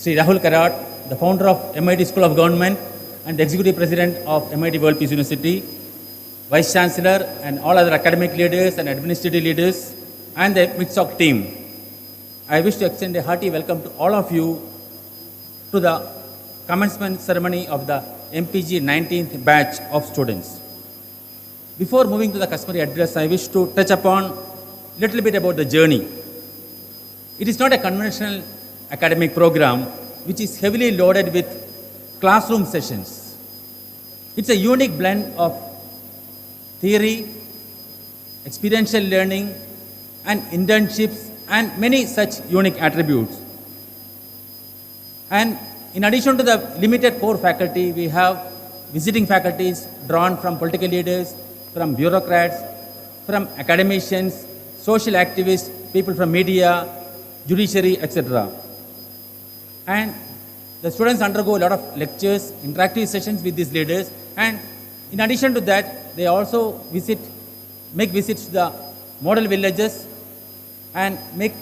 Sri Rahul Karat, the founder of MIT School of Government and the Executive President of MIT World Peace University, Vice Chancellor and all other academic leaders and administrative leaders and the MITSOC team. I wish to extend a hearty welcome to all of you to the commencement ceremony of the MPG 19th batch of students. Before moving to the customary address, I wish to touch upon a little bit about the journey. It is not a conventional academic program which is heavily loaded with classroom sessions. It's a unique blend of theory, experiential learning, and internships, and many such unique attributes. And in addition to the limited core faculty, we have visiting faculties drawn from political leaders, from bureaucrats, from academicians, social activists, people from media, judiciary, etc. And the students undergo a lot of lectures, interactive sessions with these leaders, and in addition to that, they also make visits to the model villages and make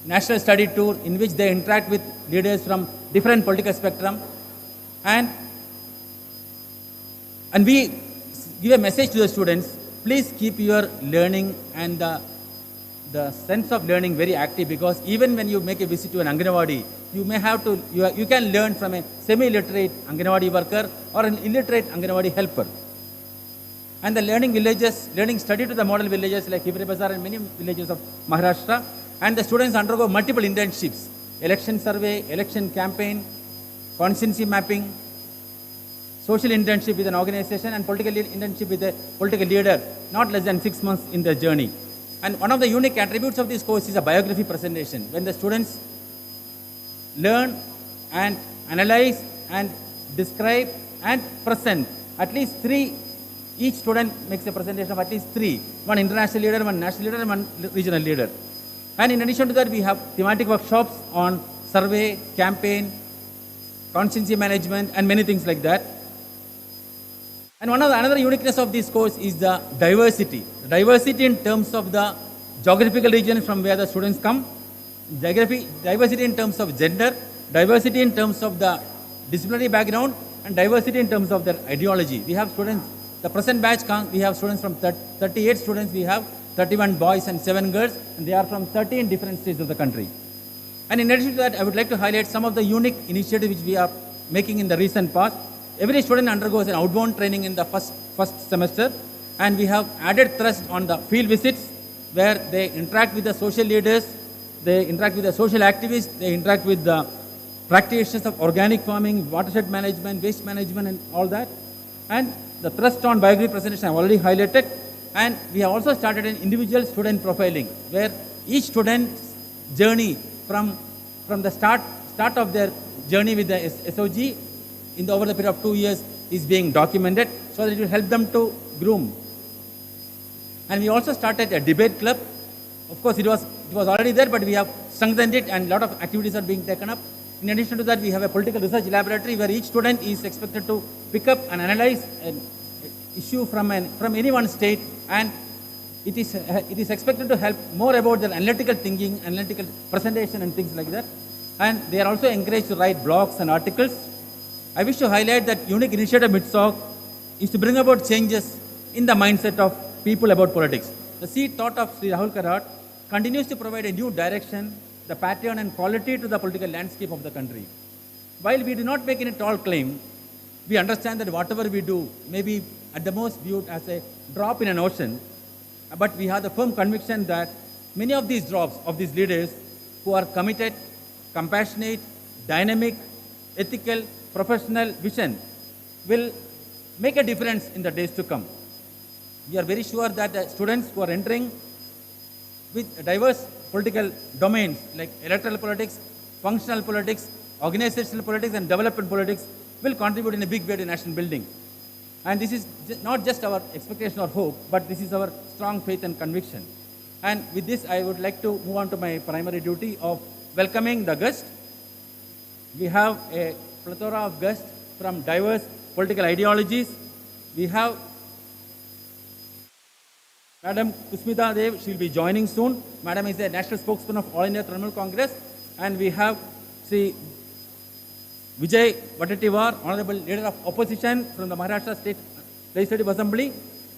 national study tour in which they interact with leaders from different political spectrum, and we give a message to the students: please keep your learning and the sense of learning very active, because even when you make a visit to an Anganwadi, you can learn from a semi-literate Anganwadi worker or an illiterate Anganwadi helper. And the learning study to the model villages like Hivre Bazaar and many villages of Maharashtra, and the students undergo multiple internships: election survey, election campaign, constituency mapping, social internship with an organization, and political internship with a political leader, not less than 6 months in their journey. And one of the unique attributes of this course is a biography presentation, when the students learn and analyze and describe and present at least 3. Each student makes a presentation of at least 3, one international leader, one national leader, and one regional leader. And in addition to that, we have thematic workshops on survey, campaign, constituency management, and many things like that. And another uniqueness of this course is the diversity. Diversity in terms of the geographical region from where the students come, diversity in terms of gender, diversity in terms of the disciplinary background, and diversity in terms of their ideology. We have students, the present batch, we have students from 38 students, we have 31 boys and 7 girls, and they are from 13 different states of the country. And in addition to that, I would like to highlight some of the unique initiatives which we are making in the recent past. Every student undergoes an outbound training in the first semester, and we have added thrust on the field visits where they interact with the social leaders, they interact with the social activists, they interact with the practitioners of organic farming, watershed management, waste management, and all that. And the thrust on biography presentation I have already highlighted. And we have also started an individual student profiling, where each student's journey from the start of their journey with the SOG over the period of 2 years is being documented, so that it will help them to groom. And we also started a debate club. Of course, it was already there, but we have strengthened it, and a lot of activities are being taken up. In addition to that, we have a political research laboratory where each student is expected to pick up and analyze an issue from any one state, and it is expected to help more about their analytical thinking, analytical presentation, and things like that. And they are also encouraged to write blogs and articles. I wish to highlight that unique initiative MITSOC is to bring about changes in the mindset of people about politics. The seed thought of Sri Rahul Karat continues to provide a new direction, the pattern and quality to the political landscape of the country. While we do not make any tall claim, we understand that whatever we do may be at the most viewed as a drop in an ocean, but we have the firm conviction that many of these drops of these leaders who are committed, compassionate, dynamic, ethical, professional vision will make a difference in the days to come. We are very sure that the students who are entering with diverse political domains like electoral politics, functional politics, organizational politics, and development politics will contribute in a big way to national building. And this is not just our expectation or hope, but this is our strong faith and conviction. And with this, I would like to move on to my primary duty of welcoming the guest. We have a plethora of guests from diverse political ideologies. We have Madam Kusmita Dev, she will be joining soon. Madam is the national spokesman of All India Trinamool Congress. And we have Sri Vijay Vatativar, Honorable Leader of Opposition from the Maharashtra State Legislative Assembly.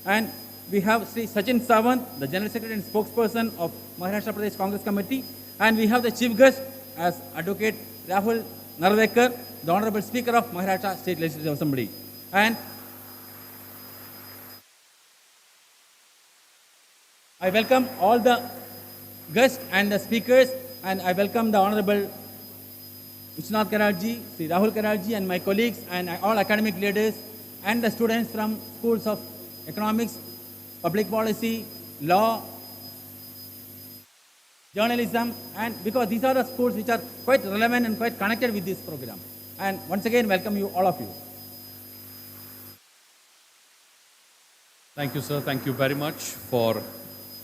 And we have Sri Sachin Sawant, the General Secretary and Spokesperson of Maharashtra Pradesh Congress Committee. And we have the Chief Guest as Advocate Rahul Narvekar, the Honorable Speaker of Maharashtra State Legislative Assembly. And I welcome all the guests and the speakers, and I welcome the Honorable Vishwanath Kararji, Sri Rahul Kararji, and my colleagues, and all academic leaders, and the students from schools of economics, public policy, law, journalism, and because these are the schools which are quite relevant and quite connected with this program. And once again, welcome you, all of you. Thank you, sir. Thank you very much for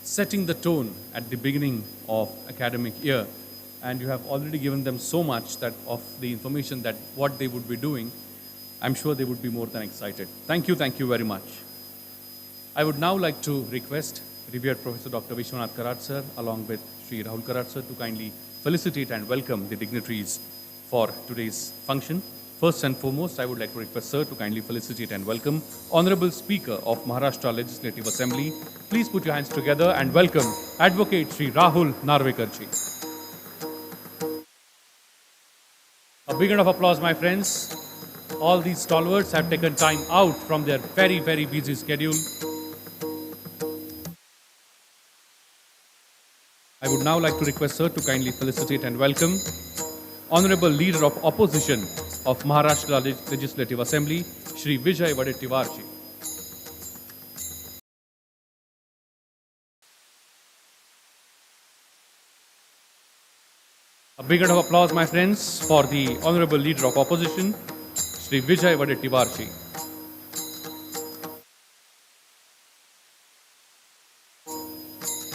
setting the tone at the beginning of academic year. And you have already given them so much that of the information that what they would be doing. I'm sure they would be more than excited. Thank you very much. I would now like to request revered Professor Dr. Vishwanath Karad sir along with Sri Rahul Karad sir to kindly felicitate and welcome the dignitaries for today's function. First and foremost, I would like to request sir to kindly felicitate and welcome Honorable Speaker of Maharashtra Legislative Assembly. Please put your hands together and welcome Advocate Sri Rahul Narvekar ji. A big round of applause, my friends. All these stalwarts have taken time out from their very busy schedule. I would now like to request sir to kindly felicitate and welcome Honorable Leader of Opposition of Maharashtra Legislative Assembly, Shri Vijay Vatativar ji. A big round of applause, my friends, for the Honorable Leader of Opposition, Shri Vijay Vatativar ji.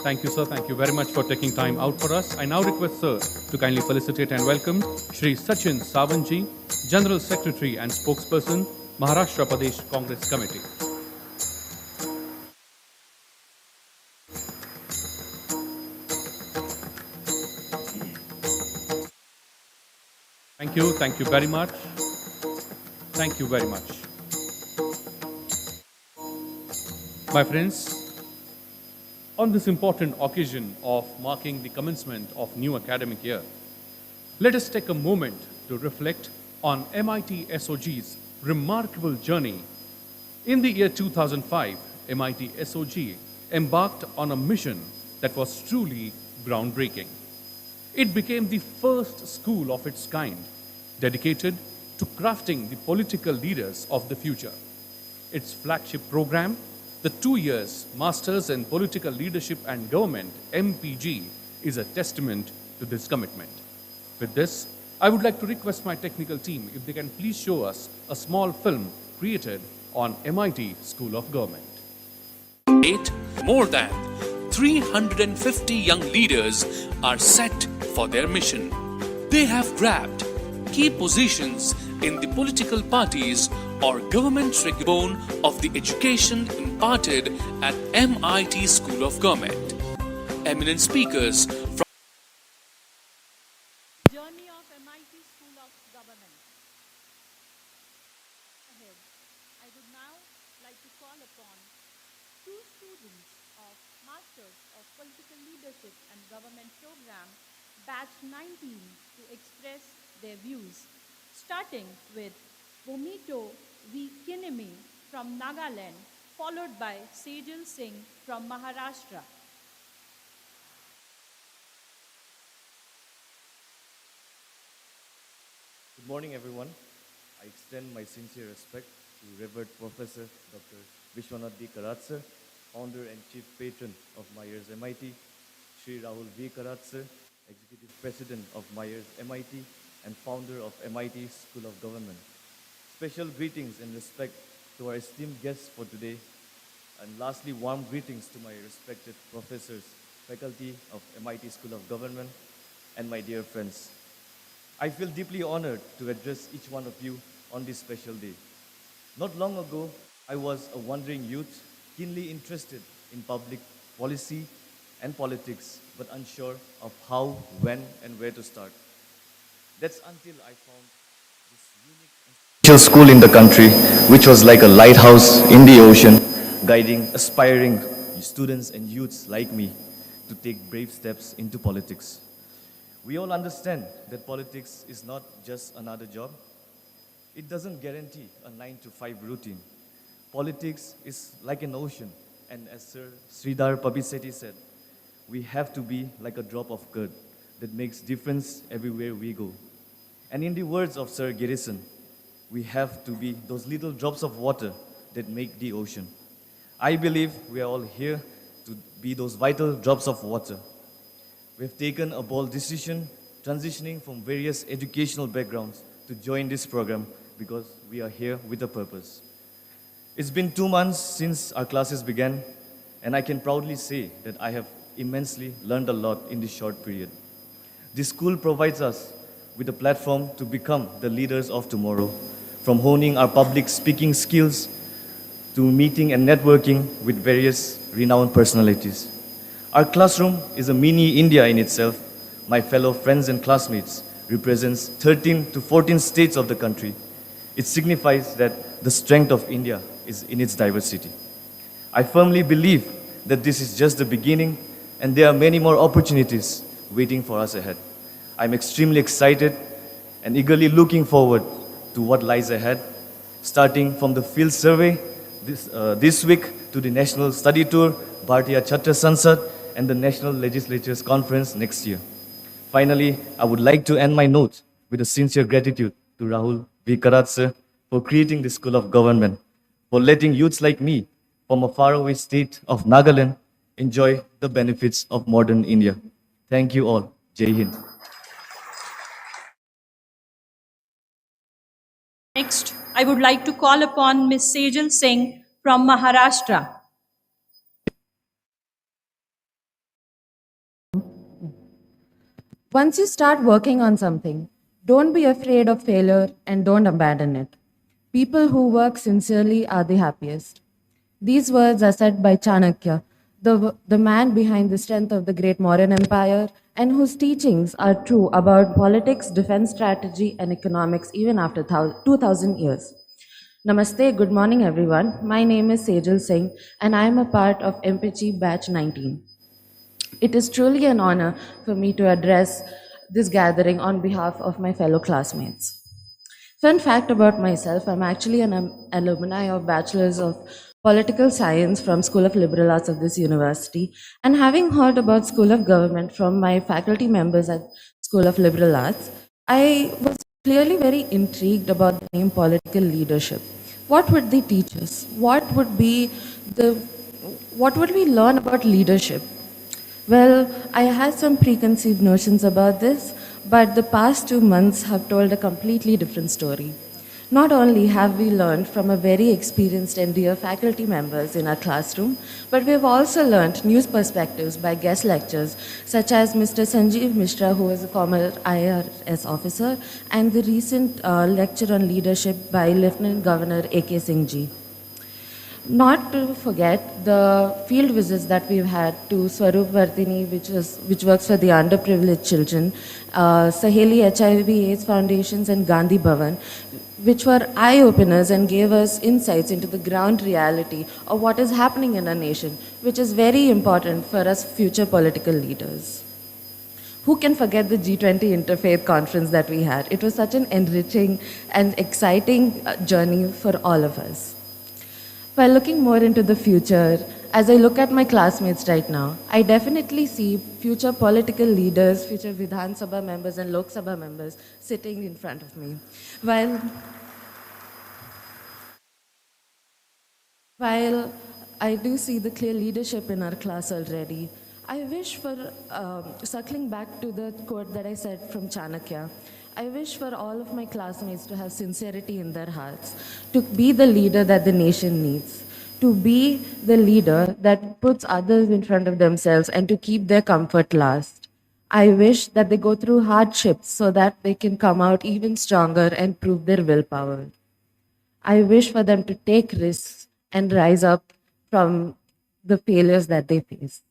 Thank you, sir. Thank you very much for taking time out for us. I now request, sir, to kindly felicitate and welcome Shri Sachin Sawant ji, General Secretary and Spokesperson, Maharashtra Pradesh Congress Committee. Thank you very much. Thank you very much. My friends, on this important occasion of marking the commencement of new academic year, let us take a moment to reflect on MIT SOG's remarkable journey. In the year 2005, MIT SOG embarked on a mission that was truly groundbreaking. It became the first school of its kind dedicated to crafting the political leaders of the future. Its flagship program, the 2 years Masters in Political Leadership and Government, MPG, is a testament to this commitment. With this, I would like to request my technical team if they can please show us a small film created on MIT School of Government. More than 350 young leaders are set for their mission. They have grabbed key positions in the political parties or government backbone of the education imparted at MIT School of Government. Eminent speakers from Journey of MIT School of Government. Ahead, I would now like to call upon two students of Masters of Political Leadership and Government Program, Batch 19, to express their views, starting with Bomito V. Kinemi from Nagaland, followed by Sejal Singh from Maharashtra. Good morning, everyone. I extend my sincere respect to Revered Professor Dr. Vishwanath D. Karad sir, founder and chief patron of Myers MIT, Shri Rahul V. Karad sir, executive president of Myers MIT and founder of MIT School of Government. Special greetings and respect to our esteemed guests for today, and lastly, warm greetings to my respected professors, faculty of MIT School of Government, and my dear friends. I feel deeply honored to address each one of you on this special day. Not long ago, I was a wandering youth, keenly interested in public policy and politics, but unsure of how, when, and where to start. That's until I found this unique school in the country, which was like a lighthouse in the ocean, guiding aspiring students and youths like me to take brave steps into politics. We all understand that politics is not just another job. It doesn't guarantee a 9 to 5 routine. Politics is like an ocean, and as Sir Sridhar Pabisetti said, we have to be like a drop of curd that makes difference everywhere we go. And in the words of Sir Garrison, we have to be those little drops of water that make the ocean. I believe we are all here to be those vital drops of water. We have taken a bold decision, transitioning from various educational backgrounds to join this program because we are here with a purpose. It's been 2 months since our classes began, and I can proudly say that I have immensely learned a lot in this short period. This school provides us with a platform to become the leaders of tomorrow, from honing our public speaking skills to meeting and networking with various renowned personalities. Our classroom is a mini India in itself. My fellow friends and classmates represents 13 to 14 states of the country. It signifies that the strength of India is in its diversity. I firmly believe that this is just the beginning and there are many more opportunities waiting for us ahead. I'm extremely excited and eagerly looking forward to what lies ahead, starting from the field survey this week to the National Study Tour, Bharatiya Chhatra Sansad, and the National Legislatures Conference next year. Finally, I would like to end my note with a sincere gratitude to Rahul V. Karat sir for creating the School of Government, for letting youths like me from a faraway state of Nagaland enjoy the benefits of modern India. Thank you all. Jai Hind. Next, I would like to call upon Ms. Sejal Singh from Maharashtra. Once you start working on something, don't be afraid of failure and don't abandon it. People who work sincerely are the happiest. These words are said by Chanakya, the man behind the strength of the great Mauryan Empire and whose teachings are true about politics, defense strategy, and economics even after 2000 years. Namaste, good morning everyone. My name is Sejal Singh and I am a part of MPG Batch 19. It is truly an honor for me to address this gathering on behalf of my fellow classmates. Fun fact about myself, I'm actually an alumni of Bachelor's of Political Science from School of Liberal Arts of this university. And having heard about School of Government from my faculty members at School of Liberal Arts, I was clearly very intrigued about the name political leadership. What would they teach us? What would we learn about leadership? Well, I had some preconceived notions about this, but the past 2 months have told a completely different story. Not only have we learned from a very experienced and dear faculty members in our classroom, but we have also learned new perspectives by guest lecturers such as Mr. Sanjeev Mishra, who is a former IRS officer, and the recent lecture on leadership by Lieutenant Governor A.K. Singh ji. Not to forget the field visits that we've had to Swaroop Vardhini, which works for the underprivileged children, Saheli HIV/AIDS Foundations, and Gandhi Bhavan, which were eye-openers and gave us insights into the ground reality of what is happening in our nation, which is very important for us future political leaders. Who can forget the G20 Interfaith Conference that we had? It was such an enriching and exciting journey for all of us. While looking more into the future, as I look at my classmates right now, I definitely see future political leaders, future Vidhan Sabha members and Lok Sabha members sitting in front of me. While I do see the clear leadership in our class already, I wish for, circling back to the quote that I said from Chanakya, I wish for all of my classmates to have sincerity in their hearts, to be the leader that the nation needs, to be the leader that puts others in front of themselves and to keep their comfort last. I wish that they go through hardships so that they can come out even stronger and prove their willpower. I wish for them to take risks and rise up from the failures that they face.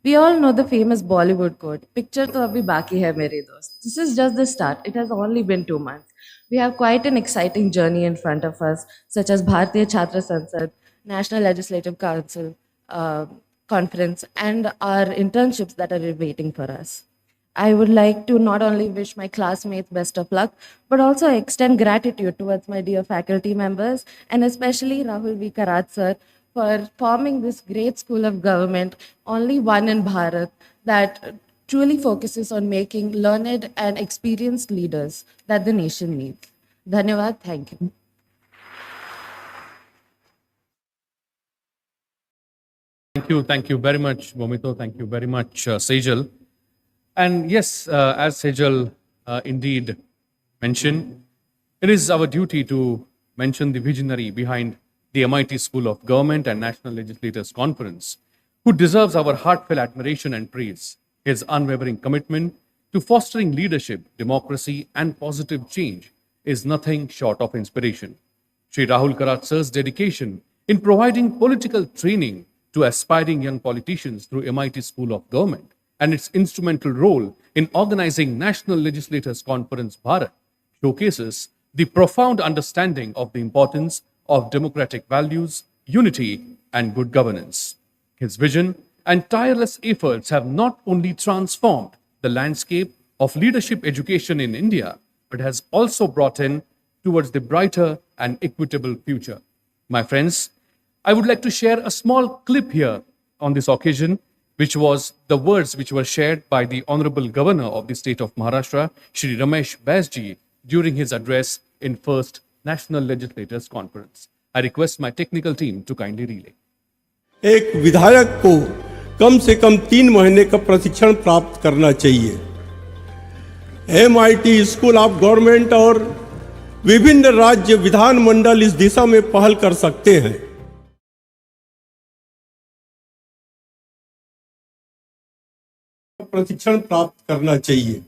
We all know the famous Bollywood quote, "Picture to abhi baki hai mere dost." This is just the start. It has only been 2 months. We have quite an exciting journey in front of us, such as Bharatiya Chhatra Sansad, National Legislative Council Conference, and our internships that are waiting for us. I would like to not only wish my classmates best of luck, but also extend gratitude towards my dear faculty members and especially Rahul V. Karat sir for forming this great school of government, only one in Bharat, that truly focuses on making learned and experienced leaders that the nation needs. Dhanyavad, thank you. Thank you very much, Bomito. Thank you very much, Sejal. And yes, as Sejal indeed mentioned, it is our duty to mention the visionary behind the MIT School of Government and National Legislators Conference, who deserves our heartfelt admiration and praise. His unwavering commitment to fostering leadership, democracy, and positive change is nothing short of inspiration. Sri Rahul Karatsar's dedication in providing political training to aspiring young politicians through MIT School of Government and its instrumental role in organizing National Legislators Conference Bharat showcases the profound understanding of the importance of democratic values, unity, and good governance. His vision and tireless efforts have not only transformed the landscape of leadership education in India, but has also brought in towards the brighter and equitable future. My friends, I would like to share a small clip here on this occasion, which was the words which were shared by the Honorable Governor of the state of Maharashtra, Shri Ramesh Baisji, during his address in First National Legislators Conference. I request my technical team to kindly relay. एक विधायक को कम से कम 3 महीने का प्रशिक्षण प्राप्त करना चाहिए। MIT स्कूल ऑफ गवर्नमेंट और विभिन्न राज्य विधानमंडल इस दिशा में पहल कर सकते हैं। प्रशिक्षण प्राप्त करना चाहिए।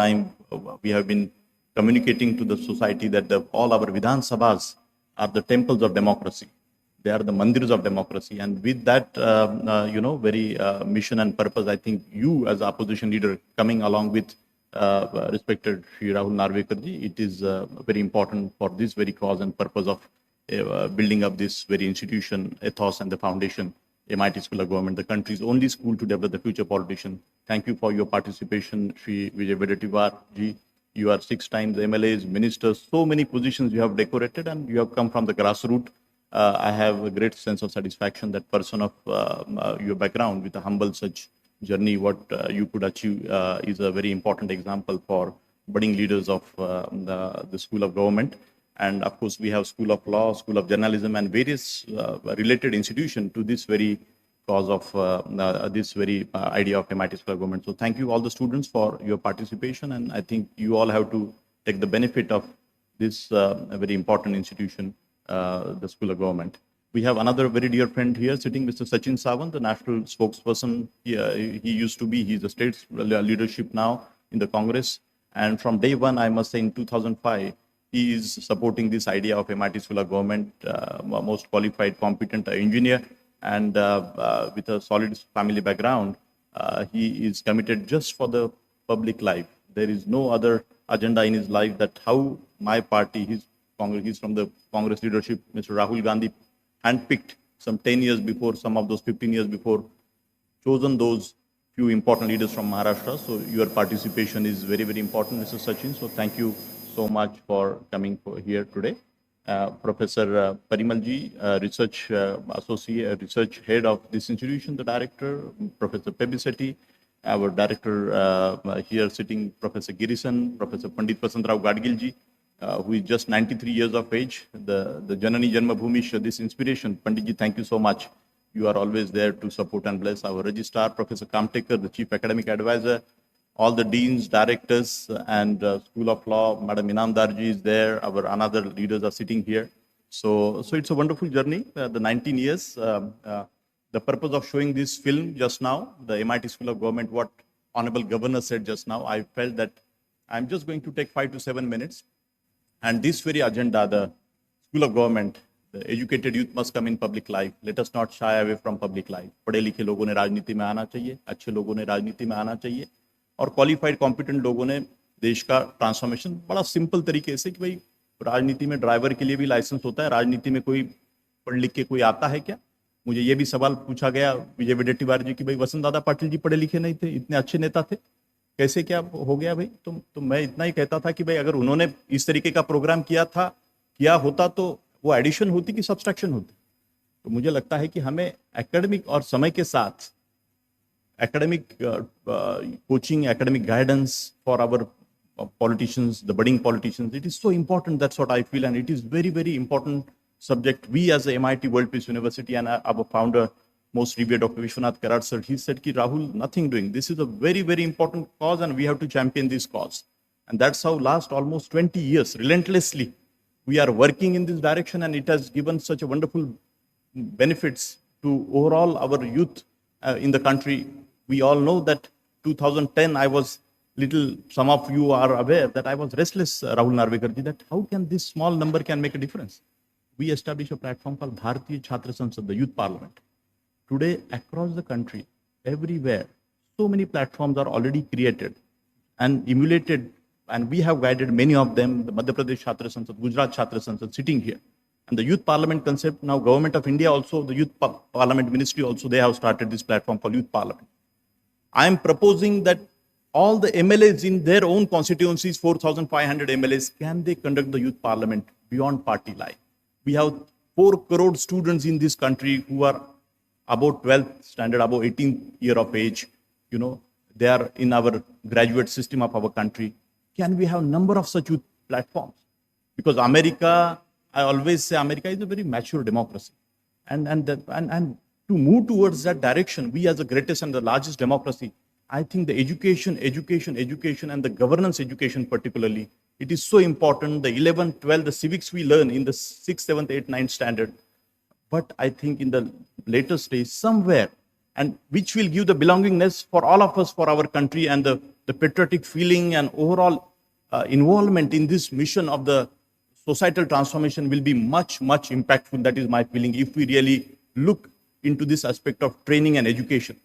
Time we have been communicating to the society that all our Vidhan Sabhas are the temples of democracy. They are the mandirs of democracy. And with that, very mission and purpose, I think you as opposition leader coming along with respected Shri Rahul Narvekarji, it is very important for this very cause and purpose of building up this very institution, ethos and the foundation, MIT School of Government, the country's only school to develop the future politician. Thank you for your participation, Shri Vijay Vedativar ji. You are 6 times MLAs, ministers, so many positions you have decorated and you have come from the grassroots. I have a great sense of satisfaction that person of your background with a humble such journey, what you could achieve is a very important example for budding leaders of the School of Government. And of course, we have School of Law, School of Journalism, and various related institutions to this very cause of this very idea of MIT School of Government. So thank you all the students for your participation. And I think you all have to take the benefit of this very important institution, the School of Government. We have another very dear friend here sitting, Mr. Sachin Sawant, the national spokesperson. He used to be, he's the state's leadership now in the Congress. And from day one, I must say in 2005, he is supporting this idea of MIT School of Government, most qualified, competent engineer, and with a solid family background. He is committed just for the public life. There is no other agenda in his life that how my party, he's from the Congress leadership, Mr. Rahul Gandhi, handpicked some 10 years before, some of those 15 years before, chosen those few important leaders from Maharashtra. So your participation is very, very important, Mr. Sachin. So thank you so much for coming here today. Professor Parimalji, research associate, research head of this institution, the director, Professor Pebisetti, our director here sitting, Professor Girisan, Professor Pandit Vasantrao Gadgilji, who is just 93 years of age, the Janani Janmabhoomi, this inspiration. Panditji, thank you so much. You are always there to support and bless our registrar, Professor Kamtekar, the chief academic advisor, all the deans, directors, and School of Law, Madam Inamdarji is there. Our another leaders are sitting here. So it's a wonderful journey, the 19 years. The purpose of showing this film just now, the MIT School of Government, what Honorable Governor said just now, I felt that I'm just going to take 5 to 7 minutes. And this very agenda, the School of Government, the educated youth must come in public life. Let us not shy away from public life. पढ़े लिखे लोगों ने राजनीति में आना चाहिए, अच्छे लोगों ने राजनीति में आना चाहिए, और क्वालिफाइड कॉम्पिटेंट लोगों ने देश का ट्रांसफॉर्मेशन बड़ा सिंपल तरीके से कि भाई राजनीति में ड्राइवर के लिए भी लाइसेंस होता है, राजनीति में कोई पढ़ लिख के कोई आता है क्या? मुझे ये भी सवाल पूछा गया विजय वडेट्टीवार जी की भाई वसंत दादा पाटिल जी पढ़े लिखे नहीं थे, इतने अच्छे नेता थे, कैसे क्या हो गया भाई? तो मैं इतना ही कहता था कि भाई अगर उन्होंने इस तरीके का प्रोग्राम किया होता तो वो एडिशन होती कि सब्सट्रैक्शन होती? तो मुझे लगता है कि हमें एकेडमिक और समय के साथ academic coaching, academic guidance for our politicians, the budding politicians, it is so important. That's what I feel, and it is very, very important subject. We as the MIT World Peace University and our founder, most revered Dr. Vishwanath Karad sir, he said, ki Rahul, nothing doing. This is a very, very important cause and we have to champion this cause. And that's how last almost 20 years, relentlessly, we are working in this direction, and it has given such a wonderful benefits to overall our youth in the country. We all know that 2010, I was some of you are aware that I was restless, Rahul Narvekarji, that how can this small number can make a difference? We established a platform called Bharatiya Chhatra Sansad, the youth parliament. Today, across the country, everywhere, so many platforms are already created and emulated, and we have guided many of them, the Madhya Pradesh Chhatra Sansad, Gujarat Chhatra Sansad, sitting here. And the youth parliament concept, now Government of India also, the youth parliament ministry also, they have started this platform called youth parliament. I am proposing that all the MLAs in their own constituencies, 4,500 MLAs, can they conduct the youth parliament beyond party line? We have 4 crore students in this country who are about 12th standard, above 18th year of age. You know, they are in our graduate system of our country. Can we have a number of such youth platforms? Because America, I always say America is a very mature democracy. And to move towards that direction, we as the greatest and the largest democracy, I think the education, and the governance education particularly, it is so important. The 11th, 12th, the civics we learn in the 6th, 7th, 8th, 9th standard. But I think in the later stage, somewhere, and which will give the belongingness for all of us, for our country, and the patriotic feeling and overall involvement in this mission of the societal transformation will be much, much impactful. That is my feeling, if we really look into this aspect of training and education.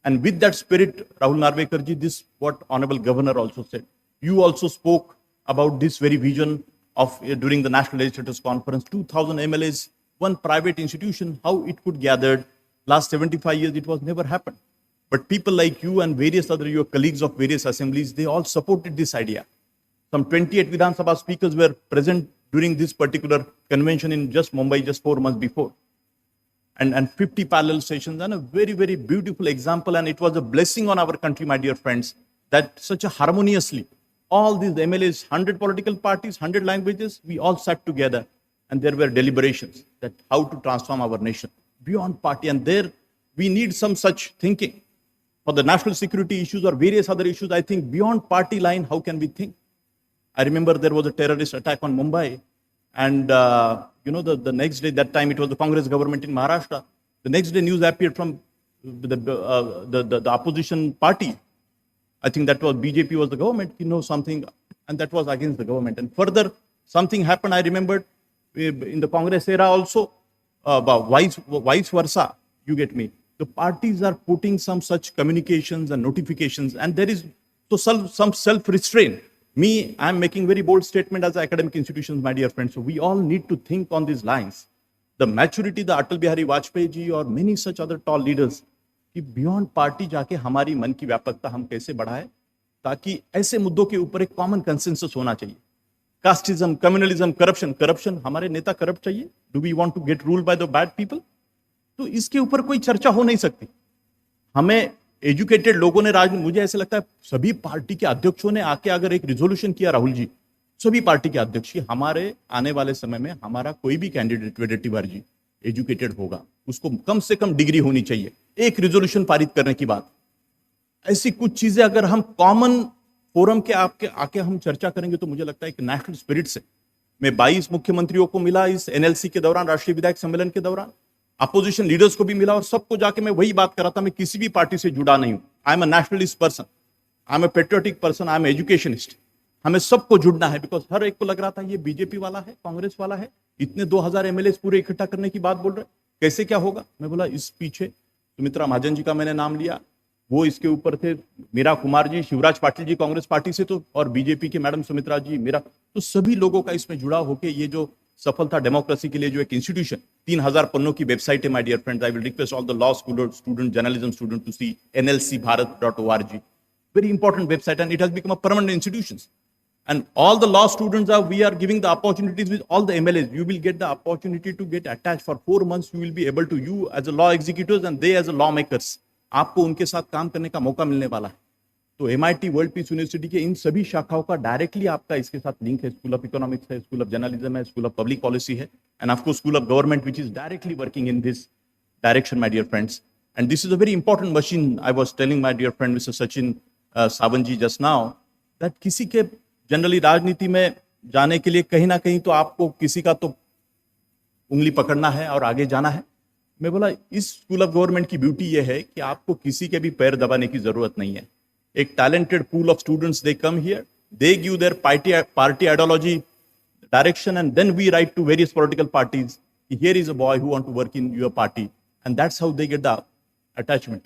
And with that spirit, Rahul Narvekarji, this what Honorable Governor also said. You also spoke about this very vision of during the National Legislators Conference, 2,000 MLAs, one private institution, how it could gather. Last 75 years, it was never happened. But people like you and various other your colleagues of various assemblies, they all supported this idea. Some 28 Vidhan Sabha speakers were present during this particular convention in just Mumbai, just 4 months before. And 50 parallel sessions, and a very, very beautiful example. And it was a blessing on our country, my dear friends, that such a harmoniously, all these MLAs, 100 political parties, 100 languages, we all sat together, and there were deliberations that how to transform our nation beyond party. And there we need some such thinking for the national security issues or various other issues. I think beyond party line, how can we think? I remember there was a terrorist attack on Mumbai, And, the next day, that time it was the Congress government in Maharashtra. The next day news appeared from the opposition party. I think that was BJP was the government, something, and that was against the government. And further, something happened, I remembered, in the Congress era also, vice versa, you get me. The parties are putting some such communications and notifications, and there is some self-restraint. Me, I'm making very bold statement as academic institutions, my dear friends. So we all need to think on these lines. The maturity, the Atal Bihari Vajpayee ji or many such other tall leaders, कि beyond party जाके हमारी मन की व्यापकता हम कैसे बढ़ाए, ताकि ऐसे मुद्दों के ऊपर एक कॉमन कंसेंसस होना चाहिए. कास्टिज्म, कम्युनलिज्म, करप्शन, हमारे नेता करप्ट चाहिए? Do we want to get ruled by the bad people? तो इसके ऊपर कोई चर्चा हो नहीं सकती. हमें एजुकेटेड लोगों ने मुझे ऐसे लगता है सभी पार्टी के अध्यक्षों ने आके अगर एक रिजोल्यूशन किया, राहुल जी, सभी पार्टी के अध्यक्ष, हमारे आने वाले समय में हमारा कोई भी कैंडिडेट वेडेटिवार जी एजुकेटेड होगा, उसको कम से कम डिग्री होनी चाहिए, एक रिजोल्यूशन पारित करने की बात. ऐसी कुछ चीजें अगर हम कॉमन फोरम के आके हम चर्चा करेंगे तो मुझे लगता है एक नेशनल स्पिरिट से. मैं 22 मुख्यमंत्रियों को मिला इस एनएलसी के दौरान, राष्ट्रीय विधायक सम्मेलन के दौरान, अपोजिशन लीडर्स को भी मिला और सबको जाके मैं वही बात कर रहा था, मैं किसी भी पार्टी से जुड़ा नहीं हूं. I am a nationalist person, I am a patriotic person, I am educationist. हमें सबको जुड़ना है, बिकॉज हर एक को लग रहा था ये बीजेपी वाला है, कांग्रेस वाला है, इतने 2000 एमएलए पूरे इकट्ठा करने की बात बोल रहे, कैसे क्या होगा. मैं बोला इस पीछे सुमित्रा महाजन जी का मैंने नाम लिया, वो इसके ऊपर थे, मीरा कुमार जी, शिवराज पाटिल जी कांग्रेस पार्टी से, तो और बीजेपी के मैडम सुमित्रा जी, मेरा, तो सभी लोगों का इसमें जुड़ा होके ये जो सफलता डेमोक्रेसी के लिए जो एक इंस्टीट्यूशन 3000 पन्नों की वेबसाइट है, my dear friends, I will request all the law student, journalism student to see nlcbharat.org. Very important website, and it has become a permanent institution. And all the law students we are giving the opportunities with all the MLAs. You will get the opportunity to get attached for 4 months. You will be able to, you as a law executives and they as a lawmakers, आपको उनके साथ काम करने का मौका मिलने वाला है. तो MIT वर्ल्ड पीस यूनिवर्सिटी के इन सभी शाखाओं का डायरेक्टली आपका इसके साथ लिंक है. स्कूल ऑफ इकोनॉमिक्स है, स्कूल ऑफ जर्नलिज्म है, स्कूल ऑफ पब्लिक पॉलिसी है, and of course school of government which is directly working in this direction, my dear friends. And this is a very important machine. I was telling my dear friend mister Sachin Sawant ji just now that किसी के generally राजनीति में जाने के लिए कहीं ना कहीं तो आपको किसी का तो उंगली पकड़ना है और आगे जाना है. मैं बोला इस स्कूल ऑफ गवर्नमेंट की ब्यूटी ये है कि आपको किसी के भी पैर दबाने की जरूरत नहीं है. एक talented pool of students, they come here, they give their party ideology direction, and then we write to various political parties, here is a boy who want to work in your party, and that's how they get the attachment.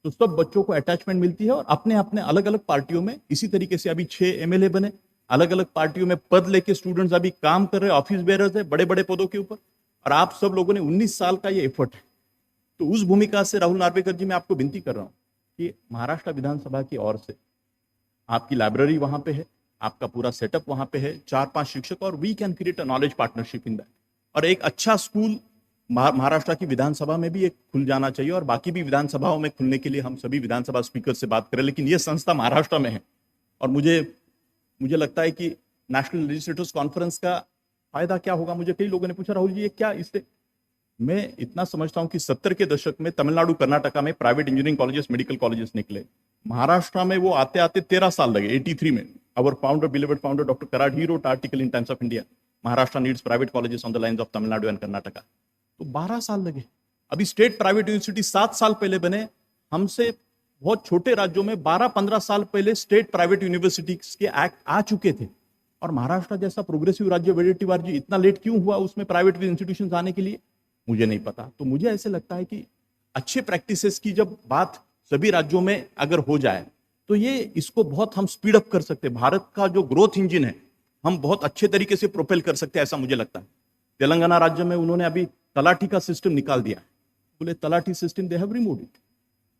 तो सब बच्चों को attachment मिलती है और अपने अपने अलग अलग पार्टियों में इसी तरीके से अभी 6 MLA बने, अलग अलग पार्टियों में पद लेके स्टूडेंट्स अभी काम कर रहे हैं, ऑफिस बेयरर्स है बड़े बड़े पदों के ऊपर, और आप सब लोगों ने 19 साल का ये एफर्ट है. तो उस भूमिका से राहुल नार्वेकर जी मैं आपको विनती कर रहा हूं कि महाराष्ट्र विधानसभा की ओर से आपकी लाइब्रेरी वहां पे है, आपका पूरा सेटअप वहां पे है, 4-5 शिक्षक, और we can create a knowledge partnership in that. और एक अच्छा स्कूल महाराष्ट्र की विधानसभा में भी एक खुल जाना चाहिए, और बाकी भी विधानसभाओं में खुलने के लिए हम सभी विधानसभा स्पीकर से बात करें, लेकिन ये संस्था महाराष्ट्र में है. और मुझे लगता है कि नेशनल लेजिस्लेटर्स कॉन्फ्रेंस का फायदा क्या होगा. मुझे कई लोगों ने पूछा राहुल जी ये क्या, इससे मैं इतना समझता हूं कि 70 के दशक में तमिलनाडु कर्नाटका में private engineering colleges, medical colleges निकले. महाराष्ट्र में वो आते आते 13 साल लगे. 83 में our founder, beloved founder doctor Karad, he wrote article in Times of India, Maharashtra needs private colleges on the lines of Tamil Nadu and Karnataka. तो 12 साल लगे. अभी स्टेट प्राइवेट यूनिवर्सिटी 7 साल पहले बने. हमसे बहुत छोटे राज्यों में 12-15 साल पहले स्टेट प्राइवेट यूनिवर्सिटी के एक्ट आ चुके थे, और महाराष्ट्र जैसा प्रोग्रेसिव राज्य वेडेटिवार जी इतना लेट क्यों हुआ उसमें प्राइवेट इंस्टीट्यूशन आने के लिए, मुझे नहीं पता. तो मुझे ऐसे लगता है कि अच्छे प्रैक्टिसेस की जब बात सभी राज्यों में अगर हो जाए तो ये इसको बहुत हम स्पीड अप कर सकते हैं. भारत का जो ग्रोथ इंजन है हम बहुत अच्छे तरीके से प्रोपेल कर सकते हैं, ऐसा मुझे लगता है. तेलंगाना राज्य में उन्होंने अभी तलाठी का सिस्टम निकाल दिया, बोले तलाठी system they have removed it.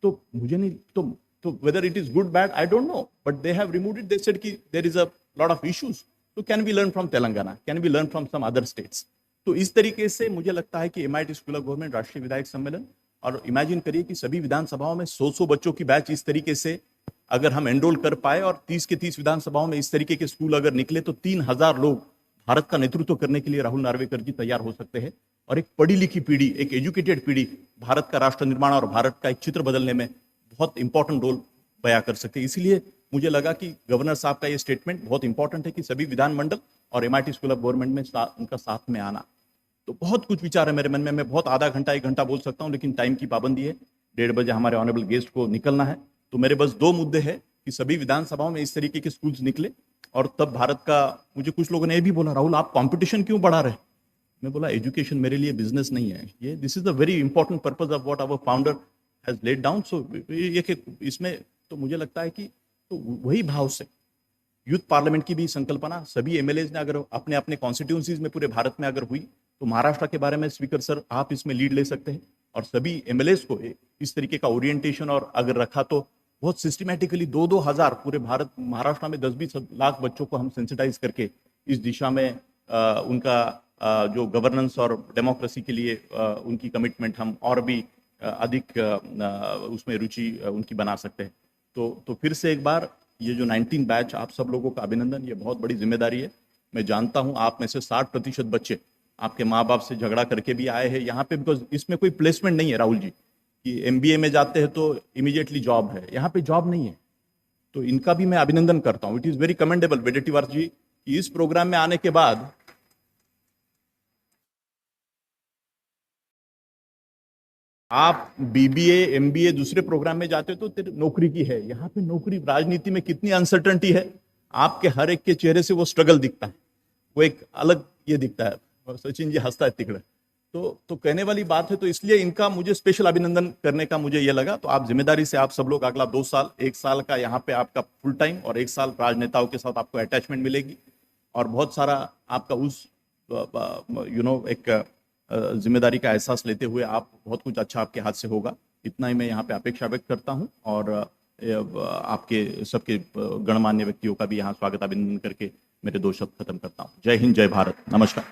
तो मुझे नहीं, तो whether it is good bad I don't know, but they have removed it. They said कि there is a lot of issues, तो can we learn from Telangana, can we learn from some other states. तो इस तरीके से मुझे लगता है कि MIT स्कूल ऑफ गवर्नमेंट, राष्ट्रीय विधायक सम्मेलन, और इमेजिन करिए कि सभी विधानसभाओं में 100 बच्चों की बैच इस तरीके से अगर हम एनरोल कर पाए, और 30 के 30 विधानसभाओं में इस तरीके के स्कूल अगर निकले, तो 3000 लोग भारत का नेतृत्व करने के लिए राहुल नार्वेकर जी तैयार हो सकते हैं. और एक पढ़ी लिखी पीढ़ी, एक एजुकेटेड पीढ़ी भारत का राष्ट्र निर्माण और भारत का एक चित्र बदलने में बहुत इंपॉर्टेंट रोल बया कर सकते हैं. इसलिए मुझे लगा कि गवर्नर साहब का ये स्टेटमेंट बहुत इंपॉर्टेंट है कि सभी विधानमंडल और एमआईटी स्कूल ऑफ गवर्नमेंट में उनका साथ में आना। तो बहुत कुछ विचार है मेरे मन में, मैं बहुत आधा घंटा 1 घंटा बोल सकता हूँ, लेकिन टाइम की पाबंदी है, 1:30 बजे हमारे ऑनरेबल गेस्ट को निकलना है। तो मेरे बस 2 मुद्दे हैं कि सभी विधानसभाओं में इस तरीके के स्कूल्स निकले, और तब भारत का, मुझे कुछ लोगों ने ये भी बोला, राहुल आप कंपटीशन क्यों बढ़ा रहे? मैं बोला एजुकेशन मेरे लिए बिजनेस नहीं है, ये this is the very important purpose of what our founder has laid down. So ये इसमें तो मुझे लगता है कि तो वही भाव से यूथ पार्लियामेंट की भी संकल्पना सभी एमएलएज ने अगर अपने अपने कॉन्स्टिट्यूंसीज में पूरे भारत में अगर हुई, तो महाराष्ट्र के बारे में स्पीकर सर आप इसमें लीड ले सकते हैं, और सभी एमएलएज को इस तरीके का ओरिएंटेशन और अगर रखा तो बहुत सिस्टमैटिकली 2-2 हजार पूरे भारत, महाराष्ट्र में 10-20 लाख बच्चों को हम सेंसिटाइज करके इस दिशा में उनका जो गवर्नेंस और डेमोक्रेसी के लिए उनकी कमिटमेंट हम और भी अधिक उसमें रुचि उनकी बना सकते हैं। तो फिर से एक बार ये जो 19 बैच, आप सब लोगों का अभिनंदन, ये बहुत बड़ी जिम्मेदारी है। मैं जानता हूं आप में से 60% बच्चे आपके माँ बाप से झगड़ा करके भी आए हैं यहाँ पे, बिकॉज इसमें कोई प्लेसमेंट नहीं है राहुल जी, कि एमबीए में जाते हैं तो इमीडिएटली जॉब है, यहाँ पे जॉब नहीं है। तो इनका भी मैं अभिनंदन करता हूँ। इट इज वेरी कमेंडेबल वेडेटिवार जी कि इस प्रोग्राम में आने के बाद आप बीबीए एमबीए दूसरे प्रोग्राम में जाते तो तेरे नौकरी की है, यहाँ पे नौकरी, राजनीति में कितनी अनसर्टनिटी है, आपके हर एक के चेहरे से वो स्ट्रगल दिखता है, वो एक अलग ये दिखता है, और सचिन जी हंसता है तिकड़े, तो कहने वाली बात है। तो इसलिए इनका मुझे स्पेशल अभिनंदन करने का मुझे ये लगा। तो आप जिम्मेदारी से आप सब लोग अगला 2 साल, 1 साल का यहाँ पे आपका फुल टाइम और 1 साल राजनेताओं के साथ आपको अटैचमेंट मिलेगी, और बहुत सारा आपका उस एक जिम्मेदारी का एहसास लेते हुए आप बहुत कुछ अच्छा आपके हाथ से होगा, इतना ही मैं यहाँ पे अपेक्षा व्यक्त करता हूँ। और आपके सबके गणमान्य व्यक्तियों का भी यहाँ स्वागत अभिनंदन करके मेरे 2 शब्द खत्म करता हूँ। जय हिंद, जय भारत, नमस्कार।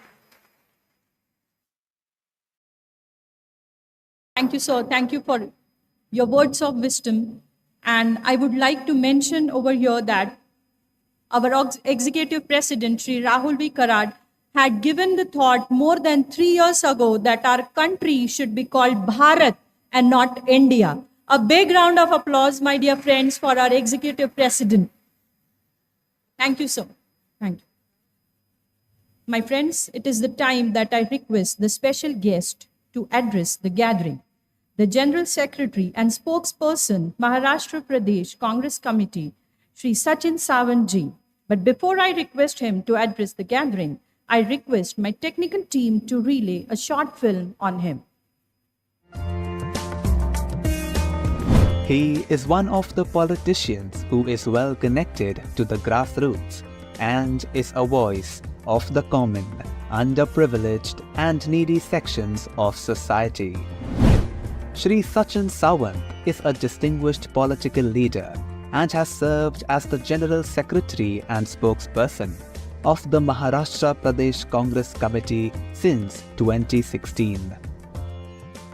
Thank you, sir. Thank you for your words of wisdom. And I would like to mention over here that our executive president, Sri Rahul V. Karad, had given the thought more than 3 years ago that our country should be called Bharat and not India. A big round of applause, my dear friends, for our executive president. Thank you, sir. Thank you. My friends, it is the time that I request the special guest to address the gathering. The General Secretary and Spokesperson, Maharashtra Pradesh Congress Committee, Shri Sachin Sawant ji. But before I request him to address the gathering, I request my technical team to relay a short film on him. He is one of the politicians who is well connected to the grassroots and is a voice of the common, underprivileged and needy sections of society. Shri Sachin Sawant is a distinguished political leader and has served as the General Secretary and spokesperson of the Maharashtra Pradesh Congress Committee since 2016.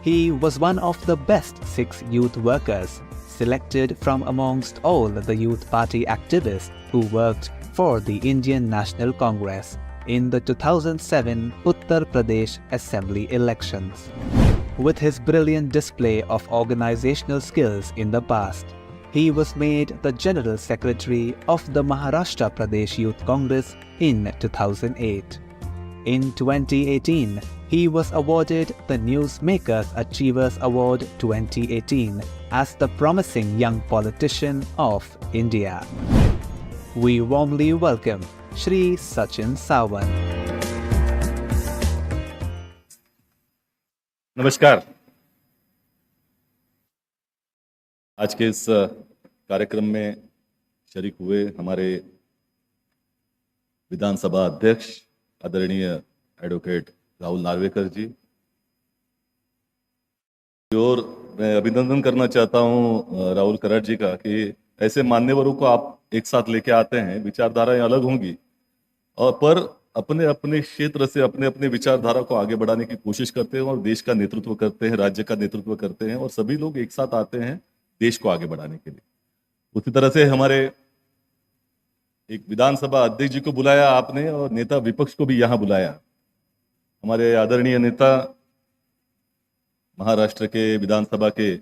He was one of the best 6 youth workers selected from amongst all the youth party activists who worked for the Indian National Congress in the 2007 Uttar Pradesh Assembly elections. With his brilliant display of organizational skills in the past, he was made the General Secretary of the Maharashtra Pradesh Youth Congress in 2008. In 2018, he was awarded the Newsmakers Achievers Award 2018 as the Promising Young Politician of India. We warmly welcome Shri Sachin Sawant. नमस्कार। आज के इस कार्यक्रम में शरीक हुए हमारे विधानसभा अध्यक्ष आदरणीय एडवोकेट राहुल नार्वेकर जी, और मैं अभिनंदन करना चाहता हूं राहुल कराड जी का कि ऐसे मान्यवरों को आप एक साथ लेके आते हैं। विचारधाराएं अलग होंगी और पर अपने अपने क्षेत्र से अपने अपने विचारधारा को आगे बढ़ाने की कोशिश करते हैं और देश का नेतृत्व करते हैं, राज्य का नेतृत्व करते हैं, और सभी लोग एक साथ आते हैं देश को आगे बढ़ाने के लिए। उसी तरह से हमारे एक विधानसभा अध्यक्ष जी को बुलाया आपने और नेता विपक्ष को भी यहाँ बुलाया। हमारे आदरणीय नेता, महाराष्ट्र के विधानसभा के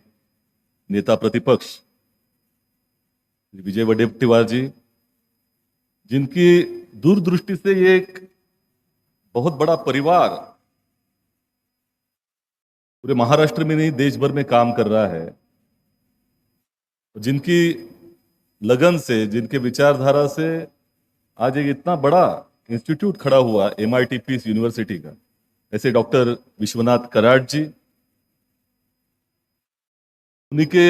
नेता प्रतिपक्ष विजय वडेट्टीवार जी, जिनकी दूरदृष्टि से ये एक बहुत बड़ा परिवार पूरे महाराष्ट्र में नहीं देश भर में काम कर रहा है, जिनकी लगन से, जिनके विचारधारा से आज एक इतना बड़ा इंस्टीट्यूट खड़ा हुआ MIT पीस यूनिवर्सिटी का, ऐसे डॉक्टर विश्वनाथ कराड जी, उन्हीं के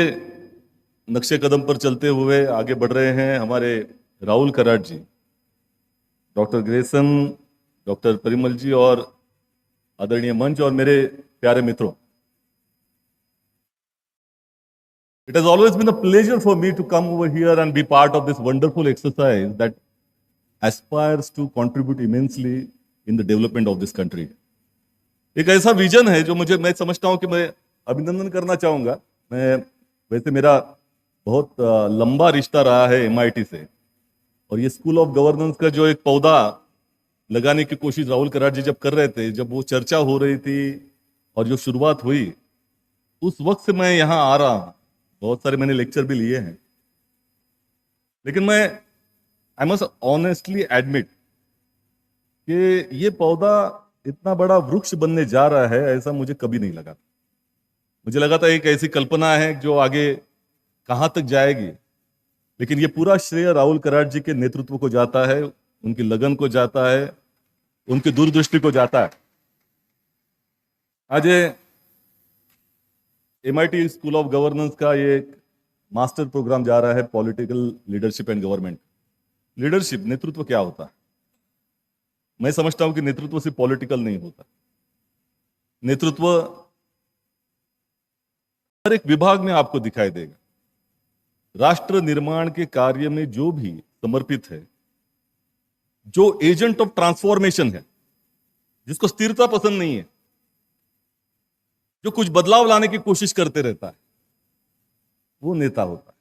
नक्शे कदम पर चलते हुए आगे बढ़ रहे हैं हमारे राहुल कराड जी, डॉक्टर ग्रेसन, डॉक्टर परिमल जी और आदरणीय मंच और मेरे प्यारे मित्रों, it has always been a pleasure for me to come over here and be part of this wonderful exercise that aspires to contribute immensely in the development of this country. एक ऐसा vision है जो मैं समझता हूं कि मैं अभिनंदन करना चाहूंगा। मैं वैसे मेरा बहुत लंबा रिश्ता रहा है MIT से, और ये स्कूल ऑफ गवर्नेंस का जो एक पौधा लगाने की कोशिश राहुल कराड जी जब कर रहे थे, जब वो चर्चा हो रही थी और जो शुरुआत हुई, उस वक्त से मैं यहाँ आ रहा हूँ। बहुत सारे मैंने लेक्चर भी लिए हैं, लेकिन आई मस्ट ऑनेस्टली एडमिट कि ये पौधा इतना बड़ा वृक्ष बनने जा रहा है ऐसा मुझे कभी नहीं लगा। मुझे लगा था एक ऐसी कल्पना है जो आगे कहां तक जाएगी, लेकिन ये पूरा श्रेय राहुल कराड जी के नेतृत्व को जाता है, उनकी लगन को जाता है, उनकी दूरदृष्टि को जाता है। आज MIT स्कूल ऑफ गवर्नेंस का ये एक मास्टर प्रोग्राम जा रहा है, political leadership and government. Leadership, नेतृत्व क्या होता है? मैं समझता हूं कि नेतृत्व सिर्फ पॉलिटिकल नहीं होता। नेतृत्व हर एक विभाग में आपको दिखाई देगा। राष्ट्र निर्माण के कार्य में जो भी समर्पित है, जो एजेंट ऑफ ट्रांसफॉर्मेशन है, जिसको स्थिरता पसंद नहीं है, जो कुछ बदलाव लाने की कोशिश करते रहता है, वो नेता होता है।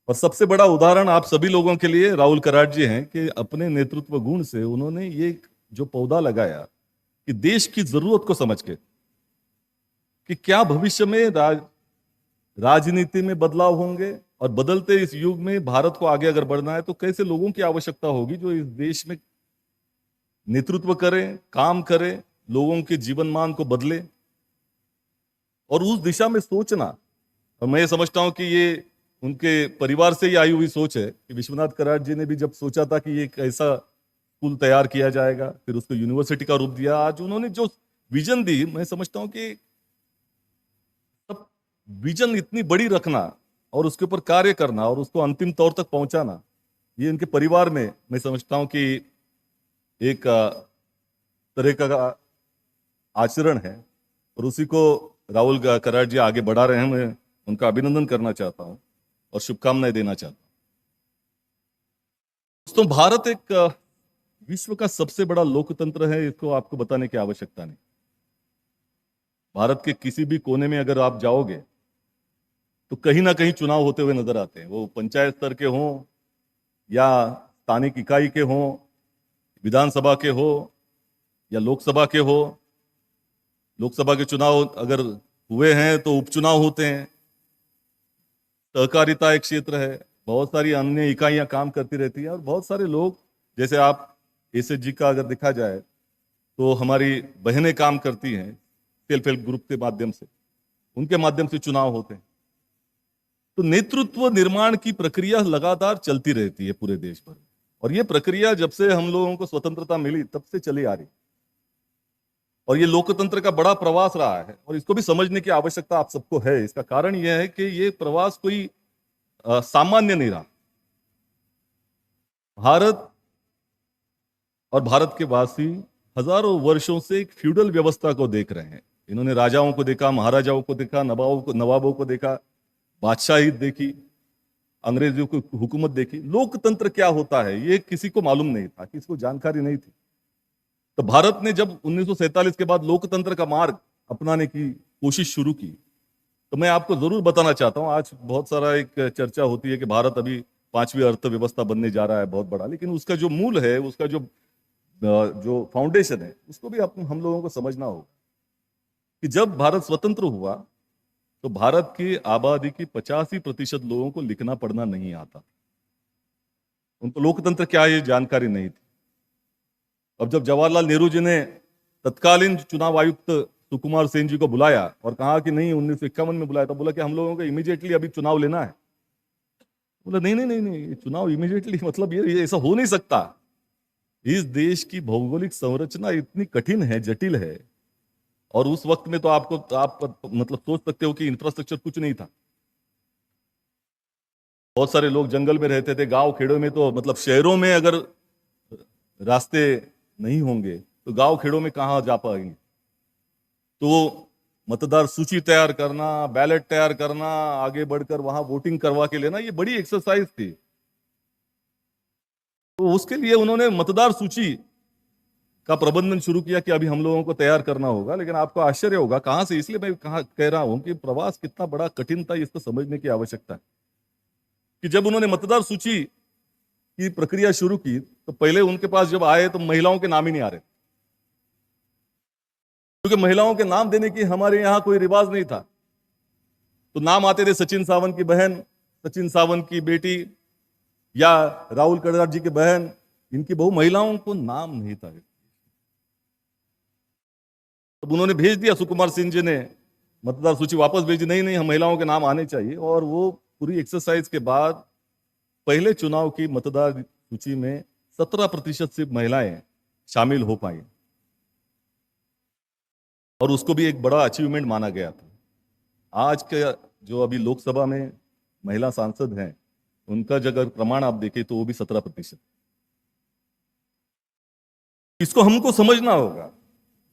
और सबसे बड़ा उदाहरण आप सभी लोगों के लिए राहुल कराड जी हैं कि अपने नेतृत्व गुण से उन्होंने ये जो पौधा लगाया कि देश की जरूरत को समझ के कि क्या भविष्य में राजनीति में बदलाव होंगे और बदलते इस युग में भारत को आगे अगर बढ़ना है तो कैसे लोगों की आवश्यकता होगी जो इस देश में नेतृत्व करें, काम करें, लोगों के जीवन मान को बदले, और उस दिशा में सोचना। और मैं ये समझता हूं कि ये उनके परिवार से ही आई हुई सोच है कि विश्वनाथ कराड जी ने भी जब सोचा था कि एक ऐसा स्कूल तैयार किया जाएगा, फिर उसको यूनिवर्सिटी का रूप दिया, आज उन्होंने जो विजन दी, मैं समझता हूं कि सब विजन इतनी बड़ी रखना और उसके ऊपर कार्य करना और उसको अंतिम तौर तक पहुंचाना, ये इनके परिवार में मैं समझता हूं कि एक तरह का आचरण है, और उसी को राहुल कराड जी आगे बढ़ा रहे हैं। मैं उनका अभिनंदन करना चाहता हूं और शुभकामनाएं देना चाहता हूं। दोस्तों, भारत एक विश्व का सबसे बड़ा लोकतंत्र है, इसको आपको बताने की आवश्यकता नहीं। भारत के किसी भी कोने में अगर आप जाओगे तो कहीं ना कहीं चुनाव होते हुए नजर आते हैं, वो पंचायत स्तर के हों या स्थानिक इकाई के हों, विधानसभा के हो या लोकसभा के हो। लोकसभा के चुनाव अगर हुए हैं तो उपचुनाव होते हैं। सहकारिता एक क्षेत्र है, बहुत सारी अन्य इकाइयां काम करती रहती हैं, और बहुत सारे लोग, जैसे आप SHG का अगर देखा जाए तो हमारी बहनें काम करती हैं सेल्फ हेल्प ग्रुप के माध्यम से, उनके माध्यम से चुनाव होते हैं। तो नेतृत्व निर्माण की प्रक्रिया लगातार चलती रहती है पूरे देश भर में, और ये प्रक्रिया जब से हम लोगों को स्वतंत्रता मिली तब से चली आ रही, और ये लोकतंत्र का बड़ा प्रवास रहा है, और इसको भी समझने की आवश्यकता आप सबको है। इसका कारण यह है कि ये प्रवास कोई सामान्य नहीं रहा। भारत और भारत के वासी हजारों वर्षों से एक फ्यूडल व्यवस्था को देख रहे हैं। इन्होंने राजाओं को देखा, महाराजाओं को देखा, नवाबों को देखा, बादशाही देखी, अंग्रेजों की हुकूमत देखी। लोकतंत्र क्या होता है ये किसी को मालूम नहीं था, किसी को जानकारी नहीं थी। तो भारत ने जब 1947 के बाद लोकतंत्र का मार्ग अपनाने की कोशिश शुरू की, तो मैं आपको जरूर बताना चाहता हूं, आज बहुत सारा एक चर्चा होती है कि भारत अभी 5वीं अर्थव्यवस्था बनने जा रहा है, बहुत बड़ा, लेकिन उसका जो मूल है, उसका जो फाउंडेशन है, उसको भी हम लोगों को समझना होगा कि जब भारत स्वतंत्र हुआ तो भारत की आबादी की 85% लोगों को लिखना पढ़ना नहीं आता। उनको लोकतंत्र क्या है ये जानकारी नहीं थी। अब जब जवाहरलाल नेहरू जी ने तत्कालीन चुनाव आयुक्त सुकुमार सेन जी को बुलाया और कहा कि नहीं 1951 में बुलाया, तो बोला कि हम लोगों को इमीडिएटली अभी चुनाव लेना है। बोला नहीं नहीं नहीं नहीं, ये चुनाव इमीडिएटली मतलब ये ऐसा हो नहीं सकता। इस देश की भौगोलिक संरचना इतनी कठिन है, जटिल है, और उस वक्त में तो आप मतलब सोच सकते हो कि इंफ्रास्ट्रक्चर कुछ नहीं था। बहुत सारे लोग जंगल में रहते थे, गांव खेड़ों में, तो मतलब शहरों में अगर रास्ते नहीं होंगे तो गांव खेड़ों में कहां जा पाएंगे। तो मतदार सूची तैयार करना, बैलेट तैयार करना, आगे बढ़कर वहां वोटिंग करवा के लेना, ये बड़ी एक्सरसाइज थी। तो उसके लिए उन्होंने मतदार सूची का प्रबंधन शुरू किया कि अभी हम लोगों को तैयार करना होगा। लेकिन आपको आश्चर्य होगा कहां से, इसलिए मैं कह रहा हूं कि प्रवास कितना बड़ा कठिन था, इसको समझने की आवश्यकता है। कि जब उन्होंने मतदार सूची की प्रक्रिया शुरू की तो पहले उनके पास जब आए तो महिलाओं के नाम ही नहीं आ रहे, क्योंकि महिलाओं के नाम देने की हमारे यहां कोई रिवाज नहीं था। तो नाम आते थे सचिन सावंत की बहन, सचिन सावंत की बेटी, या राहुल कड़ार जी की बहन, इनकी बहू, महिलाओं को नाम नहीं था। तब उन्होंने भेज दिया, सुकुमार सिंह जी ने मतदार सूची वापस भेजी, नहीं नहीं हम महिलाओं के नाम आने चाहिए। और वो पूरी एक्सरसाइज के बाद पहले चुनाव की मतदार सूची में 17% सिर्फ महिलाएं शामिल हो पाई, और उसको भी एक बड़ा अचीवमेंट माना गया था। आज के जो अभी लोकसभा में महिला सांसद हैं, उनका अगर प्रमाण आप देखें तो वो भी 17%। इसको हमको समझना होगा।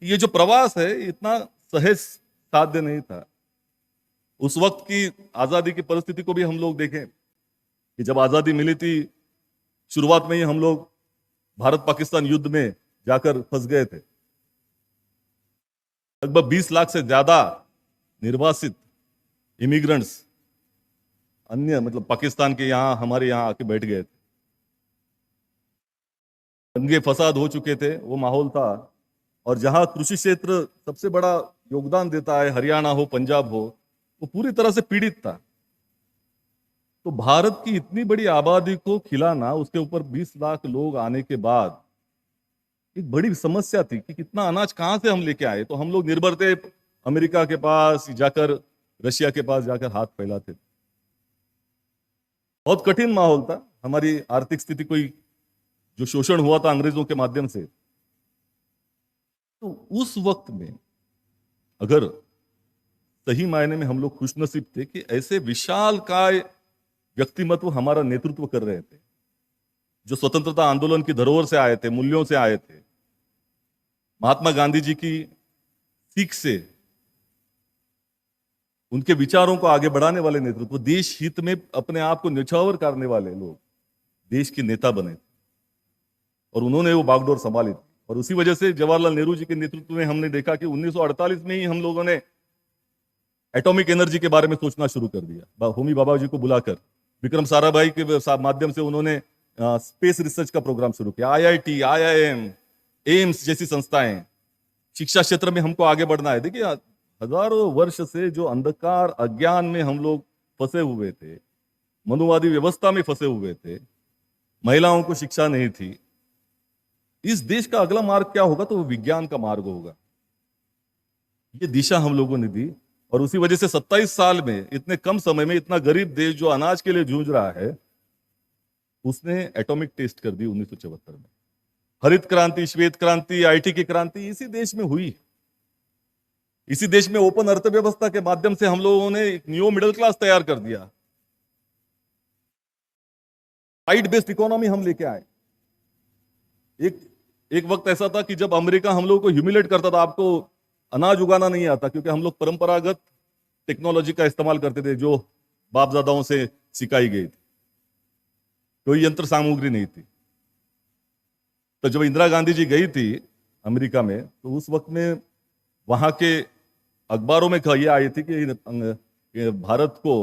ये जो प्रवास है इतना सहज साध्य नहीं था। उस वक्त की आजादी की परिस्थिति को भी हम लोग देखें कि जब आजादी मिली थी, शुरुआत में ही हम लोग भारत पाकिस्तान युद्ध में जाकर फंस गए थे। लगभग 20 लाख से ज्यादा निर्वासित इमिग्रेंट्स अन्य मतलब पाकिस्तान के यहां हमारे यहां आके बैठ गए थे। दंगे फसाद हो चुके थे, वो माहौल था। और जहां कृषि क्षेत्र सबसे बड़ा योगदान देता है, हरियाणा हो, पंजाब हो, वो पूरी तरह से पीड़ित था। तो भारत की इतनी बड़ी आबादी को खिलाना, उसके ऊपर 20 लाख लोग आने के बाद एक बड़ी समस्या थी कि कितना अनाज कहां से हम लेके आए। तो हम लोग निर्भर थे अमेरिका के पास जाकर, रशिया के पास जाकर हाथ फैलाते थे। बहुत कठिन माहौल था। हमारी आर्थिक स्थिति कोई जो शोषण हुआ था अंग्रेजों के माध्यम से, तो उस वक्त में अगर सही मायने में हम लोग खुशनसीब थे कि ऐसे विशालकाय व्यक्तिमत्व हमारा नेतृत्व कर रहे थे, जो स्वतंत्रता आंदोलन की धरोहर से आए थे, मूल्यों से आए थे, महात्मा गांधी जी की सीख से, उनके विचारों को आगे बढ़ाने वाले नेतृत्व, देश हित में अपने आप को न्यौछावर करने वाले लोग देश के नेता बने थे, और उन्होंने वो बागडोर संभाली थी। और उसी वजह से जवाहरलाल नेहरू जी के नेतृत्व में हमने देखा कि 1948 में ही हम लोगों ने एटॉमिक एनर्जी के बारे में सोचना शुरू कर दिया। होमी बाबा जी को बुलाकर विक्रम साराभाई के माध्यम से उन्होंने स्पेस रिसर्च का प्रोग्राम शुरू किया। IIT, IIM, एम्स जैसी संस्थाएं, शिक्षा क्षेत्र में हमको आगे बढ़ना है। देखिए, हजारों वर्ष से जो अंधकार अज्ञान में हम लोग फंसे हुए थे, मनुवादी व्यवस्था में फंसे हुए थे, महिलाओं को शिक्षा नहीं थी, इस देश का अगला मार्ग क्या होगा? तो वो विज्ञान का मार्ग होगा। ये दिशा हम लोगों ने दी, और उसी वजह से 27 साल में, इतने कम समय में, इतना गरीब देश जो अनाज के लिए जूझ रहा है, उसने एटॉमिक टेस्ट कर दी 1974 में। हरित क्रांति, श्वेत क्रांति, IT की क्रांति इसी देश में हुई। इसी देश में ओपन अर्थव्यवस्था के माध्यम से हम लोगों ने एक न्यू मिडिल क्लास तैयार कर दिया। साइट बेस्ड इकोनॉमी हम लेके आए। एक वक्त ऐसा था कि जब अमेरिका हम लोगों को ह्यूमिलेट करता था, आपको अनाज उगाना नहीं आता, क्योंकि हम लोग परंपरागत टेक्नोलॉजी का इस्तेमाल करते थे जो बापदादाओं से सिखाई गई थी, कोई यंत्र सामग्री नहीं थी। तो जब इंदिरा गांधी जी गई थी अमेरिका में, तो उस वक्त में वहां के अखबारों में ये आई थी कि भारत को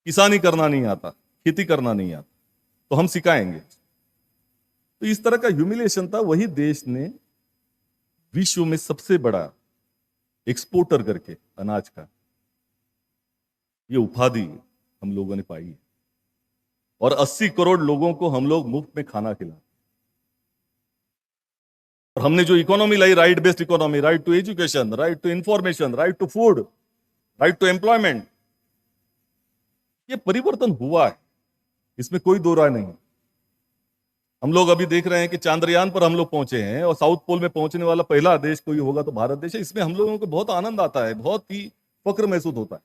किसानी करना नहीं आता, खेती करना नहीं आता, तो हम सिखाएंगे। तो इस तरह का ह्यूमिलेशन था। वही देश ने विश्व में सबसे बड़ा एक्सपोर्टर करके अनाज का ये उपाधि हम लोगों ने पाई है। और 80 करोड़ लोगों को हम लोग मुफ्त में खाना खिला। और हमने जो इकोनॉमी लाई, right based economy, right to education, right to information, right to food, right to employment, ये परिवर्तन हुआ है, इसमें कोई दो राय नहीं। हम लोग अभी देख रहे हैं कि चांद्रयान पर हम लोग पहुंचे हैं और साउथ पोल में पहुंचने वाला पहला देश कोई होगा तो भारत देश है। इसमें हम लोगों को बहुत आनंद आता है, बहुत ही फक्र महसूस होता है।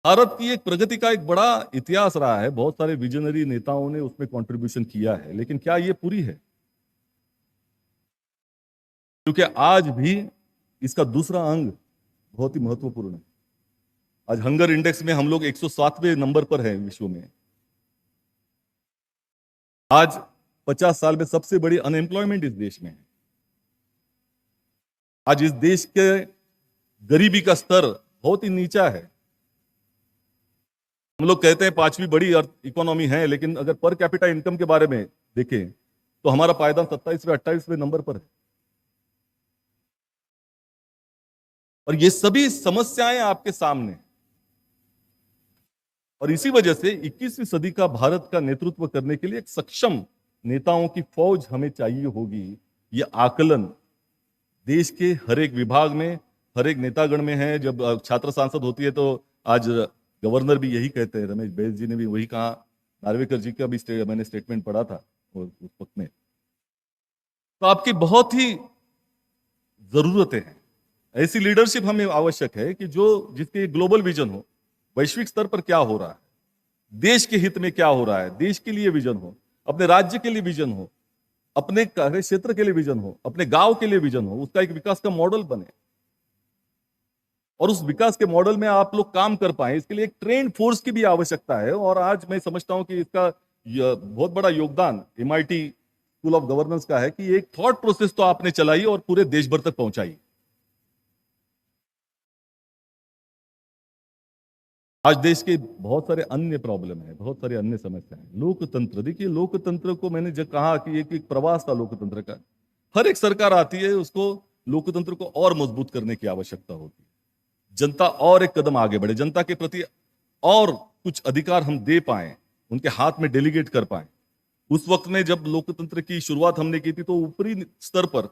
भारत की एक प्रगति का एक बड़ा इतिहास रहा है, बहुत सारे विजनरी नेताओं ने उसमें कंट्रीब्यूशन किया है, लेकिन क्या ये पूरी है? क्योंकि आज भी इसका दूसरा अंग बहुत ही महत्वपूर्ण है। आज हंगर इंडेक्स में हम लोग 107वें नंबर पर हैं विश्व में। आज 50 साल में सबसे बड़ी अनएम्प्लॉयमेंट इस देश में है। आज इस देश के गरीबी का स्तर बहुत ही नीचा है। हम लोग कहते हैं 5वीं बड़ी इकोनॉमी है, लेकिन अगर पर कैपिटा इनकम के बारे में देखें तो हमारा पायदान 27वें 28वें नंबर पर है। और ये सभी समस्याएं आपके सामने, और इसी वजह से 21वीं सदी का भारत का नेतृत्व करने के लिए एक सक्षम नेताओं की फौज हमें चाहिए होगी। ये आकलन देश के हर एक विभाग में, हर एक नेतागण में है। जब छात्र सांसद होती है तो आज गवर्नर भी यही कहते हैं, रमेश बैस जी ने भी वही कहा, नार्वेकर जी का भी मैंने स्टेटमेंट पढ़ा था उस वक्त में। तो आपकी बहुत ही जरूरतें हैं, ऐसी लीडरशिप हमें आवश्यक है कि जिसके ग्लोबल विजन हो, वैश्विक स्तर पर क्या हो रहा है, देश के हित में क्या हो रहा है, देश के लिए विजन हो, अपने राज्य के लिए विजन हो, अपने कार्य क्षेत्र के लिए विजन हो, अपने गांव के लिए विजन हो, उसका एक विकास का मॉडल बने और उस विकास के मॉडल में आप लोग काम कर पाए। इसके लिए एक ट्रेन फोर्स की भी आवश्यकता है। और आज मैं समझता हूं कि इसका बहुत बड़ा योगदान MIT स्कूल ऑफ गवर्नेंस का है कि एक थॉट प्रोसेस तो आपने चलाई और पूरे देश भर तक पहुंचाई। आज देश के बहुत सारे अन्य प्रॉब्लम है, बहुत सारी अन्य समस्याएं हैं। लोकतंत्र, देखिए लोकतंत्र को मैंने जब कहा कि एक प्रवास था लोकतंत्र का, हर एक सरकार आती है उसको लोकतंत्र को और मजबूत करने की आवश्यकता होती है। जनता और एक कदम आगे बढ़े, जनता के प्रति और कुछ अधिकार हम दे पाए, उनके हाथ में डेलीगेट कर पाए। उस वक्त में जब लोकतंत्र की शुरुआत हमने की थी तो ऊपरी स्तर पर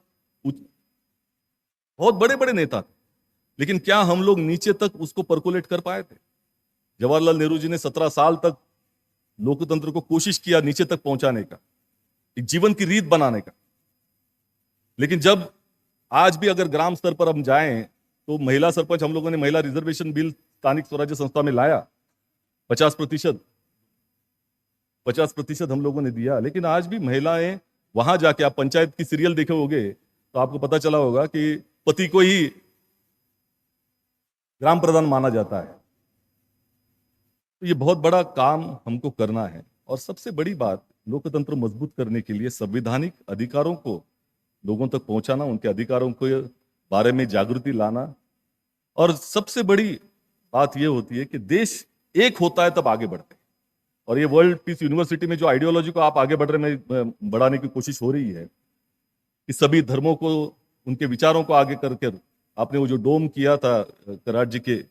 बहुत बड़े बड़े नेता थे, लेकिन क्या हम लोग नीचे तक उसको परकोलेट कर पाए थे? जवाहरलाल नेहरू जी ने 17 साल तक लोकतंत्र को कोशिश किया नीचे तक पहुंचाने का, एक जीवन की रीत बनाने का। लेकिन जब आज भी अगर ग्राम स्तर पर हम जाएं तो महिला सरपंच, हम लोगों ने महिला रिजर्वेशन बिल स्थानिक स्वराज्य संस्था में लाया, 50% हम लोगों ने दिया। लेकिन आज भी महिलाएं वहां जाके, आप पंचायत की सीरियल देखे होंगे तो आपको पता चला होगा कि पति को ही ग्राम प्रधान माना जाता है। तो ये बहुत बड़ा काम हमको करना है। और सबसे बड़ी बात, लोकतंत्र मजबूत करने के लिए संवैधानिक अधिकारों को लोगों तक पहुंचाना, उनके अधिकारों के बारे में जागृति लाना। और सबसे बड़ी बात यह होती है कि देश एक होता है तब आगे बढ़ते हैं। और ये वर्ल्ड पीस यूनिवर्सिटी में जो आइडियोलॉजी को आप आगे बढ़ाने की कोशिश हो रही है कि सभी धर्मों को, उनके विचारों को आगे करके, आपने वो जो डोम किया था कराड़ जी के,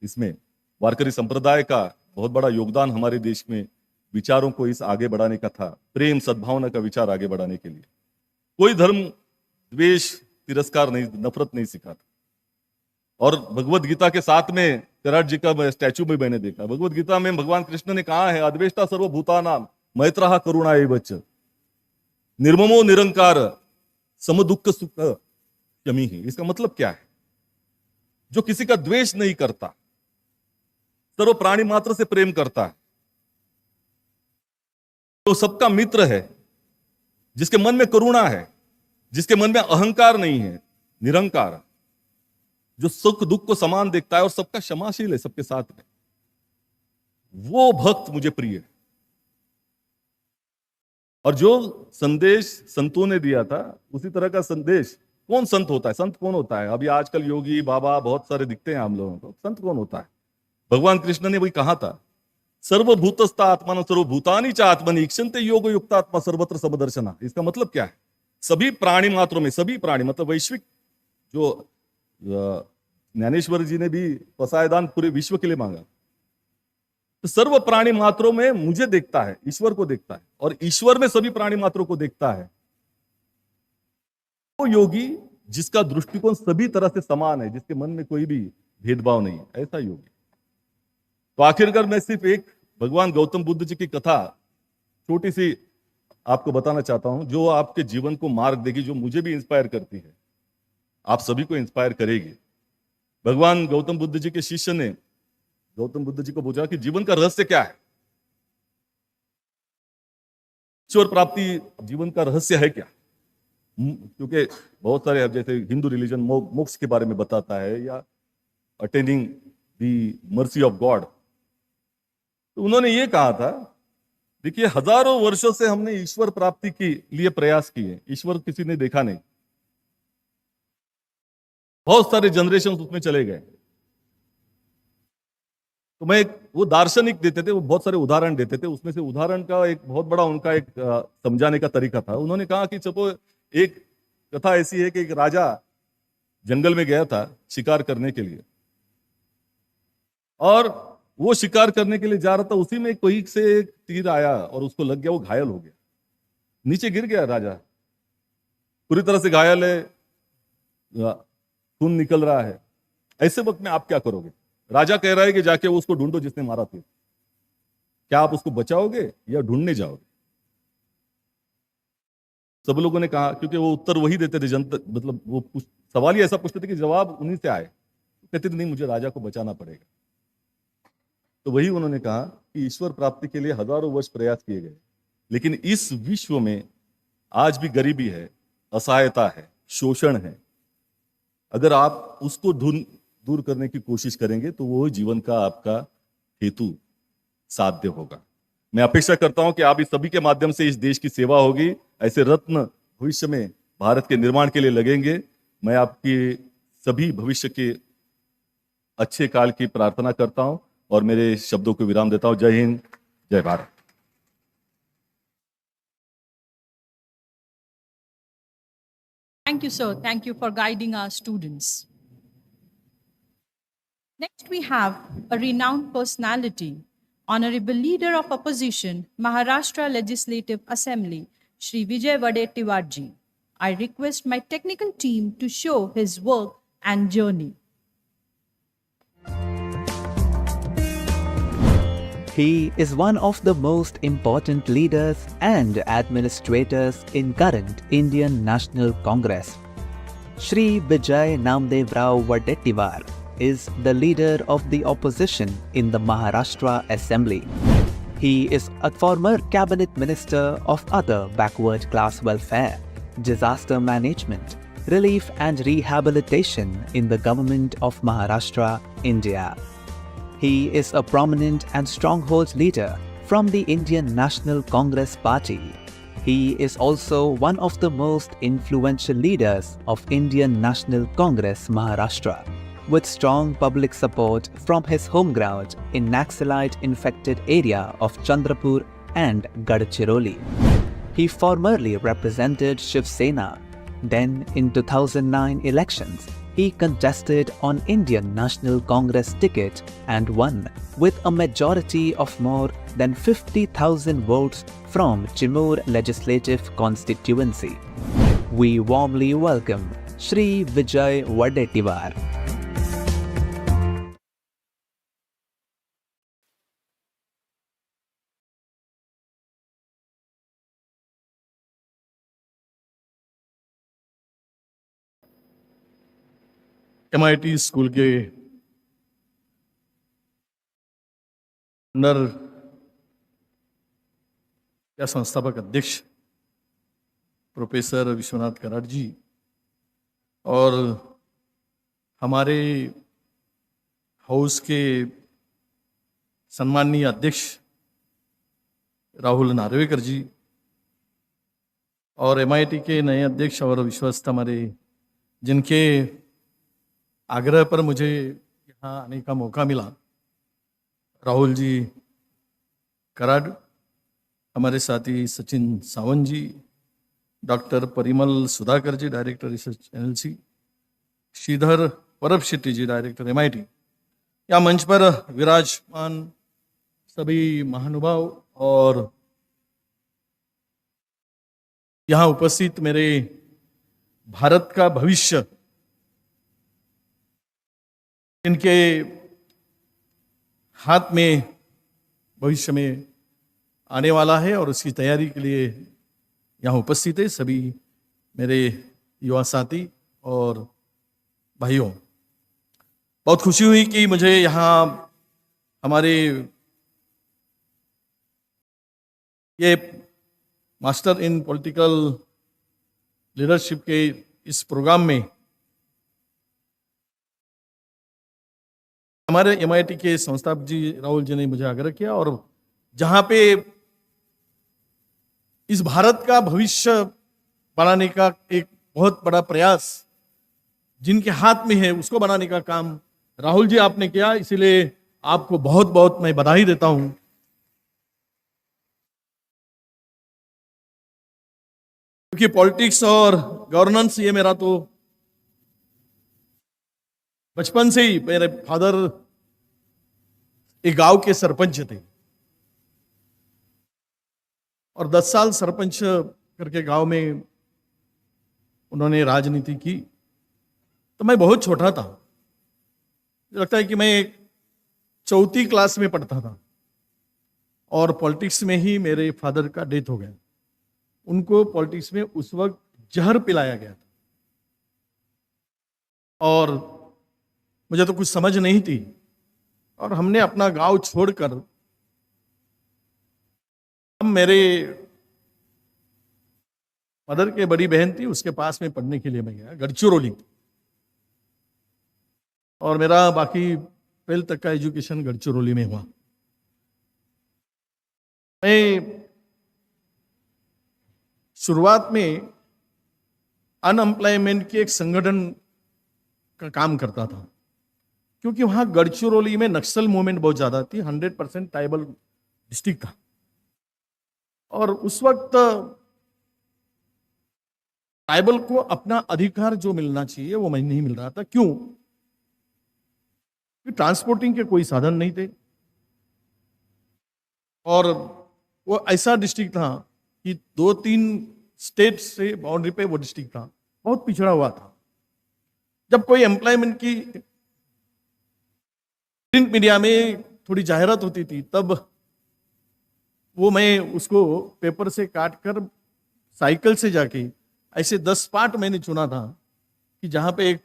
इसमें वारकरी संप्रदाय का बहुत बड़ा योगदान हमारे देश में विचारों को इस आगे बढ़ाने का था, प्रेम सद्भावना का विचार आगे बढ़ाने के लिए। कोई धर्म द्वेष, तिरस्कार नहीं, नफरत नहीं सिखाता। और भगवत गीता के साथ में कराड़ जी का स्टैचू भी मैंने देखा। भगवत गीता में भगवान कृष्ण ने कहा है, अद्वेष्टा सर्वभूतानां मैत्रः करुणा एव च, निर्ममो निरंकार समदुःख सुख शमिः। इसका मतलब क्या है? जो किसी का द्वेष नहीं करता, सर्व प्राणी मात्र से प्रेम करता है, तो सबका मित्र है, जिसके मन में करुणा है, जिसके मन में अहंकार नहीं है, निरंकार, जो सुख दुख को समान देखता है और सबका क्षमाशील है सबके साथ में, वो भक्त मुझे प्रिय है। और जो संदेश संतों ने दिया था, उसी तरह का संदेश, कौन संत होता है? संत कौन होता है? अभी आजकल योगी बाबा बहुत सारे दिखते हैं हम लोगों को, संत कौन होता है? भगवान कृष्ण ने वही कहा था, सर्वभूतस्थ आत्मा सर्वभूतानि च आत्मनि ईक्षन्ते योग युक्तात्मा सर्वत्र समदर्शना। इसका मतलब क्या है? सभी प्राणी मात्रों में, सभी प्राणी मतलब वैश्विक, जो ज्ञानेश्वर जी ने भी पसायदान पूरे विश्व के लिए मांगा, तो सर्व प्राणी मात्रों में मुझे देखता है, ईश्वर को देखता है, और ईश्वर में सभी प्राणी मात्रों को देखता है। वो योगी जिसका दृष्टिकोण सभी तरह से समान है, जिसके मन में कोई भी भेदभाव नहीं है, ऐसा योगी। तो आखिरकार मैं सिर्फ एक भगवान गौतम बुद्ध जी की कथा छोटी सी आपको बताना चाहता हूं, जो आपके जीवन को मार्ग देगी, जो मुझे भी इंस्पायर करती है, आप सभी को इंस्पायर करेगी। भगवान गौतम बुद्ध जी के शिष्य ने गौतम बुद्ध जी को पूछा कि जीवन का रहस्य क्या है, ईश्वर प्राप्ति जीवन का रहस्य है क्या? क्योंकि बहुत सारे, अब जैसे हिंदू रिलीजन मोक्ष के बारे में बताता है, या attaining the mercy of God. तो उन्होंने ये कहा था, देखिए हजारों वर्षों से हमने ईश्वर प्राप्ति के लिए प्रयास किए, ईश्वर किसी ने देखा नहीं, बहुत सारे जनरेशन उसमें चले गए। तो मैं वो दार्शनिक देते थे, वो बहुत सारे उदाहरण देते थे, उसमें से उदाहरण का एक बहुत बड़ा उनका एक समझाने का तरीका था। उन्होंने कहा कि सपोज एक कथा ऐसी है कि एक राजा जंगल में गया था शिकार करने के लिए, और वो शिकार करने के लिए जा रहा था, उसी में कोई से एक तीर आया और उसको लग गया, वो घायल हो गया, नीचे गिर गया राजा, पूरी तरह से घायल है, खून निकल रहा है। ऐसे वक्त में आप क्या करोगे? राजा कह रहा है कि जाके उसको ढूंढो जिसने मारा था। क्या आप उसको बचाओगे या ढूंढने जाओगे? सब लोगों ने कहा, क्योंकि वो उत्तर वही देते थे, जनता मतलब वो सवाल ही ऐसा पूछते थे कि जवाब उन्हीं से आए, कहते थे नहीं मुझे राजा को बचाना पड़ेगा। तो वही उन्होंने कहा कि ईश्वर प्राप्ति के लिए हजारों वर्ष प्रयास किए गए, लेकिन इस विश्व में आज भी गरीबी है, असहायता है, शोषण है। अगर आप उसको दूर करने की कोशिश करेंगे तो वो जीवन का आपका हेतु साध्य होगा। मैं अपेक्षा करता हूं कि आप इस सभी के माध्यम से इस देश की सेवा होगी, ऐसे रत्न भविष्य में भारत के निर्माण के लिए लगेंगे। मैं आपकी सभी भविष्य के अच्छे काल की प्रार्थना करता हूं और मेरे शब्दों को विराम देता हूं। जय हिंद, जय Bharat. Thank you, sir. Thank you for guiding our students. Next, we have a renowned personality, Honorable Leader of Opposition, Maharashtra Legislative Assembly, Shri Vijay Wadettiwar ji. I request my technical team to show his work and journey. He is one of the most important leaders and administrators in current Indian National Congress. Shri Vijay Namdev Rao Wadettiwar is the leader of the opposition in the Maharashtra Assembly. He is a former cabinet minister of other backward class welfare, disaster management, relief and rehabilitation in the government of Maharashtra, India. He is a prominent and stronghold leader from the Indian National Congress Party. He is also one of the most influential leaders of Indian National Congress Maharashtra, with strong public support from his home ground in Naxalite-infected area of Chandrapur and Gadchiroli. He formerly represented Shiv Sena. Then, in 2009 elections, he contested on Indian National Congress ticket and won with a majority of more than 50,000 votes from Chimur legislative constituency. We warmly welcome Shri Vijay Wadettiwar. MIT school के under या संस्थापक अध्यक्ष professor Vishwanath Karad जी और हमारे house के सम्माननीय अध्यक्ष राहुल नार्वेकर जी और MIT के नए अध्यक्ष और विश्वस्त हमारे जिनके आग्रह पर मुझे यहाँ आने का मौका मिला, राहुल जी कराड, हमारे साथी सचिन सावंत जी, डॉक्टर परिमल सुधाकर जी, डायरेक्टर रिसर्च NLC, श्रीधर परब शेट्टी जी, डायरेक्टर MIT, या मंच पर विराजमान सभी महानुभाव और यहाँ उपस्थित मेरे भारत का भविष्य, इनके हाथ में भविष्य में आने वाला है और उसकी तैयारी के लिए यहाँ उपस्थित है सभी मेरे युवा साथी और भाइयों। बहुत खुशी हुई कि मुझे यहाँ हमारे ये मास्टर इन पॉलिटिकल लीडरशिप के इस प्रोग्राम में हमारे MIT के संस्थापक जी राहुल जी ने मुझे आग्रह किया, और जहां पे इस भारत का भविष्य बनाने का एक बहुत बड़ा प्रयास जिनके हाथ में है उसको बनाने का काम राहुल जी आपने किया, इसीलिए आपको बहुत बहुत मैं बधाई देता हूं। क्योंकि पॉलिटिक्स और गवर्नेंस ये मेरा तो बचपन से ही, मेरे फादर एक गांव के सरपंच थे और 10 साल सरपंच करके गांव में उन्होंने राजनीति की। तो मैं बहुत छोटा था, मुझे लगता है कि मैं 4th क्लास में पढ़ता था और पॉलिटिक्स में ही मेरे फादर का डेथ हो गया। उनको पॉलिटिक्स में उस वक्त जहर पिलाया गया था और मुझे तो कुछ समझ नहीं थी, और हमने अपना गांव छोड़कर, हम मेरे मदर के बड़ी बहन थी उसके पास में पढ़ने के लिए मैं गया गढ़चिरौली, और मेरा बाकी 12th तक का एजुकेशन गढ़चिरौली में हुआ। मैं शुरुआत में अनएम्प्लॉयमेंट के एक संगठन का काम करता था, क्योंकि वहां गढ़चिरौली में नक्सल मूवमेंट बहुत ज्यादा थी, 100% ट्राइबल डिस्ट्रिक्ट था, और उस वक्त ट्राइबल को अपना अधिकार जो मिलना चाहिए वो नहीं मिल रहा था। क्यों? क्योंकि ट्रांसपोर्टिंग के कोई साधन नहीं थे, और वो ऐसा डिस्ट्रिक्ट था कि 2-3 स्टेट से बाउंड्री पे वो डिस्ट्रिक्ट था, बहुत पिछड़ा हुआ था। जब कोई एम्प्लॉयमेंट की प्रिंट मीडिया में थोड़ी जाहिरात होती थी, तब वो मैं उसको पेपर से काट कर साइकिल से जाके ऐसे 10 पार्ट मैंने चुना था कि जहां पे एक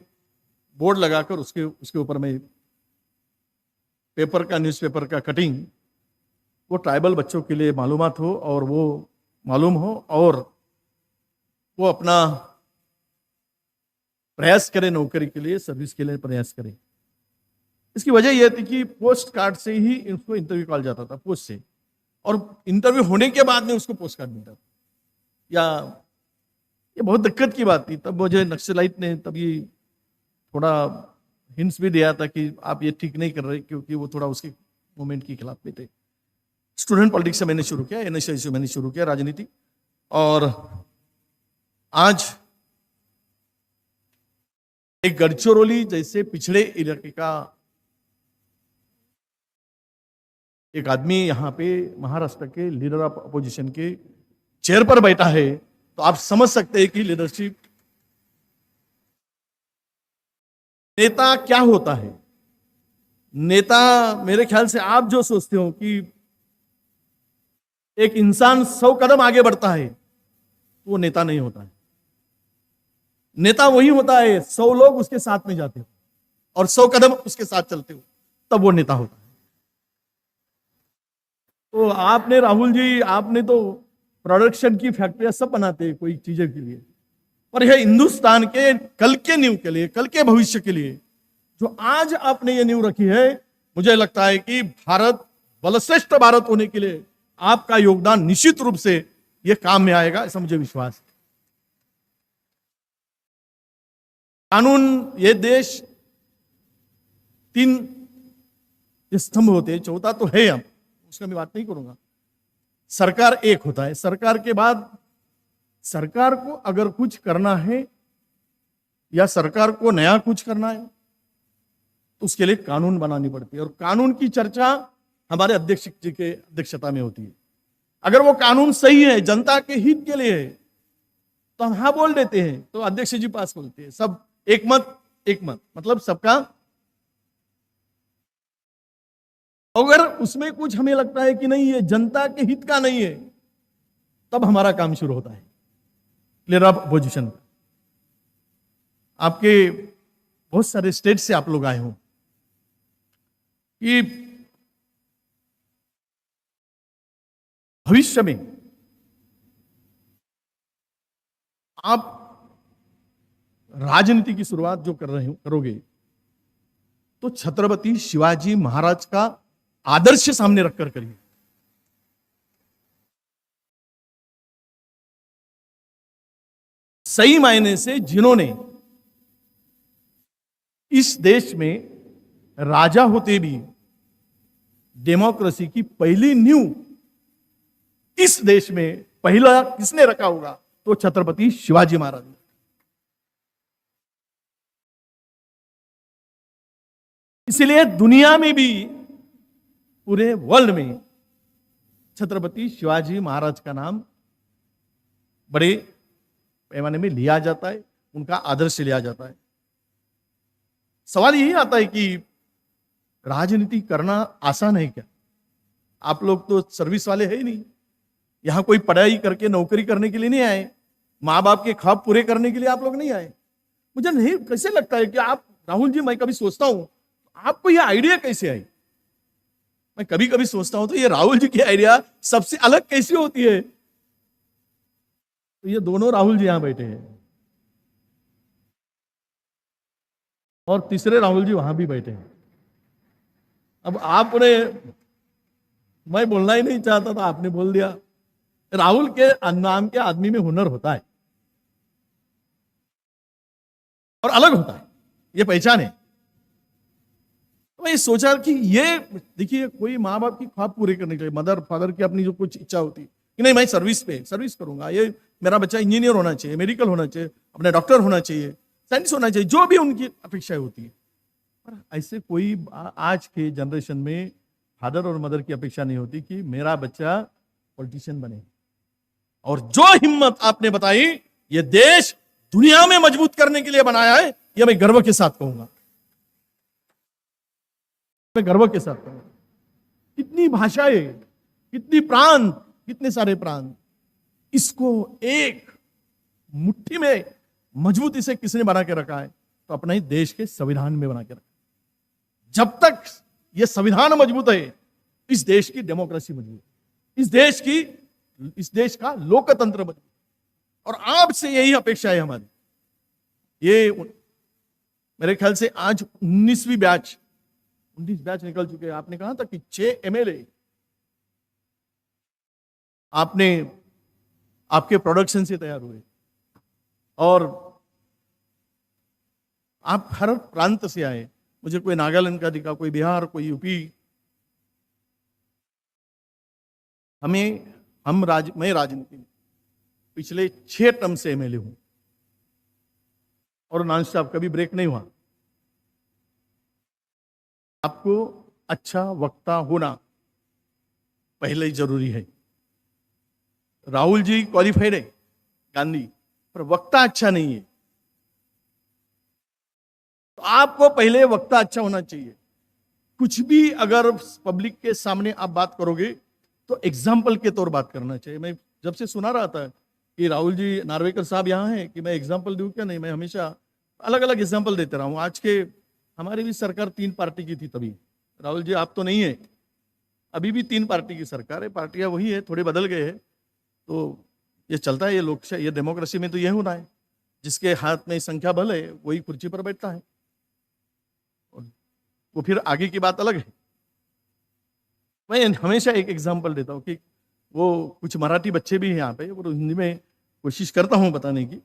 बोर्ड लगाकर उसके ऊपर में पेपर का, न्यूज़पेपर का कटिंग, वो ट्राइबल बच्चों के लिए मालूमात हो और वो मालूम हो और वो अपना प्रयास करें, नौकरी के लिए, सर्विस के लिए प्रयास करें। इसकी वजह यह थी कि पोस्ट कार्ड से ही उसको इंटरव्यू कॉल जाता था, पोस्ट से, और इंटरव्यू होने के बाद में उसको पोस्ट कार्ड मिलता था। या ये बहुत दिक्कत की बात थी। तब मुझे नक्सलाइट ने तब ये थोड़ा हिंट्स भी दिया था कि आप ये ठीक नहीं कर रहे, क्योंकि वो थोड़ा उसके मूवमेंट के खिलाफ भी थे। स्टूडेंट पॉलिटिक्स से मैंने शुरू किया, NSS से मैंने शुरू किया राजनीति, और आज एक गढ़चिरौली जैसे पिछड़े इलाके का एक आदमी यहाँ पे महाराष्ट्र के लीडर ऑफ अपोजिशन के चेयर पर बैठा है, तो आप समझ सकते हैं कि लीडरशिप, नेता क्या होता है। नेता, मेरे ख्याल से आप जो सोचते हो कि एक इंसान 100 कदम आगे बढ़ता है, वो नेता नहीं होता है। नेता वही होता है 100 लोग उसके साथ में जाते हो और 100 कदम उसके साथ चलते हो, तब वो नेता होता है। तो आपने, राहुल जी, आपने तो प्रोडक्शन की फैक्ट्रियां सब बनाते हैं कोई चीजें के लिए, पर यह हिंदुस्तान के कल के नींव के लिए, कल के भविष्य के लिए जो आज आपने ये नींव रखी है, मुझे लगता है कि भारत, बलश्रेष्ठ भारत होने के लिए आपका योगदान निश्चित रूप से ये काम में आएगा, ऐसा मुझे विश्वास है। कानून, ये देश 3 स्तंभ होते हैं, चौथा तो है, हम उसका मैं बात नहीं करूंगा। सरकार एक होता है, सरकार के बाद सरकार को अगर कुछ करना है या सरकार को नया कुछ करना है तो उसके लिए कानून बनानी पड़ती है, और कानून की चर्चा हमारे अध्यक्ष जी के अध्यक्षता में होती है। अगर वो कानून सही है, जनता के हित के लिए है, तो हम हाँ बोल देते हैं, तो अध्यक्ष जी पास बोलते हैं। सब एक मत मतलब सबका। अगर उसमें कुछ हमें लगता है कि नहीं, ये जनता के हित का नहीं है, तब हमारा काम शुरू होता है क्लियर ऑफ अपोजिशन का। आपके बहुत सारे स्टेट से आप लोग आए हो कि भविष्य में आप राजनीति की शुरुआत जो करोगे, तो छत्रपति शिवाजी महाराज का आदर्श सामने रखकर करिए। सही मायने से जिन्होंने इस देश में राजा होते भी डेमोक्रेसी की पहली नींव इस देश में पहला किसने रखा होगा, तो छत्रपति शिवाजी महाराज। इसलिए दुनिया में भी, पूरे वर्ल्ड में छत्रपति शिवाजी महाराज का नाम बड़े पैमाने में लिया जाता है, उनका आदर्श लिया जाता है। सवाल यही आता है कि राजनीति करना आसान है क्या? आप लोग तो सर्विस वाले है ही नहीं, यहां कोई पढ़ाई करके नौकरी करने के लिए नहीं आए, माँ बाप के ख्वाब पूरे करने के लिए आप लोग नहीं आए। मुझे नहीं कैसे लगता है कि आप, राहुल जी, मैं कभी सोचता हूं आपको ये आइडिया कैसे आई। मैं कभी कभी सोचता हूं तो ये राहुल जी की आइडिया सबसे अलग कैसी होती है। तो ये दोनों राहुल जी यहां बैठे हैं और तीसरे राहुल जी वहां भी बैठे हैं। अब आपने, मैं बोलना ही नहीं चाहता था, आपने बोल दिया। राहुल के नाम के आदमी में हुनर होता है और अलग होता है, ये पहचान है। तो मैं सोचा कि ये देखिए, कोई माँ बाप की ख्वाब पूरे करने के लिए, मदर फादर की अपनी जो कुछ इच्छा होती है कि नहीं मैं सर्विस करूंगा, ये मेरा बच्चा इंजीनियर होना चाहिए, मेडिकल होना चाहिए, अपने डॉक्टर होना चाहिए, साइंस होना चाहिए, जो भी उनकी अपेक्षाएं होती है। पर ऐसे कोई आज के जनरेशन में फादर और मदर की अपेक्षा नहीं होती कि मेरा बच्चा पॉलिटिशियन बने। और जो हिम्मत आपने बताई, ये देश दुनिया में मजबूत करने के लिए बनाया है, ये मैं गर्व के साथ कहूंगा, मैं गर्व के साथ कहूंगा। कितनी भाषाएं, कितनी प्रांत, कितने सारे प्रांत, इसको एक मुट्ठी में मजबूती से किसने बना के रखा है, तो अपने ही देश के संविधान में बना के रखा। जब तक यह संविधान मजबूत है, इस देश की डेमोक्रेसी मजबूत, इस देश का लोकतंत्र मजबूत। और आपसे यही अपेक्षा है हमारी। ये मेरे ख्याल से आज 19 बैच निकल चुके हैं। आपने कहा था कि 6 MLA आपने आपके प्रोडक्शन से तैयार हुए, और आप हर प्रांत से आए। मुझे कोई नागालैंड का दिखा, कोई बिहार, कोई यूपी। मैं राजनीति में पिछले 6 टर्म से MLA हूं और नॉन स्टॉप, कभी ब्रेक नहीं हुआ। आपको अच्छा वक्ता होना पहले ही जरूरी है। राहुल जी क्वालिफाइड है गांधी, पर वक्ता अच्छा नहीं है। तो आपको पहले वक्ता अच्छा होना चाहिए। कुछ भी अगर पब्लिक के सामने आप बात करोगे तो एग्जाम्पल के तौर बात करना चाहिए। मैं जब से सुना रहा था कि राहुल जी नार्वेकर साहब यहाँ हैं, कि मैं एग्जाम्पल दूं क्या, नहीं, मैं हमेशा अलग अलग एग्जाम्पल देते रहा हूँ। आज के हमारी भी सरकार 3 पार्टी की थी तभी, राहुल जी आप तो नहीं है, अभी भी 3 पार्टी की सरकार है। पार्टियां वही है, थोड़े बदल गए हैं, तो ये चलता है। ये लोकशाही, ये डेमोक्रेसी में तो ये होना है, जिसके हाथ में संख्या बल है वही कुर्सी पर बैठता है। वो फिर आगे की बात अलग है। मैं हमेशा एक एग्जाम्पल देता हूँ कि वो कुछ मराठी बच्चे भी हैं यहाँ पे, वो हिंदी में कोशिश करता हूँ बताने की,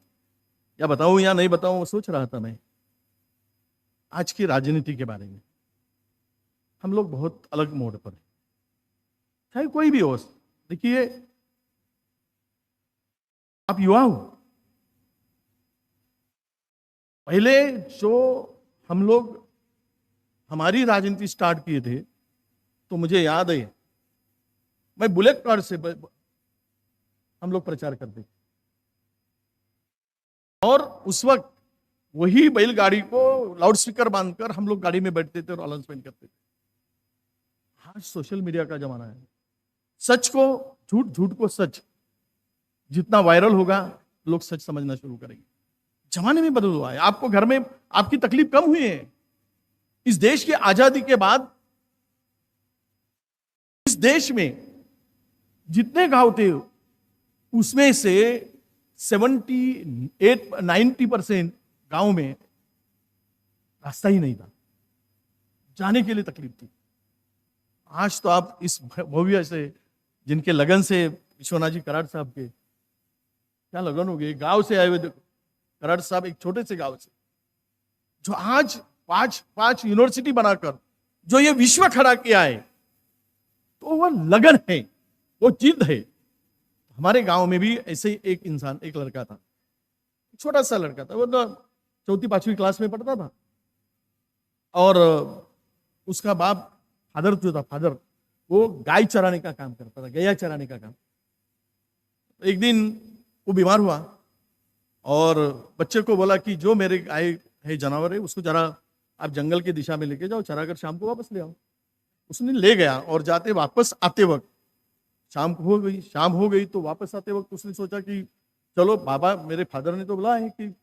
या बताऊँ या नहीं बताऊँ, सोच रहा था मैं आज की राजनीति के बारे में। हम लोग बहुत अलग मोड़ पर हैं, चाहे कोई भी हो। देखिए, आप युवा हो, पहले जो हम लोग हमारी राजनीति स्टार्ट किए थे, तो मुझे याद है, मैं बुलेट कार्ड से हम लोग प्रचार करते थे, और उस वक्त वही बैलगाड़ी को लाउडस्पीकर बांधकर हम लोग गाड़ी में बैठते थे और अनाउंसमेंट करते थे। आज सोशल मीडिया का जमाना है, सच को झूठ, झूठ को सच, जितना वायरल होगा लोग सच समझना शुरू करेंगे। जमाने में बदल हुआ है। आपको घर में आपकी तकलीफ कम हुई है। इस देश की आजादी के बाद इस देश में जितने गांव थे उसमें से 78-90% गांव में रास्ता ही नहीं था, जाने के लिए तकलीफ थी। आज तो आप इस भव्य से, जिनके लगन से, विश्वनाथ जी कराड़ साहब के क्या लगन हो गई, गांव से आए हुए कराड़ साहब, एक छोटे से गांव से, जो आज पांच यूनिवर्सिटी बनाकर जो ये विश्व खड़ा किया है, तो वो लगन है, वो जिद है। हमारे गांव में भी ऐसे ही एक इंसान, एक लड़का था, छोटा सा लड़का था, वो तो 4वीं-5वीं क्लास में पढ़ता था, और उसका बाप फादर जो था, फादर वो गाय चराने का काम करता था, गैया चराने का काम। एक दिन वो बीमार हुआ और बच्चे को बोला कि जो मेरे गाय है, जानवर है, उसको जरा आप जंगल की दिशा में लेके जाओ, चरा कर शाम को वापस ले आओ। उसने ले गया और जाते वापस आते वक्त शाम हो गई तो वापस आते वक्त उसने सोचा कि चलो बाबा, मेरे फादर ने तो बोला है कि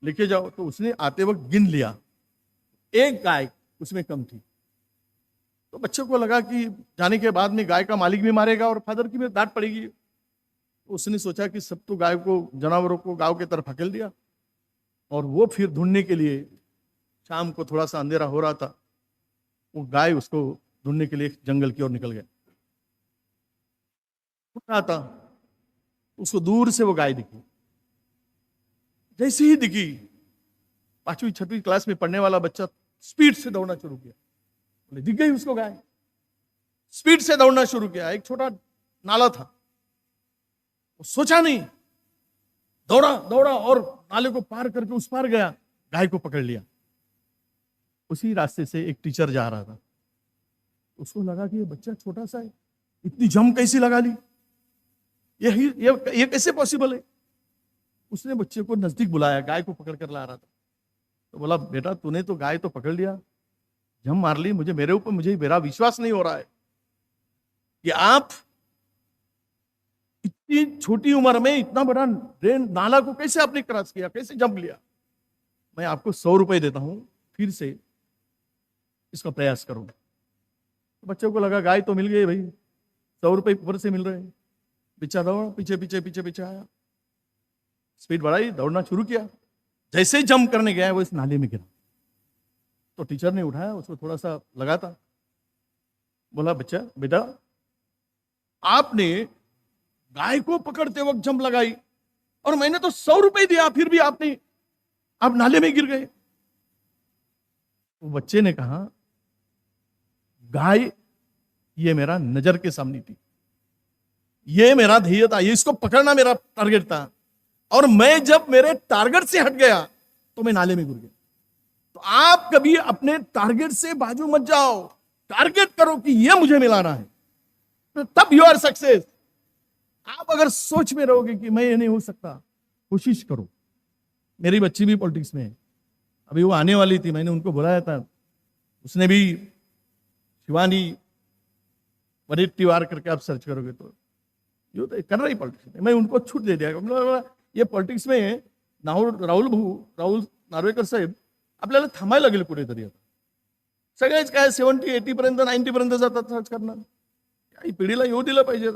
लेके जाओ, तो उसने आते वक्त गिन लिया, एक गाय उसमें कम थी। तो बच्चे को लगा कि जाने के बाद में गाय का मालिक भी मारेगा और फादर की भी डांट पड़ेगी। उसने सोचा कि सब तो गाय को, जानवरों को गांव की तरफ हकेल दिया, और वो फिर ढूंढने के लिए, शाम को थोड़ा सा अंधेरा हो रहा था, वो गाय उसको ढूंढने के लिए जंगल की ओर निकल गया। रहा था, उसको दूर से वो गाय दिखी। जैसे ही दिखी, 5वीं-6वीं क्लास में पढ़ने वाला बच्चा स्पीड से दौड़ना शुरू किया। दिख गई उसको गाय, स्पीड से दौड़ना शुरू किया। एक छोटा नाला था, वो सोचा नहीं, दौड़ा और नाले को पार करके उस पार गया, गाय को पकड़ लिया। उसी रास्ते से एक टीचर जा रहा था, उसको लगा कि ये बच्चा छोटा सा है, इतनी जम कैसी लगा ली, ये कैसे पॉसिबल है। उसने बच्चे को नजदीक बुलाया, गाय को पकड़ कर ला रहा था, तो बोला, बेटा तूने तो गाय तो पकड़ लिया, जम मार ली, मुझे मेरा विश्वास नहीं हो रहा है कि आप इतनी छोटी उम्र में इतना बड़ा नाला को कैसे आपने क्रॉस किया, कैसे जंप लिया। मैं आपको 100 रुपए देता हूं, फिर से इसका प्रयास करो। तो बच्चों को लगा गाय तो मिल गई भाई, 100 रुपए ऊपर से मिल रहे हैं। पीछा दौड़ा, पीछे आया, स्पीड बढ़ाई, दौड़ना शुरू किया। जैसे ही जंप करने गया वो इस नाले में गिरा। तो टीचर ने उठाया, उसको थोड़ा सा लगा था, बोला, बेटा आपने गाय को पकड़ते वक्त जंप लगाई और मैंने तो 100 रुपए दिया, फिर भी आप नाले में गिर गए। वो बच्चे ने कहा, गाय ये मेरा नजर के सामने थी, ये मेरा ध्येय था, ये इसको पकड़ना मेरा टारगेट था, और मैं जब मेरे टारगेट से हट गया तो मैं नाले में गिर गया। तो आप कभी अपने टारगेट से बाजू मत जाओ, टारगेट करो कि ये मुझे मिलाना है, तो तब यू आर सक्सेस। आप अगर सोच में रहोगे कि मैं ये नहीं हो सकता, कोशिश करो। मेरी बच्ची भी पॉलिटिक्स में है, अभी वो आने वाली थी, मैंने उनको बुलाया था, उसने भी शिवानी वडेट्टीवार करके आप सर्च करोगे तो ये तो कर रही पॉलिटिक्स में। मैं उनको छूट दे दिया, ये पॉलिटिक्स में राहुल नार्वेकर साहेब आपल्याला थांबायला लागेल कुठेतरी आता। सगळेच काय 70-80 पर्यंत 90 पर्यंत जातात सर्च करणार, काही पिढीला येऊ दिलं पाहिजे।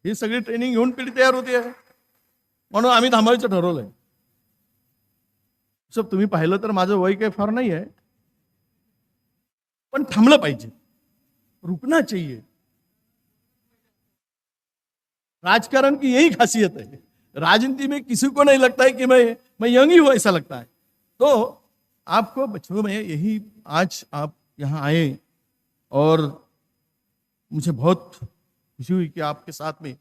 ही सगळी ट्रेनिंग घेऊन पिढी तयार होते आहे, म्हणून आम्ही थांबायचं ठरवलंय। सब तुम्ही पाहिलं तर माझं वय काही फार नाही आहे, पण थांबलं पाहिजे, रुकना चाहिए। राजकारण की यही खासियत है, राजनीति में किसी को नहीं लगता है कि मैं यंग ही हूं, ऐसा लगता है। तो आपको बच्चों में यही, आज आप यहाँ आए और मुझे बहुत खुशी हुई कि आपके साथ में,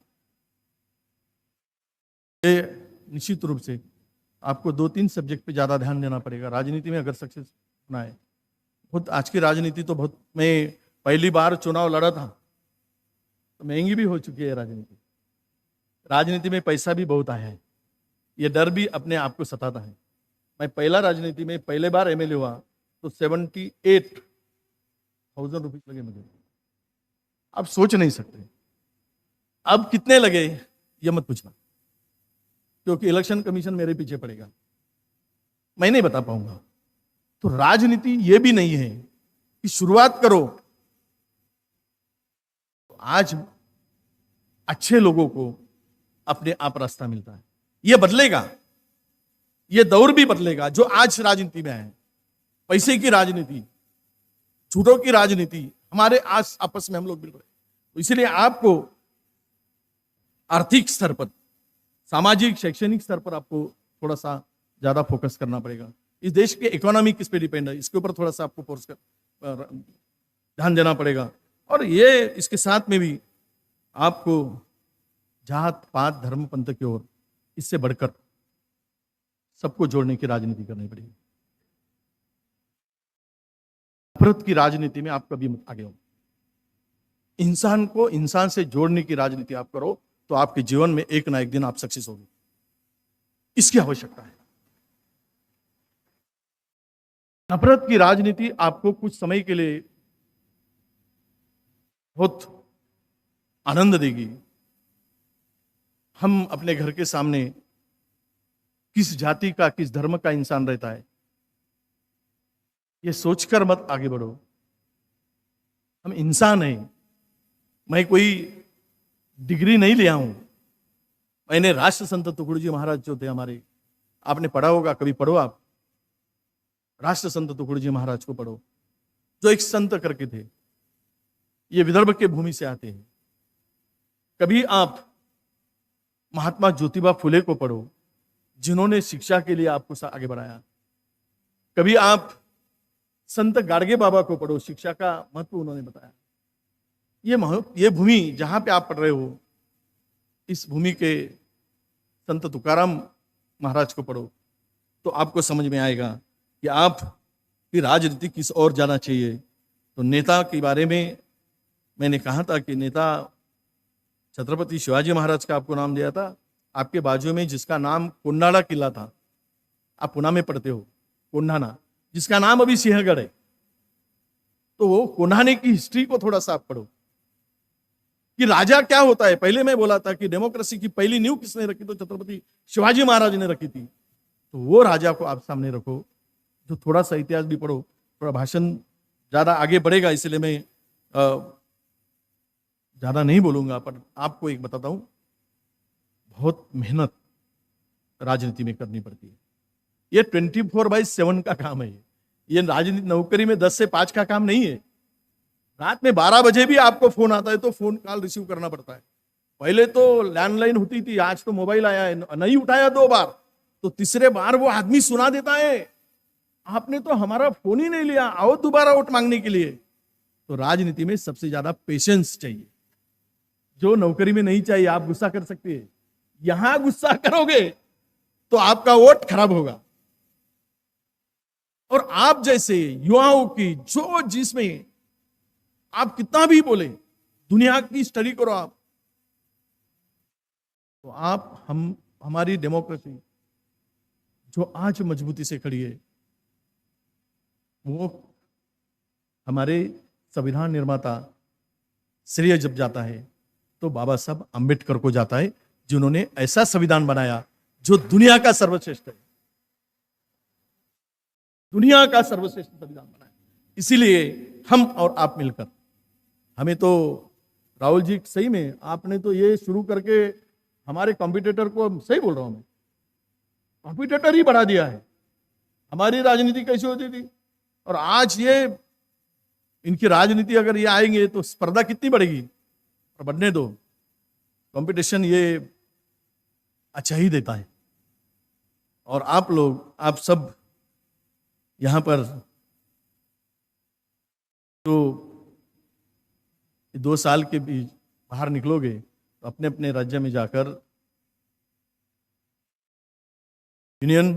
ये निश्चित रूप से आपको 2-3 सब्जेक्ट पे ज़्यादा ध्यान देना पड़ेगा राजनीति में अगर सक्सेस होना है। खुद आज की राजनीति तो बहुत, मैं पहली बार चुनाव लड़ा था तो महंगी भी हो चुकी है राजनीति। राजनीति में पैसा भी बहुत आया है, ये डर भी अपने आप को सताता है। मैं पहला राजनीति में पहले बार एमएलए हुआ तो 78,000 रुपीज लगे मुझे। आप सोच नहीं सकते अब कितने लगे, ये मत पूछना, क्योंकि इलेक्शन कमीशन मेरे पीछे पड़ेगा, मैं नहीं बता पाऊंगा। तो राजनीति ये भी नहीं है कि शुरुआत करो तो आज अच्छे लोगों को अपने आप रास्ता मिलता है। ये बदलेगा, ये दौर भी बदलेगा जो आज राजनीति में है। पैसे की राजनीति, झूठों की राजनीति, हमारे आज आपस में हम लोग मिल रहे, तो इसलिए आपको आर्थिक स्तर पर, सामाजिक शैक्षणिक स्तर पर आपको थोड़ा सा ज्यादा फोकस करना पड़ेगा। इस देश की इकोनॉमी किस पे डिपेंड है, इसके ऊपर थोड़ा सा आपको फोर्स कर ध्यान देना पड़ेगा। और ये इसके साथ में भी आपको जात पात धर्म पंथ की ओर, इससे बढ़कर सबको जोड़ने की राजनीति करनी पड़ेगी। नफरत की राजनीति में आप कभी मत आगे हो। इंसान को इंसान से जोड़ने की राजनीति आप करो तो आपके जीवन में एक ना एक दिन आप सक्सेस होगी, इसकी आवश्यकता है। नफरत की राजनीति आपको कुछ समय के लिए बहुत आनंद देगी। हम अपने घर के सामने किस जाति का, किस धर्म का इंसान रहता है, ये सोचकर मत आगे बढ़ो। हम इंसान हैं, मैं कोई डिग्री नहीं लिया हूं। मैंने राष्ट्र संत टुकड़ू जी महाराज जो थे हमारे, आपने पढ़ा होगा, कभी पढ़ो आप, राष्ट्र संत टुकड़ू जी महाराज को पढ़ो, जो एक संत करके थे। ये विदर्भ के भूमि से आते हैं। कभी आप महात्मा ज्योतिबा फुले को पढ़ो, जिन्होंने शिक्षा के लिए आपको आगे बढ़ाया। कभी आप संत गाडगे बाबा को पढ़ो, शिक्षा का महत्व उन्होंने बताया। ये भूमि जहां पे आप पढ़ रहे हो, इस भूमि के संत तुकाराम महाराज को पढ़ो, तो आपको समझ में आएगा कि आप की राजनीति किस ओर जाना चाहिए। तो नेता के बारे में मैंने कहा था कि नेता छत्रपति शिवाजी महाराज का आपको नाम दिया था। आपके बाजू में जिसका नाम कोन्नाडा किला था, आप पुणे में पढ़ते हो, कोन्हाना, जिसका नाम अभी सिंहगढ़ है, तो वो कोन्हाने की हिस्ट्री को थोड़ा सा आप पढ़ो कि राजा क्या होता है। पहले मैं बोला था कि डेमोक्रेसी की पहली नींव किसने रखी, तो छत्रपति शिवाजी महाराज ने रखी थी। तो वो राजा को आप सामने रखो, जो थोड़ा सा इतिहास भी पढ़ो। थोड़ा भाषण ज्यादा आगे बढ़ेगा, इसलिए मैं ज्यादा नहीं बोलूंगा, पर आपको एक बताता हूं, बहुत मेहनत राजनीति में करनी पड़ती है। ये 24/7 का काम है। ये राजनीति नौकरी में 10 से 5 का काम नहीं है। रात में 12 बजे भी आपको फोन आता है तो फोन कॉल रिसीव करना पड़ता है। पहले तो लैंडलाइन होती थी, आज तो मोबाइल आया है। नहीं उठाया 2 बार तो तीसरे बार वो आदमी सुना देता है, आपने तो हमारा फोन ही नहीं लिया, आओ दोबारा वोट मांगने के लिए। तो राजनीति में सबसे ज्यादा पेशेंस चाहिए, जो नौकरी में नहीं चाहिए। आप गुस्सा कर सकते हैं, यहां गुस्सा करोगे तो आपका वोट खराब होगा। और आप जैसे युवाओं की जो जिसमें आप कितना भी बोले, दुनिया की स्टडी करो आप, तो आप हमारी डेमोक्रेसी जो आज मजबूती से खड़ी है, वो हमारे संविधान निर्माता श्रेय जब जाता है तो बाबा साहब अंबेडकर को जाता है, जिन्होंने ऐसा संविधान बनाया जो दुनिया का सर्वश्रेष्ठ है, दुनिया का सर्वश्रेष्ठ संविधान बनाया। इसीलिए हम और आप मिलकर, हमें तो राहुल जी सही में आपने तो ये शुरू करके हमारे कॉम्पिटिटर को, सही बोल रहा हूं मैं, कॉम्पिटिटर ही बढ़ा दिया है। हमारी राजनीति कैसी होती थी, और आज ये इनकी राजनीति अगर ये आएंगे तो स्पर्धा कितनी बढ़ेगी। और बढ़ने दो, कंपटीशन ये अच्छा ही देता है। और आप लोग, आप सब यहां पर तो 2 साल के बीच बाहर निकलोगे तो अपने अपने राज्य में जाकर यूनियन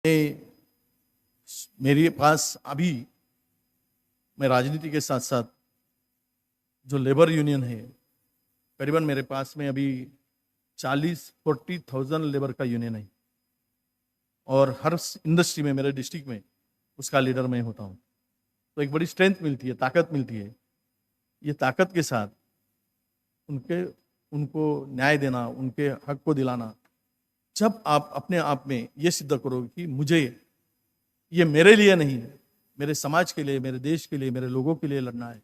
में, मेरे पास अभी मैं राजनीति के साथ साथ जो लेबर यूनियन है, करीबन मेरे पास में अभी 40,000 लेबर का यूनियन है और हर इंडस्ट्री में मेरे डिस्ट्रिक्ट में उसका लीडर मैं होता हूँ। तो एक बड़ी स्ट्रेंथ मिलती है, ताकत मिलती है। ये ताकत के साथ उनको न्याय देना, उनके हक को दिलाना, जब आप अपने आप में ये सिद्ध करोगे कि मुझे ये मेरे लिए नहीं, मेरे समाज के लिए, मेरे देश के लिए, मेरे लोगों के लिए लड़ना है,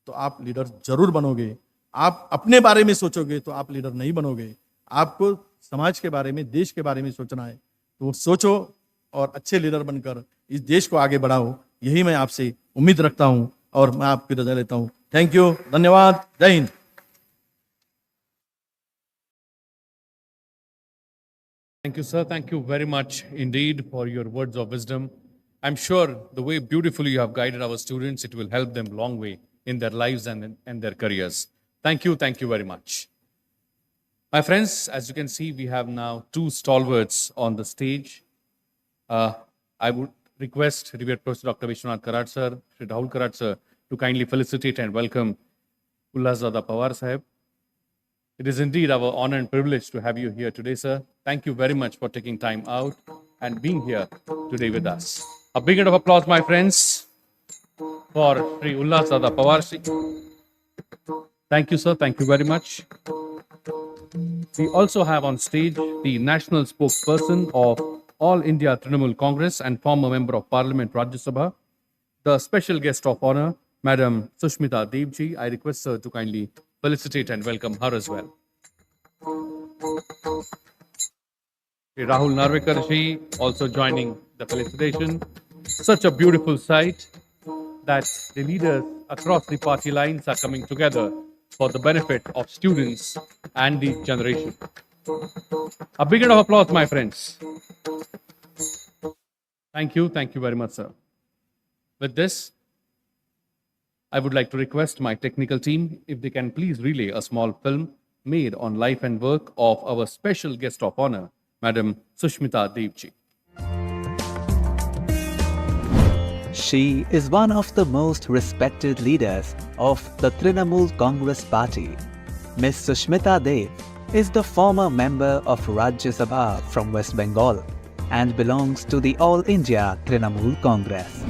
तो आप लीडर जरूर बनोगे। आप अपने बारे में सोचोगे तो आप लीडर नहीं बनोगे। आपको समाज के बारे में, देश के बारे में सोचना है, तो सोचो और अच्छे लीडर बनकर इस देश को आगे बढ़ाओ। यही मैं आपसे उम्मीद रखता हूं और मैं आपकी रजा लेता हूं। थैंक यू, धन्यवाद, जय Hind. Thank you, sir. Thank you very much indeed for your words of wisdom. I'm sure the way beautifully you have guided our students, it will help them long way in their lives and their careers. Thank you very much. My friends, as you can see, we have now two stalwarts on the stage. I would request Revered Professor Dr. Vishwanath Karad sir, Shri Rahul Karad sir, to kindly felicitate and welcome Ulhasdada Pawar sahib. It is indeed our honor and privilege to have you here today, sir. Thank you very much for taking time out and being here today with us. A big round of applause, my friends, for Shri Ulhasdada Pawar. Thank you, sir. Thank you very much. We also have on stage the national spokesperson of All India Trinamool Congress and former member of Parliament Rajya Sabha, the special guest of honor, Madam Sushmita Devji. I request her to kindly felicitate and welcome her as well. Rahul Narvekar ji also joining the felicitation. Such a beautiful sight that the leaders across the party lines are coming together for the benefit of students and the generation. A big round of applause, my friends. Thank you very much, sir. With this, I would like to request my technical team if they can please relay a small film made on life and work of our special guest of honor, Madam Sushmita Devji. She is one of the most respected leaders of the Trinamool Congress Party. Ms. Sushmita Dev is the former member of Rajya Sabha from West Bengal and belongs to the All India Trinamool Congress.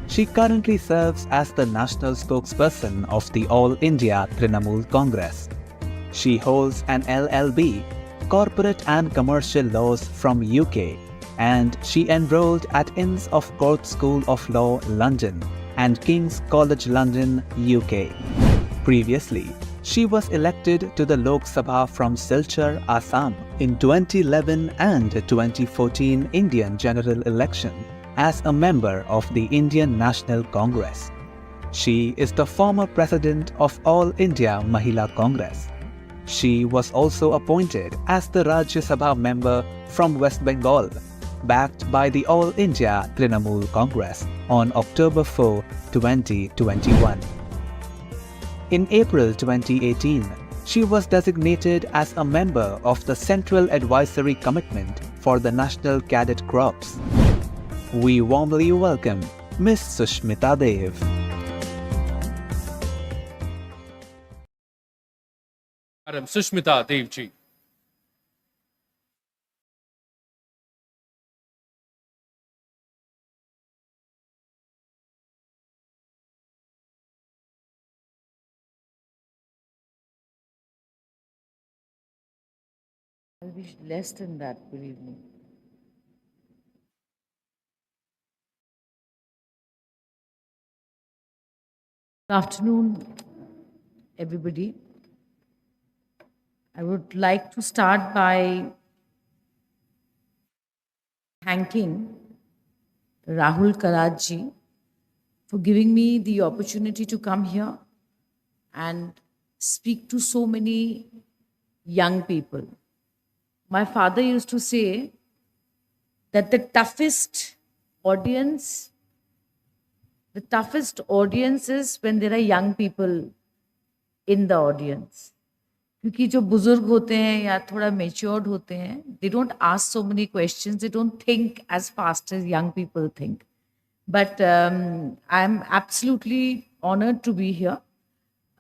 She currently serves as the national spokesperson of the All India Trinamool Congress. She holds an LLB, Corporate and Commercial Laws from UK, and she enrolled at Inns of Court School of Law, London, and King's College London, UK. Previously, she was elected to the Lok Sabha from Silchar, Assam in 2011 and 2014 Indian general election as a member of the Indian National Congress. She is the former president of All India Mahila Congress. She was also appointed as the Rajya Sabha member from West Bengal, backed by the All India Trinamool Congress on October 4, 2021. In April 2018, she was designated as a member of the Central Advisory Commitment for the National Cadet Corps. We warmly welcome Ms. Sushmita Dev. Madam Sushmita Devji. I wish less than that, believe me. Good afternoon, everybody. I would like to start by thanking Rahul Karad ji for giving me the opportunity to come here and speak to so many young people. My father used to say that the toughest audience is when there are young people in the audience. क्योंकि जो बुजुर्ग होते हैं या थोड़ा matured होते हैं, they don't ask so many questions, they don't think as fast as young people think. But I'm absolutely honored to be here.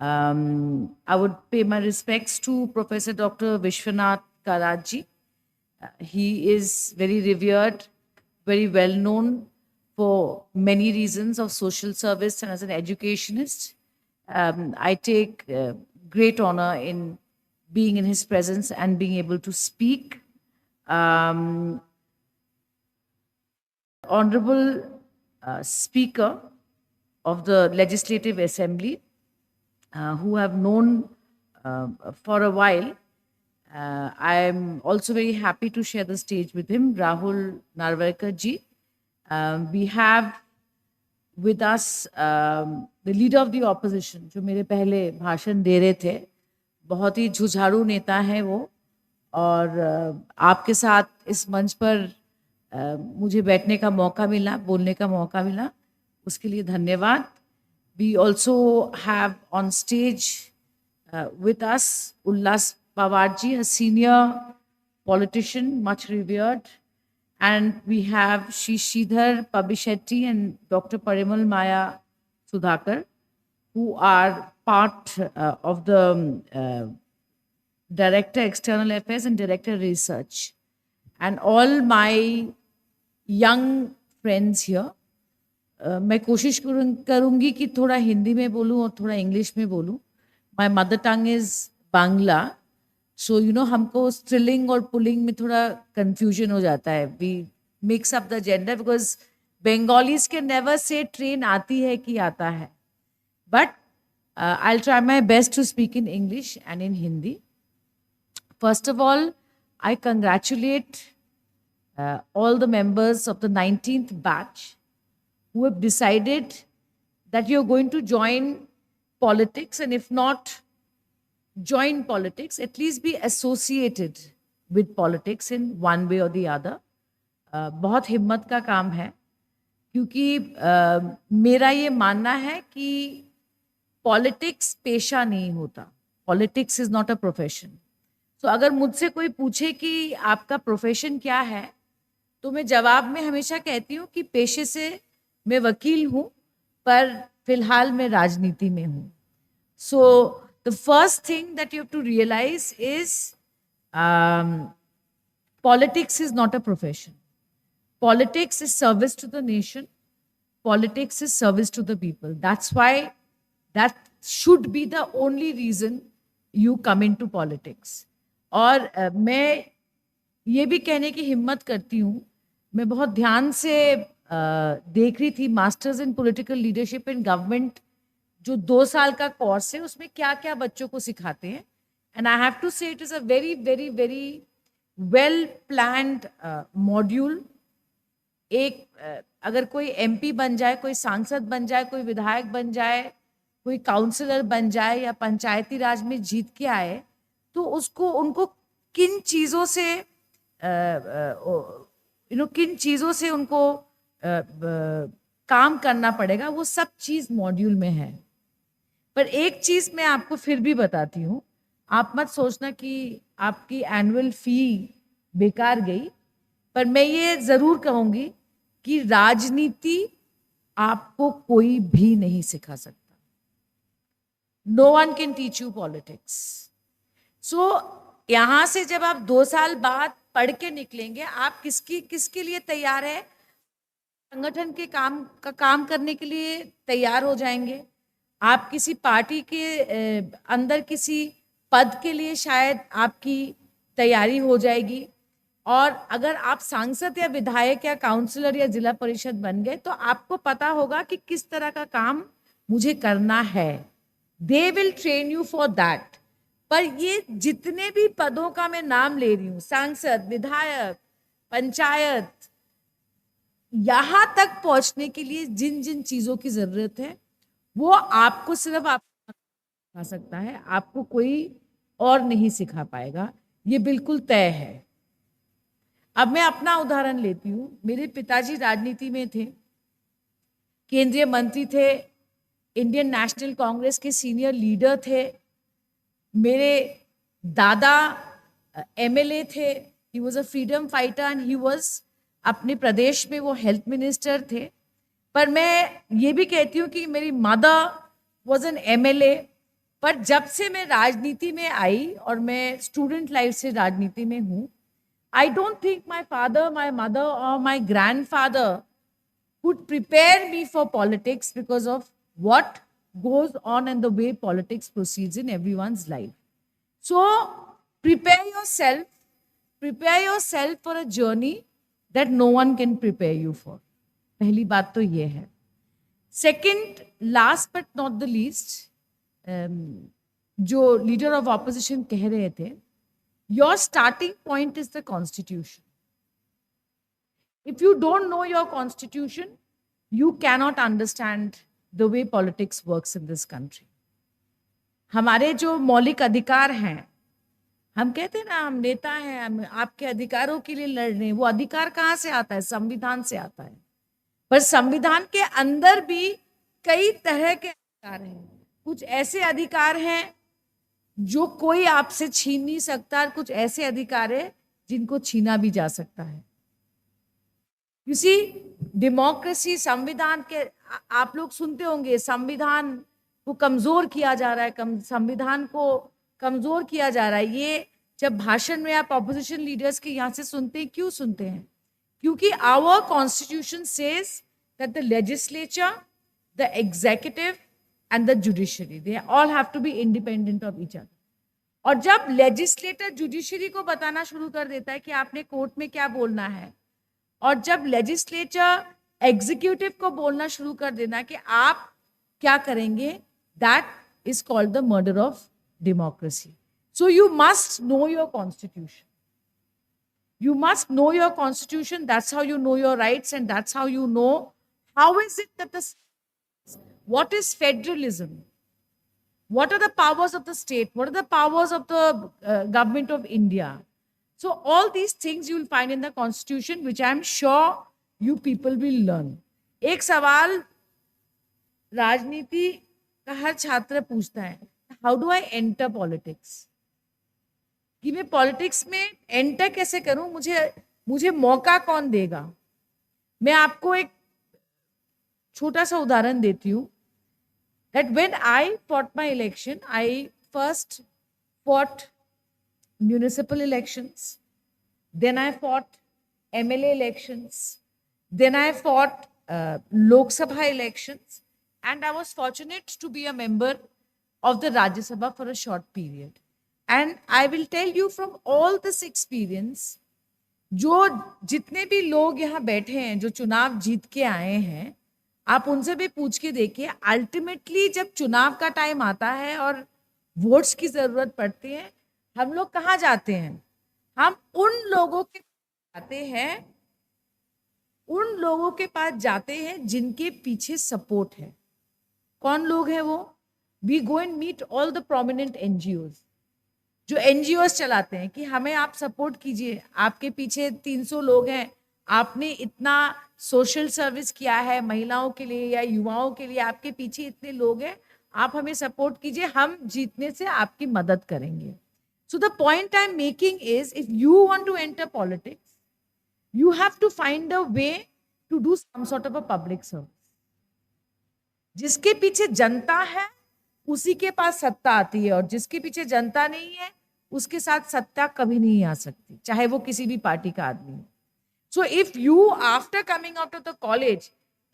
I would pay my respects to Professor Dr. Vishwanath Karatji. He is very revered, very well known for many reasons of social service and as an educationist. I take great honor in being in his presence and being able to speak. Honorable Speaker of the Legislative Assembly, who have known for a while. I am also very happy to share the stage with him, Rahul Narvekar ji. We have with us the leader of the opposition, जो मेरे पहले भाषण दे रहे थे, बहुत ही जुझारू नेता हैं वो, और आपके साथ इस मंच पर मुझे बैठने का मौका मिला, बोलने का मौका मिला, उसके लिए धन्यवाद. We also have on stage with us Ullas Pawarji, a senior politician, much revered, and we have Shri Sridhar Pabishetty and Dr. Parimal Maya Sudhakar, who are part of the Director External Affairs and Director Research, and all my young friends here. मैं कोशिश करूंगी कि थोड़ा हिंदी में बोलूं और थोड़ा English में बोलूं. My mother tongue is Bangla, so you know हमको स्ट्रिलिंग और पुलिंग में थोड़ा कंफ्यूजन हो जाता है. We mix up the gender because Bengalis can never say train आती है कि आता है. But I will try my best to speak in English and in Hindi. First of all, I congratulate all the members of the 19th batch who have decided that you're going to join politics, and if not join politics, at least be associated with politics in one way or the other. बहुत हिम्मत का काम है, क्योंकि मेरा ये मानना है कि पॉलिटिक्स पेशा नहीं होता. Politics is not a profession. तो अगर मुझसे कोई पूछे कि आपका प्रोफेशन क्या है, तो मैं जवाब में हमेशा कहती हूँ कि पेशे से मैं वकील हूँ, पर फिलहाल मैं राजनीति में हूँ. So the first thing that you have to realize is politics is not a profession. Politics is service to the nation. Politics is service to the people. That's why that should be the only reason you come into politics. और मैं ये भी कहने की हिम्मत करती हूँ, मैं बहुत ध्यान से देख रही थी masters in political leadership in government, जो 2 साल का कोर्स है, उसमें क्या क्या बच्चों को सिखाते हैं. एंड आई हैव टू से it is a very very very well planned module. एक अगर कोई एमपी बन जाए, कोई सांसद बन जाए, कोई विधायक बन जाए, कोई काउंसलर बन जाए या पंचायती राज में जीत के आए, तो उनको किन चीज़ों से किन चीज़ों से उनको काम करना पड़ेगा, वो सब चीज़ मॉड्यूल में है. पर एक चीज़ मैं आपको फिर भी बताती हूँ, आप मत सोचना कि आपकी एनुअल फी बेकार गई, पर मैं ये ज़रूर कहूँगी कि राजनीति आपको कोई भी नहीं सिखा सकता. No one can teach you politics. So यहाँ से जब आप 2 साल बाद पढ़ के निकलेंगे, आप किसके लिए तैयार है? संगठन के काम करने के लिए तैयार हो जाएंगे. आप किसी पार्टी के अंदर किसी पद के लिए शायद आपकी तैयारी हो जाएगी. और अगर आप सांसद या विधायक या काउंसलर या जिला परिषद बन गए, तो आपको पता होगा कि किस तरह का काम मुझे करना है. They will train you for that. पर ये जितने भी पदों का मैं नाम ले रही हूँ, सांसद, विधायक, पंचायत, यहाँ तक पहुँचने के लिए जिन जिन चीज़ों की ज़रूरत है, वो आपको सिर्फ आप सिखा सकता है, आपको कोई और नहीं सिखा पाएगा. ये बिल्कुल तय है. अब मैं अपना उदाहरण लेती हूँ. मेरे पिताजी राजनीति में थे, केंद्रीय मंत्री थे, इंडियन नेशनल कांग्रेस के सीनियर लीडर थे. मेरे दादा एमएलए थे. He was a freedom fighter and he was अपने प्रदेश में वो हेल्थ मिनिस्टर थे. पर मैं ये भी कहती हूँ कि मेरी मदर वॉज एन एमएलए पर जब से मैं राजनीति में आई और मैं स्टूडेंट लाइफ से राजनीति में हूँ, I don't think my father, my mother, or my grandfather could prepare me for politics because of what goes on and the way politics proceeds in everyone's life. So prepare yourself for a journey that no one can prepare you for. पहली बात तो ये है. Second, last but not the least, जो leader of opposition कह रहे थे, your starting point is the constitution. If you don't know your constitution, you cannot understand the way politics works in this country. हमारे जो मौलिक अधिकार हैं, हम कहते हैं ना हम नेता हैं, हम आपके अधिकारों के लिए लड़ रहे हैं, वो अधिकार कहाँ से आता है? संविधान से आता है. पर संविधान के अंदर भी कई तरह के अधिकार हैं. कुछ ऐसे अधिकार हैं जो कोई आपसे छीन नहीं सकता, कुछ ऐसे अधिकार है जिनको छीना भी जा सकता है. यू सी, डेमोक्रेसी, संविधान के आप लोग सुनते होंगे संविधान को कमजोर किया जा रहा है, संविधान को कमजोर किया जा रहा है. ये जब भाषण में आप ऑपोजिशन लीडर्स के यहाँ से सुनते हैं, क्यों सुनते हैं? क्योंकि our constitution says that the legislature, the executive and the judiciary, they all have to be independent of each other. और जब लेजिस्लेटर जुडिशरी को बताना शुरू कर देता है कि आपने कोर्ट में क्या बोलना है, और जब लेजिस्लेचर एग्जीक्यूटिव को बोलना शुरू कर देना कि आप क्या करेंगे, that is called the murder of democracy. So you must know your constitution. You must know your constitution. That's how you know your rights, and that's how you know how is it that what is federalism? What are the powers of the state? What are the powers of the government of India? So all these things you will find in the constitution, which I am sure you people will learn. एक सवाल राजनीति का हर छात्र पूछता है, how do I enter politics? कि मैं politics में एंटर कैसे करूं, मुझे मौका कौन देगा? मैं आपको एक छोटा सा उदाहरण देती हूँ. That when I fought my election, I first fought municipal elections, then I fought MLA elections, then I fought Lok Sabha elections, and I was fortunate to be a member of the Rajya Sabha for a short period. And I will tell you from all this experience, जो जितने भी लोग यहाँ बैठे हैं, जो चुनाव जीत के आए हैं, आप उनसे भी पूछ के देखिए, अल्टीमेटली जब चुनाव का टाइम आता है और वोट्स की जरूरत पड़ती है, हम लोग कहाँ जाते हैं? हम उन लोगों के पास जाते हैं जिनके पीछे सपोर्ट है. कौन लोग हैं वो? We go and meet all the prominent NGOs, जो एनजीओज चलाते हैं कि हमें आप सपोर्ट कीजिए, आपके पीछे 300 लोग हैं, आपने इतना सोशल सर्विस किया है महिलाओं के लिए या युवाओं के लिए, आपके पीछे इतने लोग हैं, आप हमें सपोर्ट कीजिए, हम जीतने से आपकी मदद करेंगे. So the point I am making is, if you want to enter politics, you have to find a way to do some sort of a public service. जिसके पीछे जनता है उसी के पास सत्ता आती है, और जिसके पीछे जनता नहीं है उसके साथ सत्ता कभी नहीं आ सकती, चाहे वो किसी भी पार्टी का आदमी हो. So if you, after coming out of the college,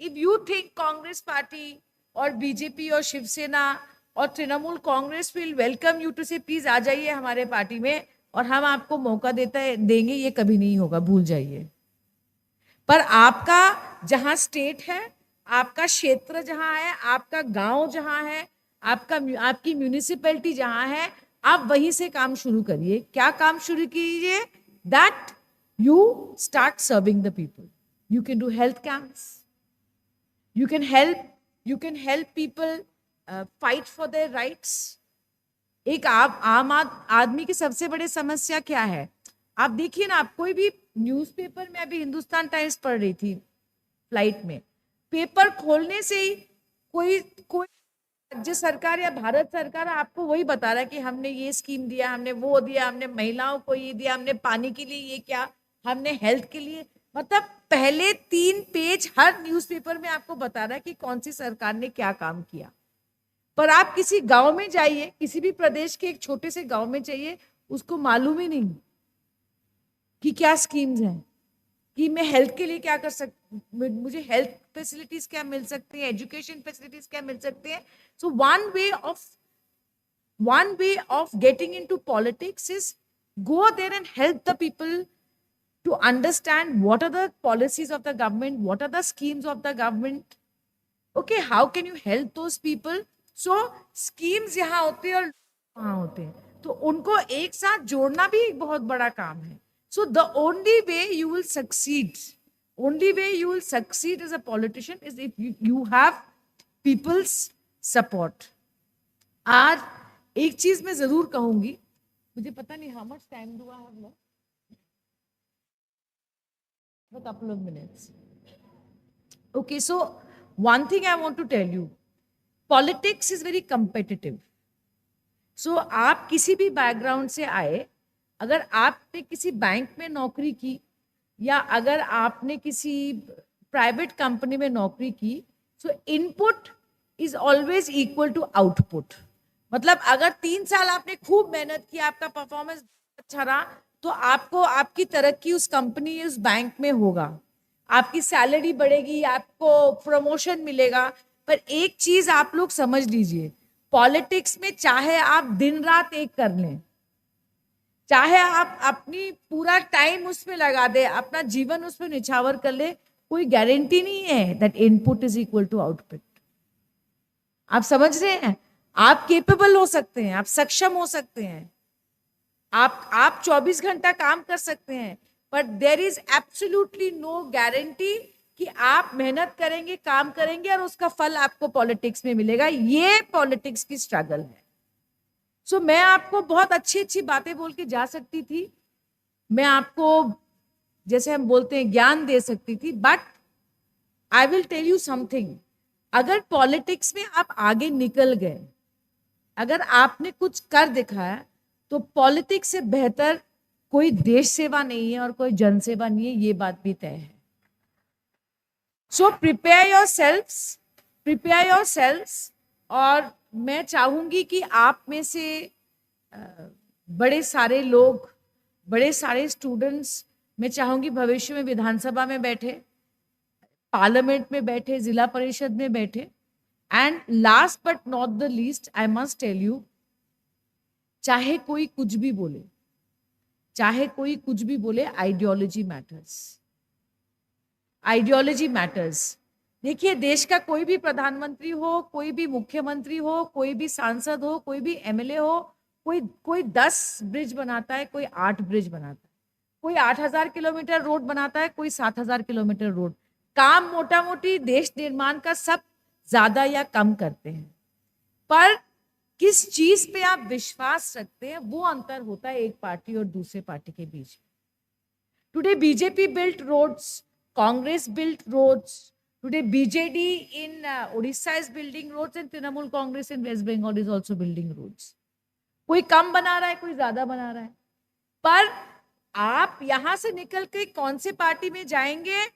if you think Congress party or BJP or Shiv Sena or Trinamool Congress will welcome you to say please आ जाइए हमारे पार्टी में और हम आपको मौका देंगे, ये कभी नहीं होगा, भूल जाइए. पर आपका जहाँ स्टेट है, आपका क्षेत्र जहाँ है, आपका गांव जहाँ है, आपकी म्यूनिसिपैलिटी जहाँ है, आप वहीं से काम शुरू करिए. क्या काम शुरू कीजिए? That you start serving the people. You can do health camps. You can help people fight for their rights. एक आम आदमी की सबसे बड़ी समस्या क्या है? आप देखिए ना, आप कोई भी न्यूज़पेपर में, अभी हिंदुस्तान टाइम्स पढ़ रही थी फ्लाइट में, पेपर खोलने से ही कोई राज्य सरकार या भारत सरकार आपको वही बता रहा है कि हमने ये स्कीम दिया, हमने वो दिया, हमने महिलाओं को ये दिया, हमने पानी के लिए ये क्या, हमने हेल्थ के लिए. मतलब पहले 3 पेज हर न्यूज़पेपर में आपको बता रहा है कि कौन सी सरकार ने क्या काम किया. पर आप किसी गांव में जाइए, किसी भी प्रदेश के एक छोटे से गांव में जाइए, उसको मालूम ही नहीं कि क्या स्कीम्स हैं, कि मैं हेल्थ के लिए क्या कर सकती, मुझे हेल्थ फैसिलिटीज क्या मिल सकती है, एजुकेशन फैसिलिटीज क्या मिल सकती है. सो one way of getting into politics is go there and help the people to understand what are the policies of the government, what are the schemes of the government. Okay, how can you help those people? So schemes यहाँ होते हैं और वहाँ होते हैं, तो उनको एक साथ जोड़ना भी एक बहुत बड़ा काम है. So the only way you will succeed as a politician is if you have people's support. आज एक चीज मैं जरूर कहूंगी, मुझे पता नहीं how much time do I have left? A couple of minutes. Okay, so one thing I want to tell you, politics is very competitive. So आप किसी भी बैकग्राउंड से आए, अगर आपने किसी बैंक में नौकरी की या अगर आपने किसी प्राइवेट कंपनी में नौकरी की, so input is always equal to output. मतलब अगर 3 साल आपने खूब मेहनत की, आपका परफॉर्मेंस अच्छा रहा, तो आपको आपकी तरक्की उस कंपनी, उस बैंक में होगा, आपकी सैलरी बढ़ेगी, आपको प्रमोशन मिलेगा. पर एक चीज आप लोग समझ लीजिए, पॉलिटिक्स में चाहे आप दिन रात एक कर लें, चाहे आप अपनी पूरा टाइम उसमें लगा दे, अपना जीवन उसमें निछावर कर ले, कोई गारंटी नहीं है that input is equal to output. आप समझ रहे हैं? आप केपेबल हो सकते हैं, आप सक्षम हो सकते हैं, आप 24 घंटा काम कर सकते हैं, but there is absolutely no guarantee कि आप मेहनत करेंगे, काम करेंगे और उसका फल आपको पॉलिटिक्स में मिलेगा. ये पॉलिटिक्स की स्ट्रगल है. सो मैं आपको बहुत अच्छी अच्छी बातें बोल के जा सकती थी, मैं आपको जैसे हम बोलते हैं ज्ञान दे सकती थी, but I will tell you something. अगर पॉलिटिक्स में आप आगे निकल गए, अगर आपने कुछ कर दिखाया, तो पॉलिटिक्स से बेहतर कोई देश सेवा नहीं है और कोई जन सेवा नहीं है, ये बात भी तय है. So prepare yourselves. और मैं चाहूंगी कि आप में से बड़े सारे लोग, बड़े सारे स्टूडेंट्स, मैं चाहूंगी भविष्य में विधानसभा में बैठे, पार्लियामेंट में बैठे, जिला परिषद में बैठे. And last but not the least, I must tell you, चाहे कोई कुछ भी बोले, आइडियोलॉजी मैटर्स. देखिए, देश का कोई भी प्रधानमंत्री हो, कोई भी मुख्यमंत्री हो, कोई भी सांसद हो, कोई भी एमएलए हो, कोई 10 ब्रिज बनाता है, कोई 8 ब्रिज बनाता है, कोई 8000 किलोमीटर रोड बनाता है, कोई 7000 किलोमीटर रोड. काम मोटा मोटी देश निर्माण का सब ज्यादा या कम करते हैं, पर किस चीज पे आप विश्वास रखते हैं, वो अंतर होता है एक पार्टी और दूसरे पार्टी के बीच. Today BJP built roads, Congress built roads. Today, BJD in Odisha is building roads and Trinamool Congress in West Bengal is also building roads. कोई कम बना रहा है, कोई ज्यादा बना रहा है, पर आप यहां से निकल के कौन से पार्टी में जाएंगे,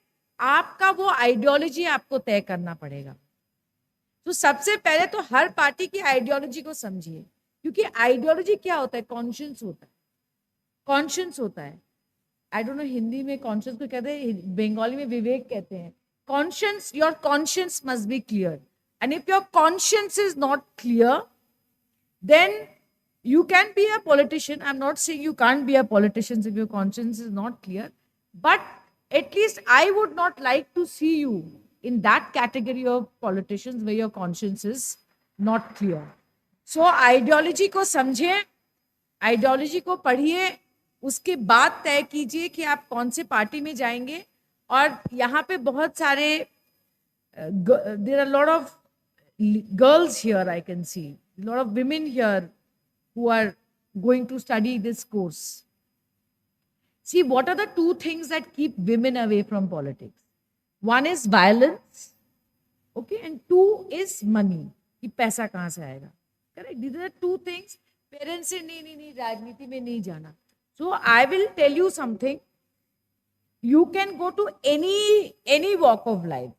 आपका वो आइडियोलॉजी आपको तय करना पड़ेगा. तो सबसे पहले तो हर पार्टी की आइडियोलॉजी को समझिए, क्योंकि आइडियोलॉजी क्या होता है? कॉन्शियंस होता है. आई डोंट नो हिंदी में कॉन्शियस को कहते हैं, बंगाली में विवेक कहते हैं. Conscience, your conscience must be clear, and if your conscience is not clear, then you can be a politician. I'm not saying you can't be a politician if your conscience is not clear, but at least I would not like to see you in that category of politicians where your conscience is not clear. So ideology को समझिए, ideology को पढ़िए, उसके बाद तय कीजिए कि आप कौन से पार्टी में जाएंगे. और यहाँ पे बहुत सारे there are a lot of girls here, I can see a lot of women here who are going to study this course. See, what are the 2 things that keep women away from politics? One is violence, okay, and 2 is money. कि पैसा कहाँ से आएगा? Correct? These are the 2 things. Parents से नहीं राजनीति में नहीं जाना. So I will tell you something. You can go to any walk of life.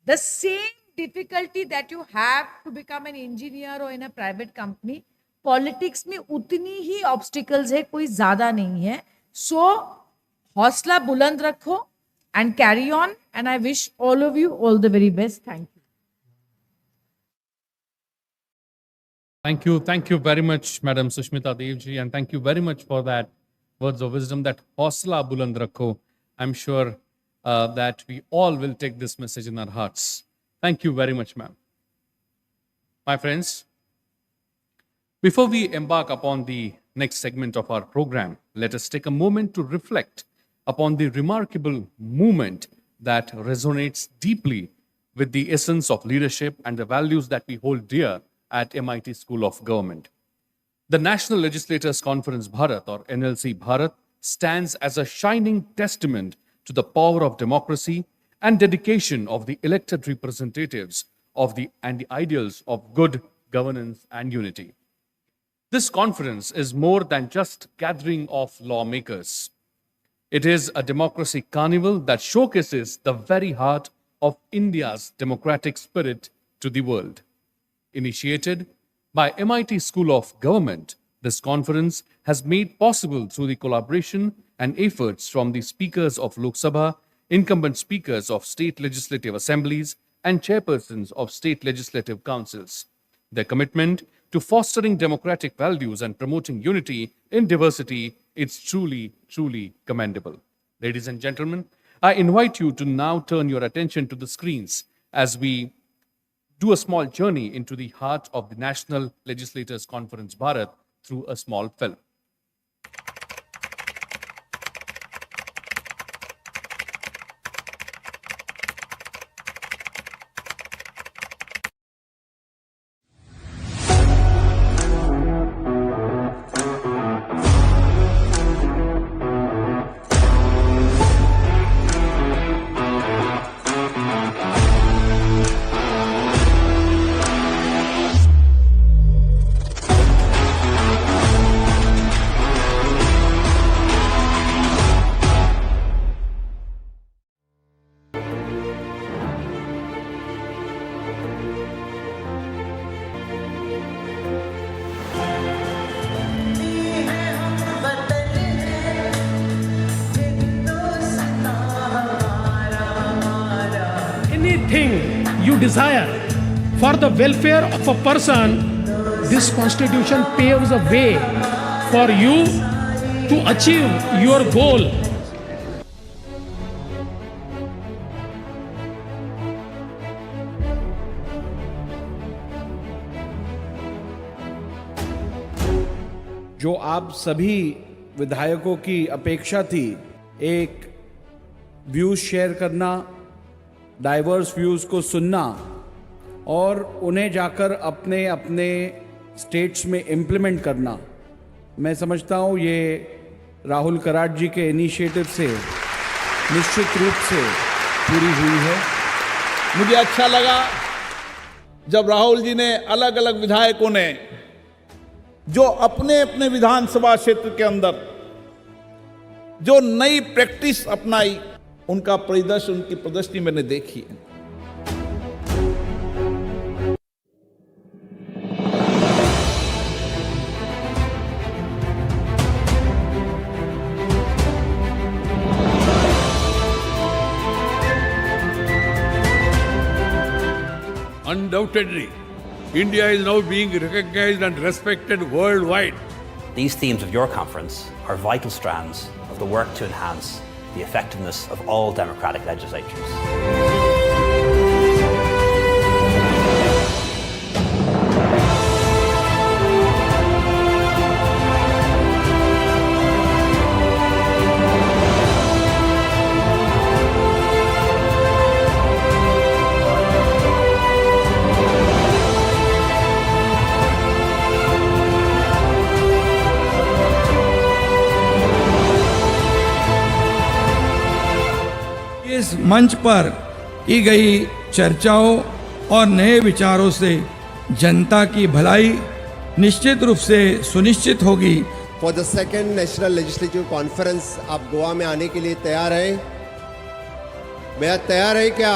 The same difficulty that you have to become an engineer or in a private company, politics में उतनी ही obstacles है, कोई ज़्यादा नहीं है. So हौसला बुलंद रखो and carry on. And I wish all of you all the very best. Thank you. Thank you very much, Madam Sushmita Devji, and thank you very much for that words of wisdom, that Hausla Buland Rakho. I'm sure that we all will take this message in our hearts. Thank you very much, ma'am. My friends, before we embark upon the next segment of our program, let us take a moment to reflect upon the remarkable movement that resonates deeply with the essence of leadership and the values that we hold dear at MIT School of Government. The National Legislators Conference Bharat, or NLC Bharat, stands as a shining testament to the power of democracy and dedication of the elected representatives of the ideals of good governance and unity. This conference is more than just gathering of lawmakers. It is a democracy carnival that showcases the very heart of India's democratic spirit to the world. Initiated by MIT School of Government, this conference has made possible through the collaboration and efforts from the speakers of Lok Sabha, incumbent speakers of state legislative assemblies, and chairpersons of state legislative councils. Their commitment to fostering democratic values and promoting unity in diversity is truly, truly commendable. Ladies and gentlemen, I invite you to now turn your attention to the screens as we do a small journey into the heart of the National Legislators Conference Bharat through a small film. Anything you desire for the welfare of a person, this constitution paves a way for you to achieve your goal. जो आप सभी विधायकों की अपेक्षा थी, एक views share करना, diverse views को सुनना और उन्हें जाकर अपने अपने स्टेट्स में इम्प्लीमेंट करना, मैं समझता हूँ ये राहुल कराड जी के इनिशिएटिव से निश्चित रूप से पूरी हुई है। मुझे अच्छा लगा जब राहुल जी ने अलग अलग विधायकों ने जो अपने अपने विधानसभा क्षेत्र के अंदर जो नई प्रैक्टिस अपनाई, उनका परिदृश्य, उनकी प्रदर्शनी मैंने देखी है। Undoubtedly, India is now being recognized and respected worldwide. These themes of your conference are vital strands of the work to enhance the effectiveness of all democratic legislatures. इस मंच पर की गई चर्चाओं और नए विचारों से जनता की भलाई निश्चित रूप से सुनिश्चित होगी। For the second national legislative conference आप गोवा में आने के लिए तैयार हैं? भैया तैयार है क्या?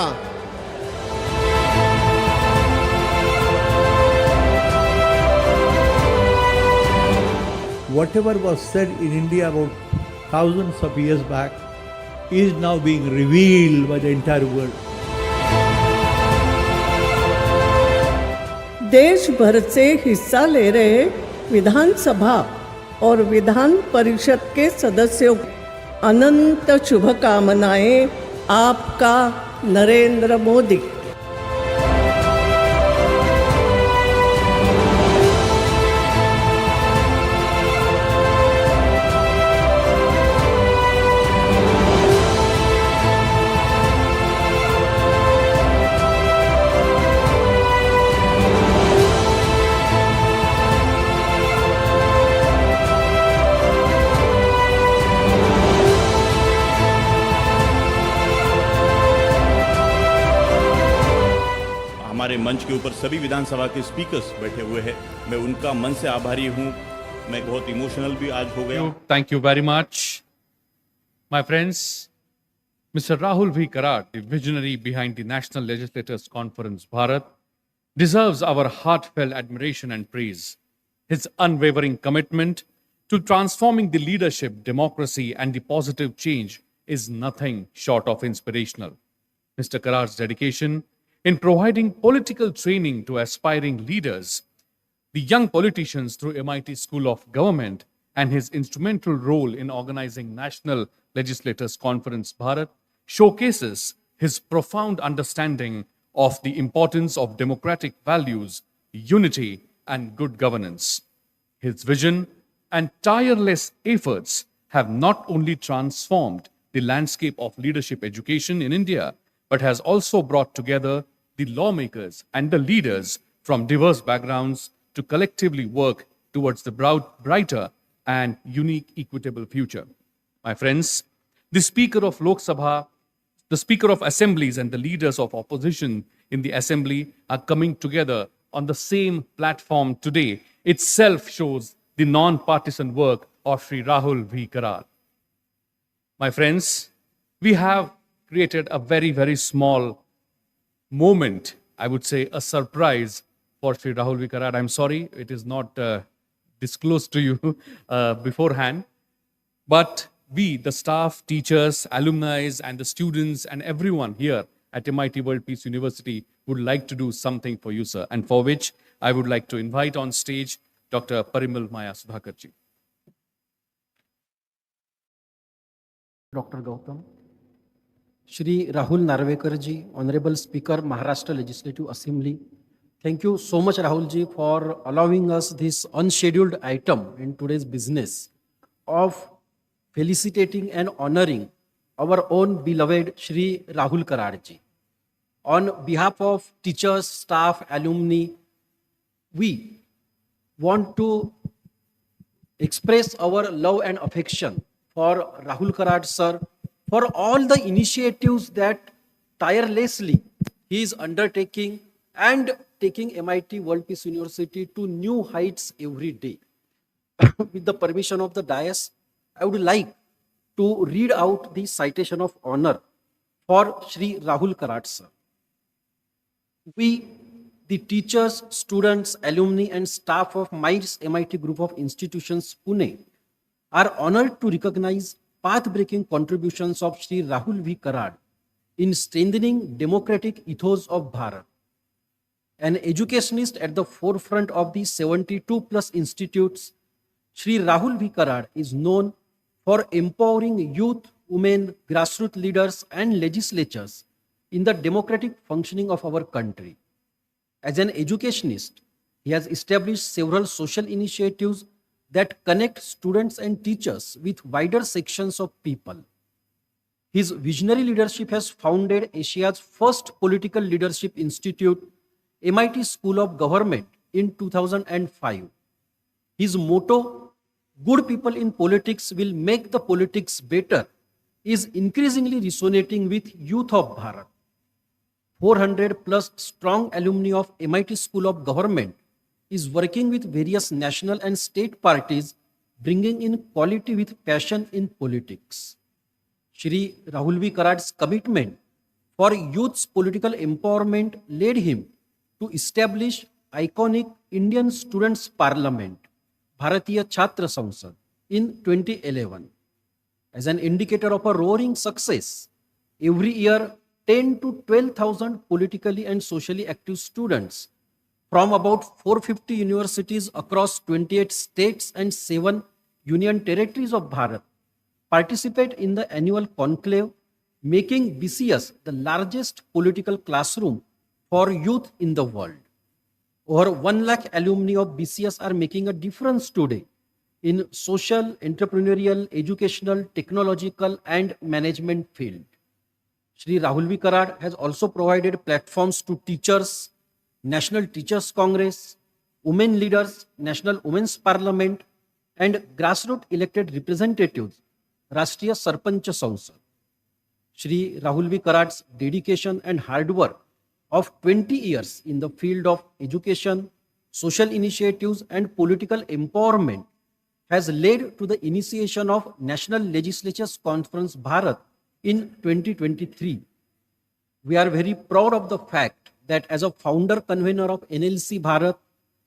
whatever was said in India about thousands of years back is now being revealed by the entire world. देश भर से हिस्सा ले रहे विधानसभा और विधान परिषद के सदस्यों को अनंत शुभकामनाएं। आपका नरेंद्र मोदी। हमारे मंच के ऊपर सभी विधानसभा के स्पीकर्स बैठे हुए हैं, मैं उनका मन से आभारी हूं। मैं बहुत इमोशनल भी आज हो गया। Thank you very much. My friends, Mr. Rahul V. Karad, the visionary behind the National Legislators Conference Bharat, deserves our heartfelt admiration and praise. His unwavering commitment to transforming the leadership, democracy, and the positive change is nothing short of inspirational. Mr. Karad's dedication in providing political training to aspiring leaders, the young politicians through MIT School of Government, and his instrumental role in organizing National Legislators Conference Bharat showcases his profound understanding of the importance of democratic values, unity, and good governance. His vision and tireless efforts have not only transformed the landscape of leadership education in India, but has also brought together the lawmakers and the leaders from diverse backgrounds to collectively work towards the brighter and unique equitable future. My friends, the Speaker of Lok Sabha, the Speaker of Assemblies, and the leaders of opposition in the Assembly are coming together on the same platform today. Itself shows the non-partisan work of Sri Rahul V. Karad. My friends, we have created a very, very small moment, I would say a surprise for Sri Rahul V. Karad. I'm sorry, it is not disclosed to you beforehand. But we, the staff, teachers, alumni, and the students, and everyone here at MIT World Peace University would like to do something for you, sir, and for which I would like to invite on stage Dr. Parimal Maya Sudhakarji. Dr. Gautam, Shri Rahul Narvekar ji, Honorable Speaker, Maharashtra Legislative Assembly. Thank you so much, Rahul ji, for allowing us this unscheduled item in today's business of felicitating and honoring our own beloved Shri Rahul Karad ji. On behalf of teachers, staff, alumni, we want to express our love and affection for Rahul Karad sir, for all the initiatives that tirelessly he is undertaking and taking MIT World Peace University to new heights every day. With the permission of the dais, I would like to read out the citation of honor for Shri Rahul Karad sir. We, the teachers, students, alumni, and staff of MIT Group of Institutions, Pune, are honored to recognize path-breaking contributions of Shri Rahul V. Karad in strengthening democratic ethos of Bharat. An educationist at the forefront of the 72+ institutes, Shri Rahul V. Karad is known for empowering youth, women, grassroots leaders, and legislatures in the democratic functioning of our country. As an educationist, he has established several social initiatives that connect students and teachers with wider sections of people. His visionary leadership has founded Asia's first political leadership institute, MIT School of Government, in 2005. His motto, "Good people in politics will make the politics better," is increasingly resonating with youth of Bharat. 400+ strong alumni of MIT School of Government is working with various national and state parties, bringing in quality with passion in politics. Shri Rahul V. Karad's commitment for youth's political empowerment led him to establish iconic Indian Students' Parliament, Bharatiya Chhatra Sansad in 2011. As an indicator of a roaring success, every year 10 to 12,000 politically and socially active students from about 450 universities across 28 states and 7 union territories of Bharat participate in the annual conclave, making BCS the largest political classroom for youth in the world. Over 1 lakh alumni of BCS are making a difference today in social, entrepreneurial, educational, technological, and management field. Shri Rahul V. Karad has also provided platforms to teachers, National Teachers Congress, women leaders, National Women's Parliament, and grassroots elected representatives, Rashtriya Sarpanch Sansad. Shri Rahul V. Karad's dedication and hard work of 20 years in the field of education, social initiatives, and political empowerment has led to the initiation of National Legislatures Conference Bharat in 2023. We are very proud of the fact that as a founder convener of NLC Bharat,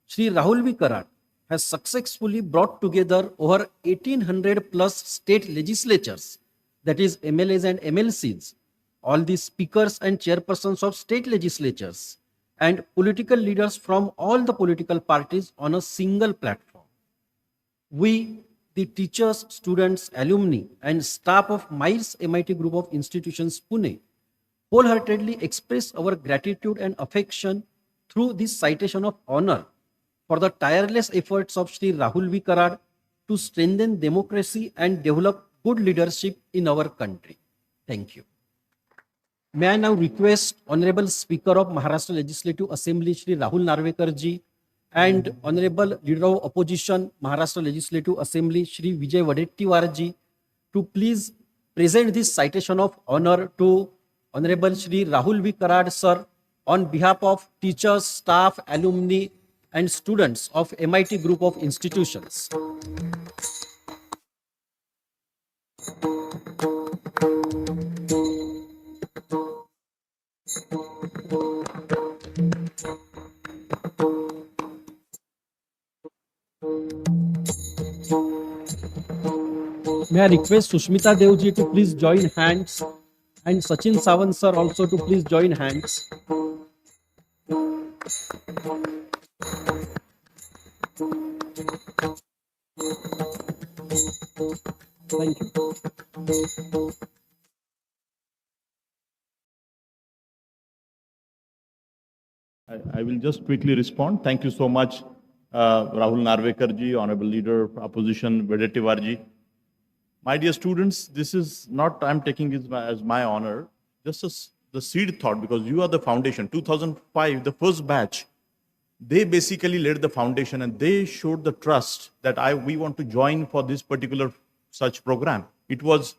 Shri Rahul V. Karad has successfully brought together over 1800 plus state legislatures, that is MLAs and MLCs, all the speakers and chairpersons of state legislatures, and political leaders from all the political parties on a single platform. We, the teachers, students, alumni, and staff of MIRS MIT Group of Institutions, Pune, wholeheartedly express our gratitude and affection through this citation of honor for the tireless efforts of Shri Rahul V. Karad to strengthen democracy and develop good leadership in our country. Thank you. May I now request Honorable Speaker of Maharashtra Legislative Assembly, Shri Rahul Narvekar ji, and Honorable Leader of Opposition, Maharashtra Legislative Assembly, Shri Vijay Wadettiwar ji, to please present this citation of honor to Honorable Shri Rahul V. Karad sir on behalf of teachers, staff, alumni, and students of MIT Group of Institutions. May I request Sushmita Devji to please join hands, and Sachin Sawant sir also to please join hands. Thank you. I will just quickly respond. Thank you so much, Rahul Narvekar ji, Honorable Leader of Opposition, Wadettiwar ji. My dear students, this is not I'm taking it as my honor, just as the seed thought, because you are the foundation. 2005, the first batch, they basically laid the foundation and they showed the trust that we want to join for this particular such program. It was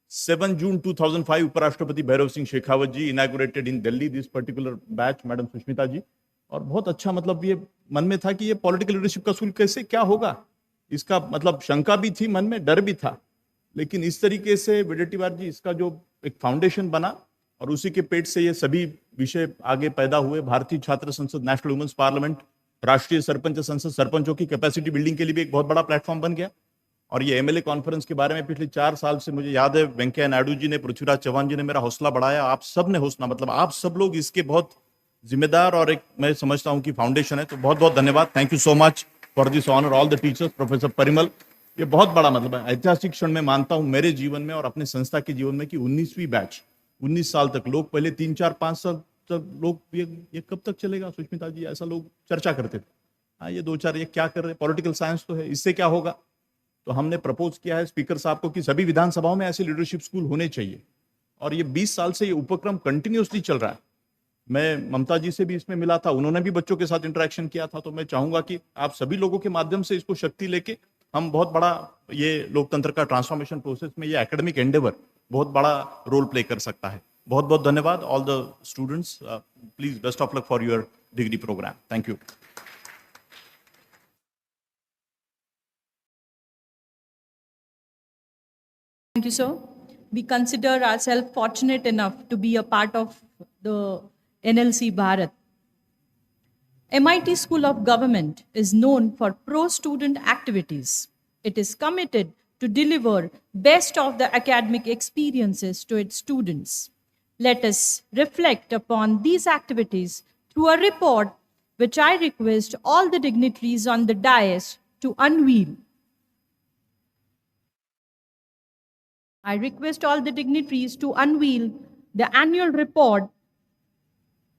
7 June 2005, Uparashtrapati Bhairav Singh Shekhawat ji inaugurated in Delhi this particular batch, Madam Sushmita ji. और बहुत अच्छा मतलब ये मन में था कि ये पॉलिटिकल लीडरशिप का स्कूल कैसे क्या होगा, इसका मतलब शंका भी थी मन में, डर भी था, लेकिन इस तरीके से वडेट्टीवार जी इसका जो एक फाउंडेशन बना और उसी के पेट से ये सभी विषय आगे पैदा हुए. भारतीय छात्र संसद, नेशनल वुमेन्स पार्लियामेंट, राष्ट्रीय सरपंच संसद, सरपंचों की कैपेसिटी बिल्डिंग के लिए भी एक बहुत बड़ा प्लेटफॉर्म बन गया. और ये एमएलए कॉन्फ्रेंस के बारे में पिछले 4 साल से मुझे याद है, वेंकैया नायडू जी ने, पृथ्वीराज चौहान जी ने मेरा हौसला बढ़ाया, आप सब ने हौसला, मतलब आप सब लोग इसके बहुत जिम्मेदार और एक मैं समझता हूं कि फाउंडेशन है. तो बहुत बहुत धन्यवाद. Thank you so much for this honour, all the teachers, professor Parimal. ये बहुत बड़ा मतलब है, ऐतिहासिक क्षण में मानता हूं मेरे जीवन में और अपने संस्था के जीवन में कि 19वीं बैच, 19 साल तक लोग, पहले 3, 4, 5 साल तक लोग ये कब तक चलेगा सुष्मिता जी, ऐसा लोग चर्चा करते थे. हाँ, ये 2-4 ये क्या कर रहे, पॉलिटिकल साइंस तो है, इससे क्या होगा. तो हमने प्रपोज किया है स्पीकर साहब को कि सभी विधानसभाओं में ऐसे लीडरशिप स्कूल होने चाहिए. और ये 20 साल से ये उपक्रम कंटिन्यूअसली चल रहा है. मैं ममता जी से भी इसमें मिला था, उन्होंने भी बच्चों के साथ इंटरेक्शन किया था. तो मैं चाहूंगा कि आप सभी लोगों के माध्यम से इसको शक्ति लेके हम बहुत बड़ा ये लोकतंत्र का ट्रांसफॉर्मेशन प्रोसेस में ये एकेडमिक एंडेवर बहुत बड़ा रोल प्ले कर सकता है. बहुत बहुत धन्यवाद. All the students, please best of luck for your degree programme. Thank you. Thank you, sir. We consider ourselves fortunate enough to be a part of the NLC Bharat. MIT School of Government is known for pro-student activities. It is committed to deliver best of the academic experiences to its students. Let us reflect upon these activities through a report which I request all the dignitaries on the dais to unveil. I request all the dignitaries to unveil the annual report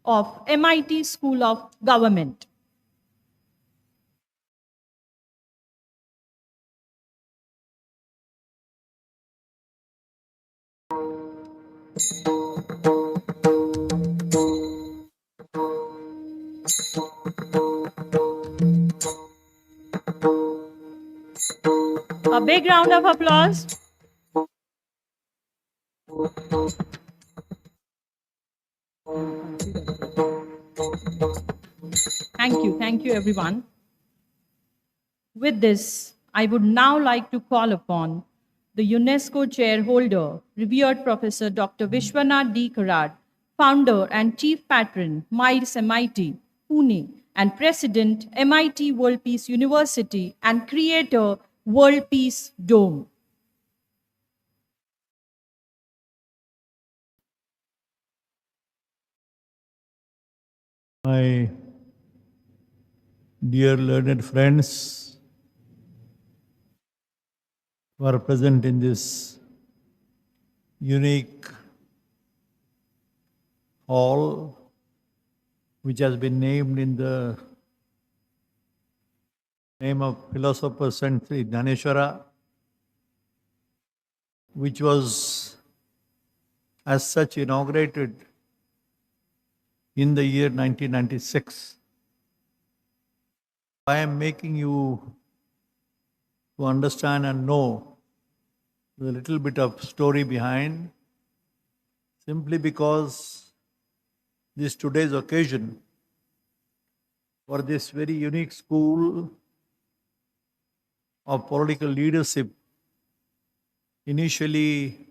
of MIT School of Government. A big round of applause. Thank you everyone. With this, I would now like to call upon the UNESCO chairholder, revered Professor Dr. Vishwanath D. Karad, founder and chief patron, Miles MIT, Pune, and president, MIT World Peace University, and creator, World Peace Dome. My dear learned friends who are present in this unique hall, which has been named in the name of philosopher Saint Sri Dhaneshwara, which was as such inaugurated in the year 1996. I am making you to understand and know the little bit of story behind, simply because this today's occasion for this very unique school of political leadership, initially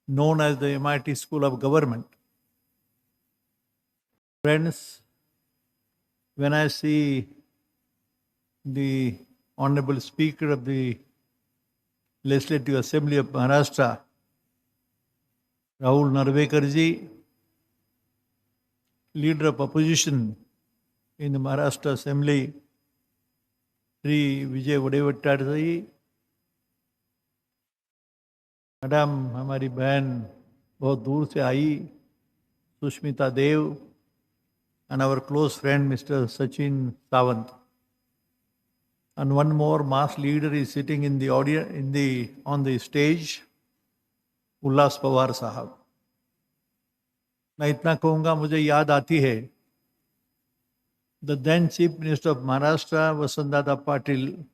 known as the MIT School of Government. Friends, when I see the Honorable Speaker of the Legislative Assembly of Maharashtra, Rahul Narvekar ji, Leader of Opposition in the Maharashtra Assembly, Sri Vijay Wadekar ji, madam हमारी बहन बहुत दूर से आई, Sushmita Dev, and our close friend Mr. Sachin Sawant. And one more mass leader is sitting in the audience, on the stage, Ullas Pawar Sahab. मैं इतना कहूँगा, मुझे याद आती है, the then Chief Minister of Maharashtra, Vasantdada Patil,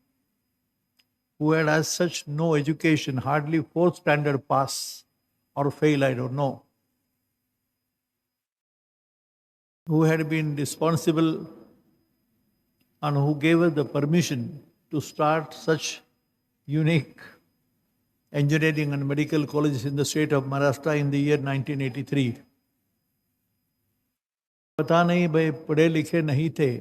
who had as such no education, hardly 4th standard pass or fail, I don't know, who had been responsible and who gave us the permission to start such unique engineering and medical colleges in the state of Maharashtra in the year 1983. पता नहीं भाई पढ़े लिखे नहीं थे,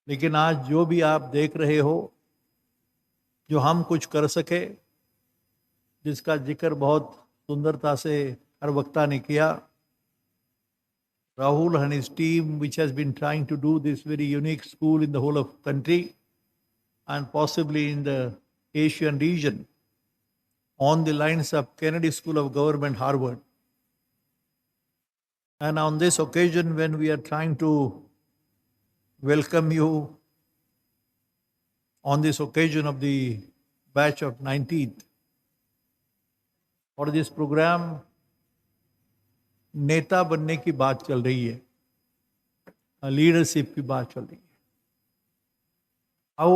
लेकिन आज जो भी आप देख रहे हो, जो हम कुछ कर सके, जिसका जिक्र बहुत सुंदरता से हर वक्ता ने किया, Rahul and his team, which has been trying to do this very unique school in the whole of country and possibly in the Asian region, on the lines of Kennedy School of Government, Harvard. And on this occasion, when we are trying to welcome you on this occasion of the batch of 19th, for this program, नेता बनने की बात चल रही है, leadership की बात चल रही है. How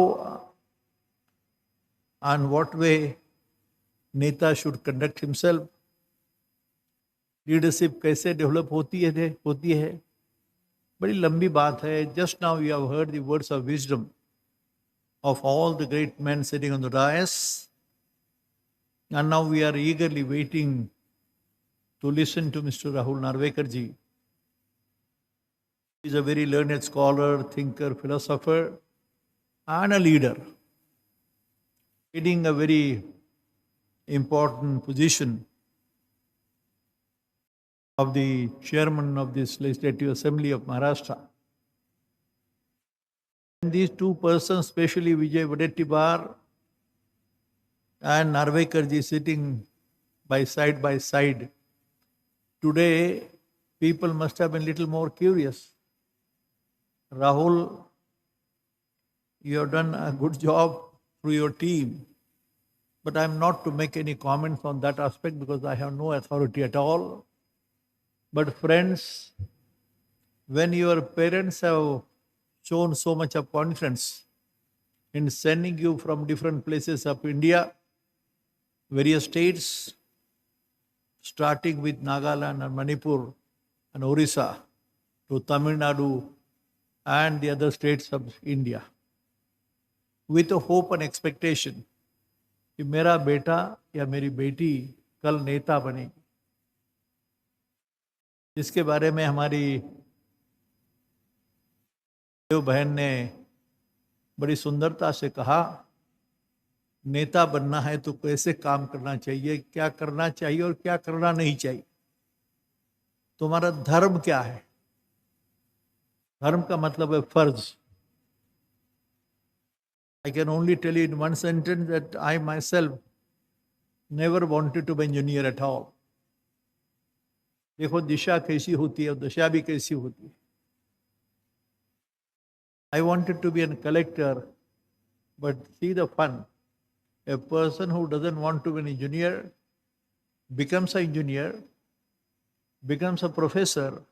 and what way नेता should conduct himself, लीडरशिप कैसे डेवलप होती है, बड़ी लंबी बात है. Just now you have heard the words of wisdom of all the great men sitting on the dais, and now we are eagerly waiting to listen to Mr. Rahul Narvekar ji. He's a very learned scholar, thinker, philosopher, and a leader, leading a very important position of the chairman of this Legislative Assembly of Maharashtra. And these two persons, especially Vijay Wadettiwar and Narvekarji, sitting by side, today people must have been little more curious. Rahul, you have done a good job through your team, but I am not to make any comments on that aspect because I have no authority at all. But friends, when your parents have shown so much of confidence in sending you from different places of India, various states, starting with Nagaland and Manipur and Orissa, to Tamil Nadu and the other states of India, with a hope and expectation कि मेरा बेटा या मेरी बेटी कल नेता बनेगी, जिसके बारे में हमारी देव बहन ने बड़ी सुंदरता से कहा, नेता बनना है तो कैसे काम करना चाहिए, क्या करना चाहिए और क्या करना नहीं चाहिए, तुम्हारा धर्म क्या है। धर्म का मतलब है फर्ज। I can only tell you in one sentence that I myself never wanted to be an engineer at all. देखो दिशा कैसी होती है और दशा भी कैसी होती है। I wanted to be a collector, but see the fun. A person who doesn't want to be an engineer becomes an engineer, becomes a professor,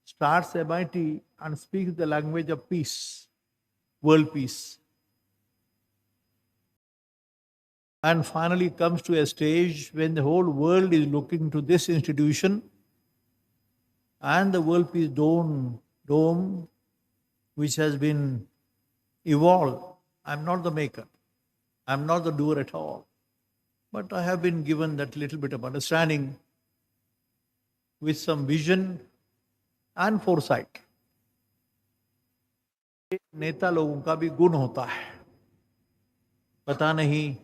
starts MIT and speaks the language of peace, world peace. And finally comes to a stage when the whole world is looking to this institution and the World Peace Dome, which has been evolved. I'm not the maker. I'm not the doer at all. But I have been given that little bit of understanding with some vision and foresight. नेता लोगों का भी गुण होता है। पता नहीं,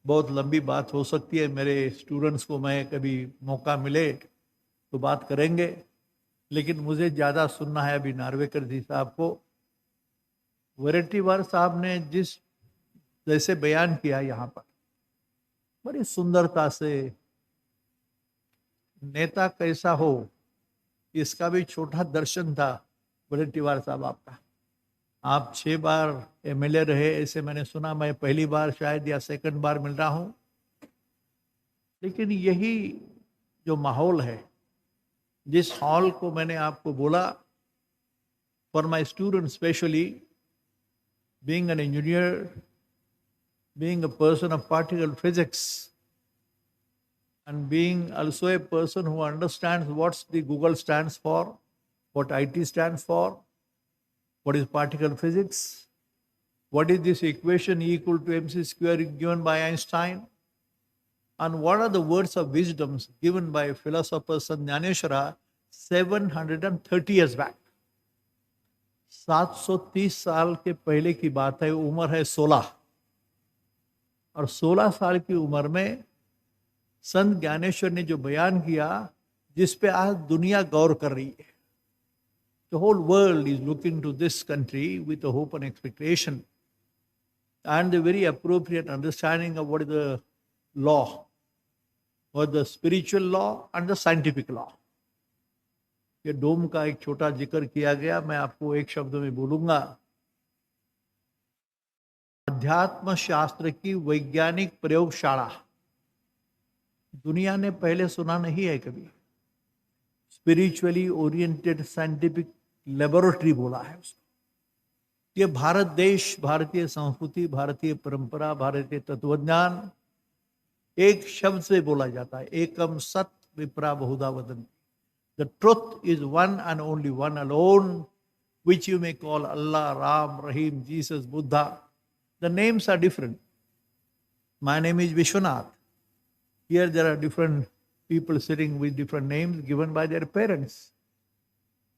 बहुत लंबी बात हो सकती है, मेरे स्टूडेंट्स को मैं कभी मौका मिले तो बात करेंगे, लेकिन मुझे ज़्यादा सुनना है अभी नार्वेकर जी साहब को। वडेट्टीवार साहब ने जिस जैसे बयान किया यहाँ पर, बड़ी सुंदरता से नेता कैसा हो इसका भी छोटा दर्शन था वडेट्टीवार साहब आपका। आप 6 बार एमएलए रहे ऐसे मैंने सुना, मैं पहली बार शायद या सेकंड बार मिल रहा हूँ, लेकिन यही जो माहौल है, जिस हॉल को मैंने आपको बोला, for my student specially, being an engineer, being a person of particle physics, and being also a person who understands what the Google stands for, what IT stands for, what is particle physics, what is this equation E equal to mc square given by Einstein, and what are the words of wisdoms given by philosopher Sant Jnaneshwara 730 years back. 730 साल के पहले की बात है, उम्र है 16, और 16 साल की उम्र में संत ज्ञानेश्वर ने जो बयान किया, जिस पे आज दुनिया गौर कर रही है। The whole world is looking to this country with a hope and expectation and the very appropriate understanding of what is the law, what the spiritual law and the scientific law. ये डोम का एक छोटा जिक्र किया गया, मैं आपको एक शब्द में बोलूंगा। अध्यात्म शास्त्र की वैज्ञानिक प्रयोगशाला दुनिया ने पहले सुना नहीं है कभी। स्पिरिचुअली ओरिएंटेड साइंटिफिक लेबोरेटरी बोला है उसको। ये भारत देश, भारतीय संस्कृति, भारतीय परंपरा, भारतीय तत्वज्ञान एक शब्द से बोला जाता है, एकम सत विप्रा बहुधा वदन्ति। The truth is one and only one alone, which you may call Allah, Ram, Rahim, Jesus, Buddha. The names are different. My name is Vishwanath. Here there are different people sitting with different names given by their parents.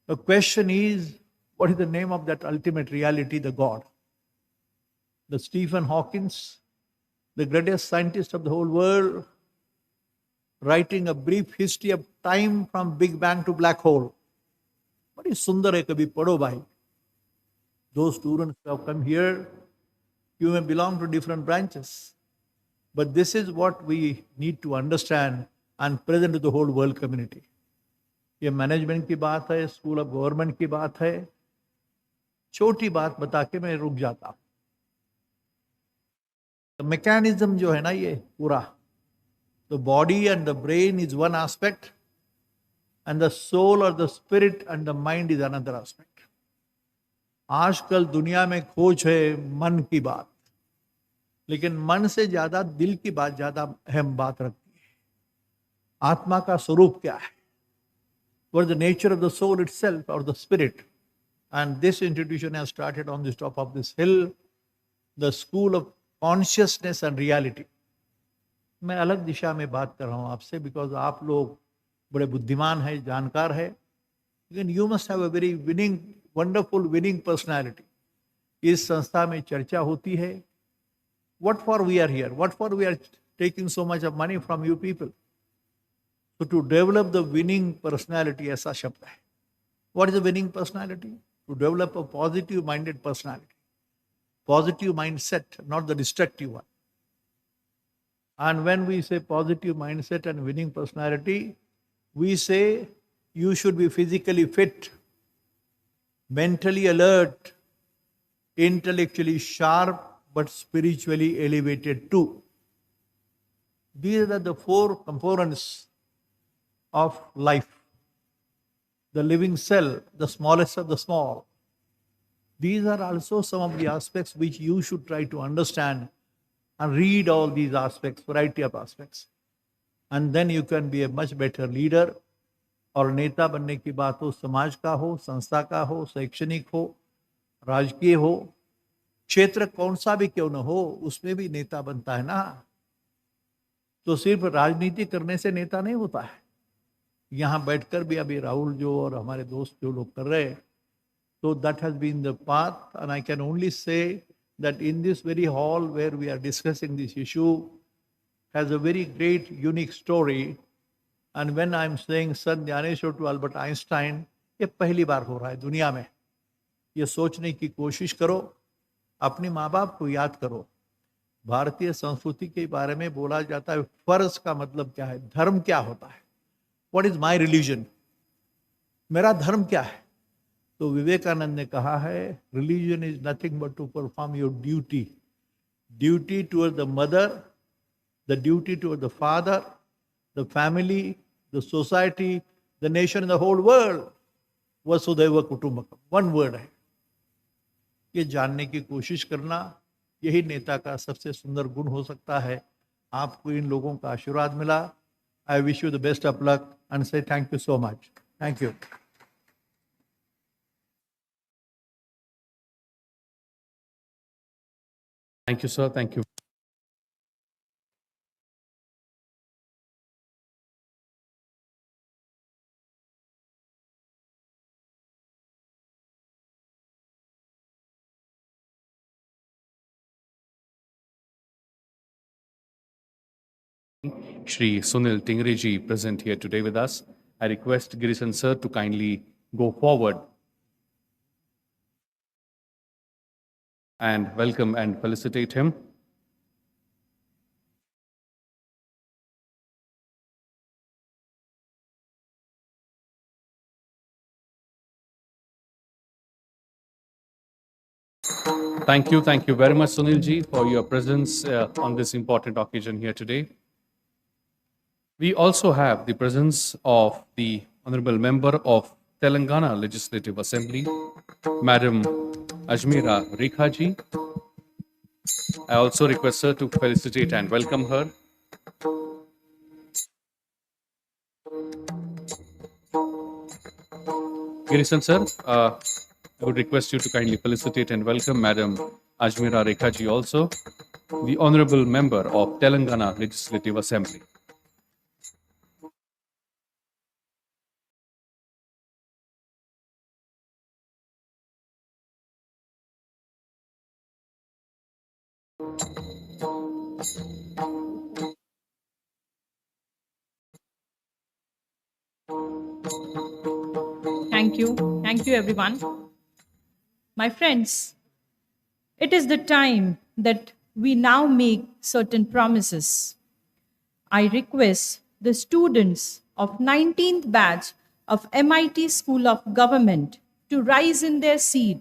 The question is, what is the name of that ultimate reality, the God? The Stephen Hawkins, the greatest scientist of the whole world, writing a brief history of time from Big Bang to black hole. बड़ी सुंदर है, कभी पढ़ो भाई. Those students who have come here, you may belong to different branches. But this is what we need to understand and present to the whole world community. ये management की बात है, स्कूल ऑफ गवर्नमेंट की बात है. छोटी बात बता के मैं रुक जाता. मैकेनिज्म जो है ना, ये पूरा, the body and the brain is one aspect, and the soul or the spirit and the mind is another aspect. आजकल दुनिया में खोज है मन की बात, लेकिन मन से ज्यादा दिल की बात ज्यादा अहम बात रखती है. आत्मा का स्वरूप क्या है? What is the nature of the soul itself or the spirit? And this institution has started on the top of this hill, the school of consciousness and reality. मैं अलग दिशा में बात कर रहा हूँ आपसे, बिकॉज आप लोग बड़े बुद्धिमान हैं, जानकार है, लेकिन you must have a very winning, wonderful winning personality. इस संस्था में चर्चा होती है. What for we are here? What for we are taking so much of money from you people? So to develop the winning personality, ऐसा शब्द है. What is the winning personality? To develop a positive-minded personality. Positive mindset, not the destructive one. And when we say positive mindset and winning personality, we say you should be physically fit, mentally alert, intellectually sharp, but spiritually elevated too. These are the four components of life. The living cell, the smallest of the small. These are also some of the aspects which you should try to understand and read all these aspects, variety of aspects. And then you can be a much better leader. और नेता बनने की बात हो, समाज का हो, संस्था का हो, शैक्षणिक हो, राजकीय हो, क्षेत्र कौन सा भी क्यों न हो, उसमें भी नेता बनता है ना. तो सिर्फ राजनीति करने से नेता नहीं होता है. यहाँ बैठकर भी अभी राहुल जो और हमारे दोस्त जो लोग कर रहे हैं, so that has been the path, and I can only say that in this very hall where we are discussing this issue has a very great unique story. And when I am saying Sant Gyaneshwar to Albert Einstein, ये पहली बार हो रहा है दुनिया में. ये सोचने की कोशिश करो, अपने माँ बाप को याद करो. भारतीय संस्कृति के बारे में बोला जाता है फर्ज का मतलब क्या है, धर्म क्या होता है. What is my religion? मेरा धर्म क्या है? तो विवेकानंद ने कहा है, religion is nothing but to perform your duty. Duty toward the mother, the duty toward the father, the family, the society, the nation, and the whole world. Vasudhaiva Kutumbakam. One word है. ये जानने की कोशिश करना, यही नेता का सबसे सुंदर गुण हो सकता है. आपको इन लोगों का आशीर्वाद मिला. I wish you the best of luck and say thank you so much. Thank you. Thank you, sir. Thank you. Shri Sunil Tingri ji present here today with us. I request Girisan sir to kindly go forward and welcome and felicitate him. Thank you very much, Sunil ji, for your presence on this important occasion here today. We also have the presence of the Honorable Member of Telangana Legislative Assembly, Madam Ajmera Rekha ji. I also request her to felicitate and welcome her. Girisan sir, I would request you to kindly felicitate and welcome Madam Ajmera Rekha ji also, the Honorable Member of Telangana Legislative Assembly. Thank you. Thank you, everyone. My friends, it is the time that we now make certain promises. I request the students of 19th batch of MIT School of Government to rise in their seat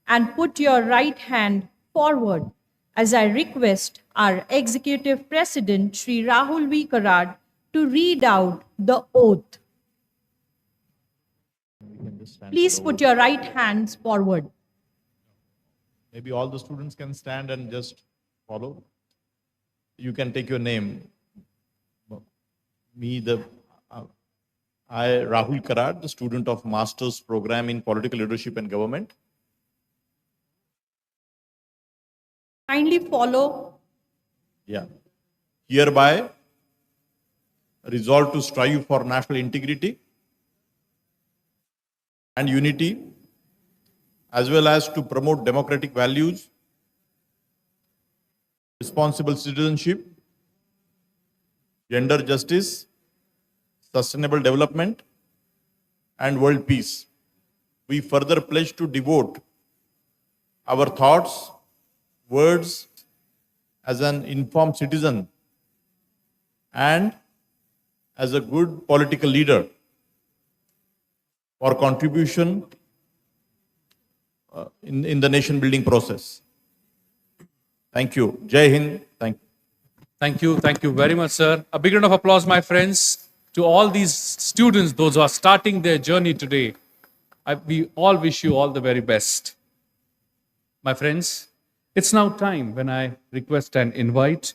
and put your right hand forward as I request our Executive President, Shri Rahul V. Karad, to read out the oath. Please put your right hands forward. Maybe all the students can stand and just follow. You can take your name. I, Rahul Karad, the student of Master's Program in Political Leadership and Government. Kindly follow. Yeah. Hereby resolve to strive for national integrity and unity, as well as to promote democratic values, responsible citizenship, gender justice, sustainable development, and world peace. We further pledge to devote our thoughts, words as an informed citizen and as a good political leader for contribution in the nation building process. Thank you. Jai Hind. Thank you. Thank you. Thank you very much, sir. A big round of applause, my friends, to all these students, those who are starting their journey today. We all wish you all the very best. My friends, it's now time when I request and invite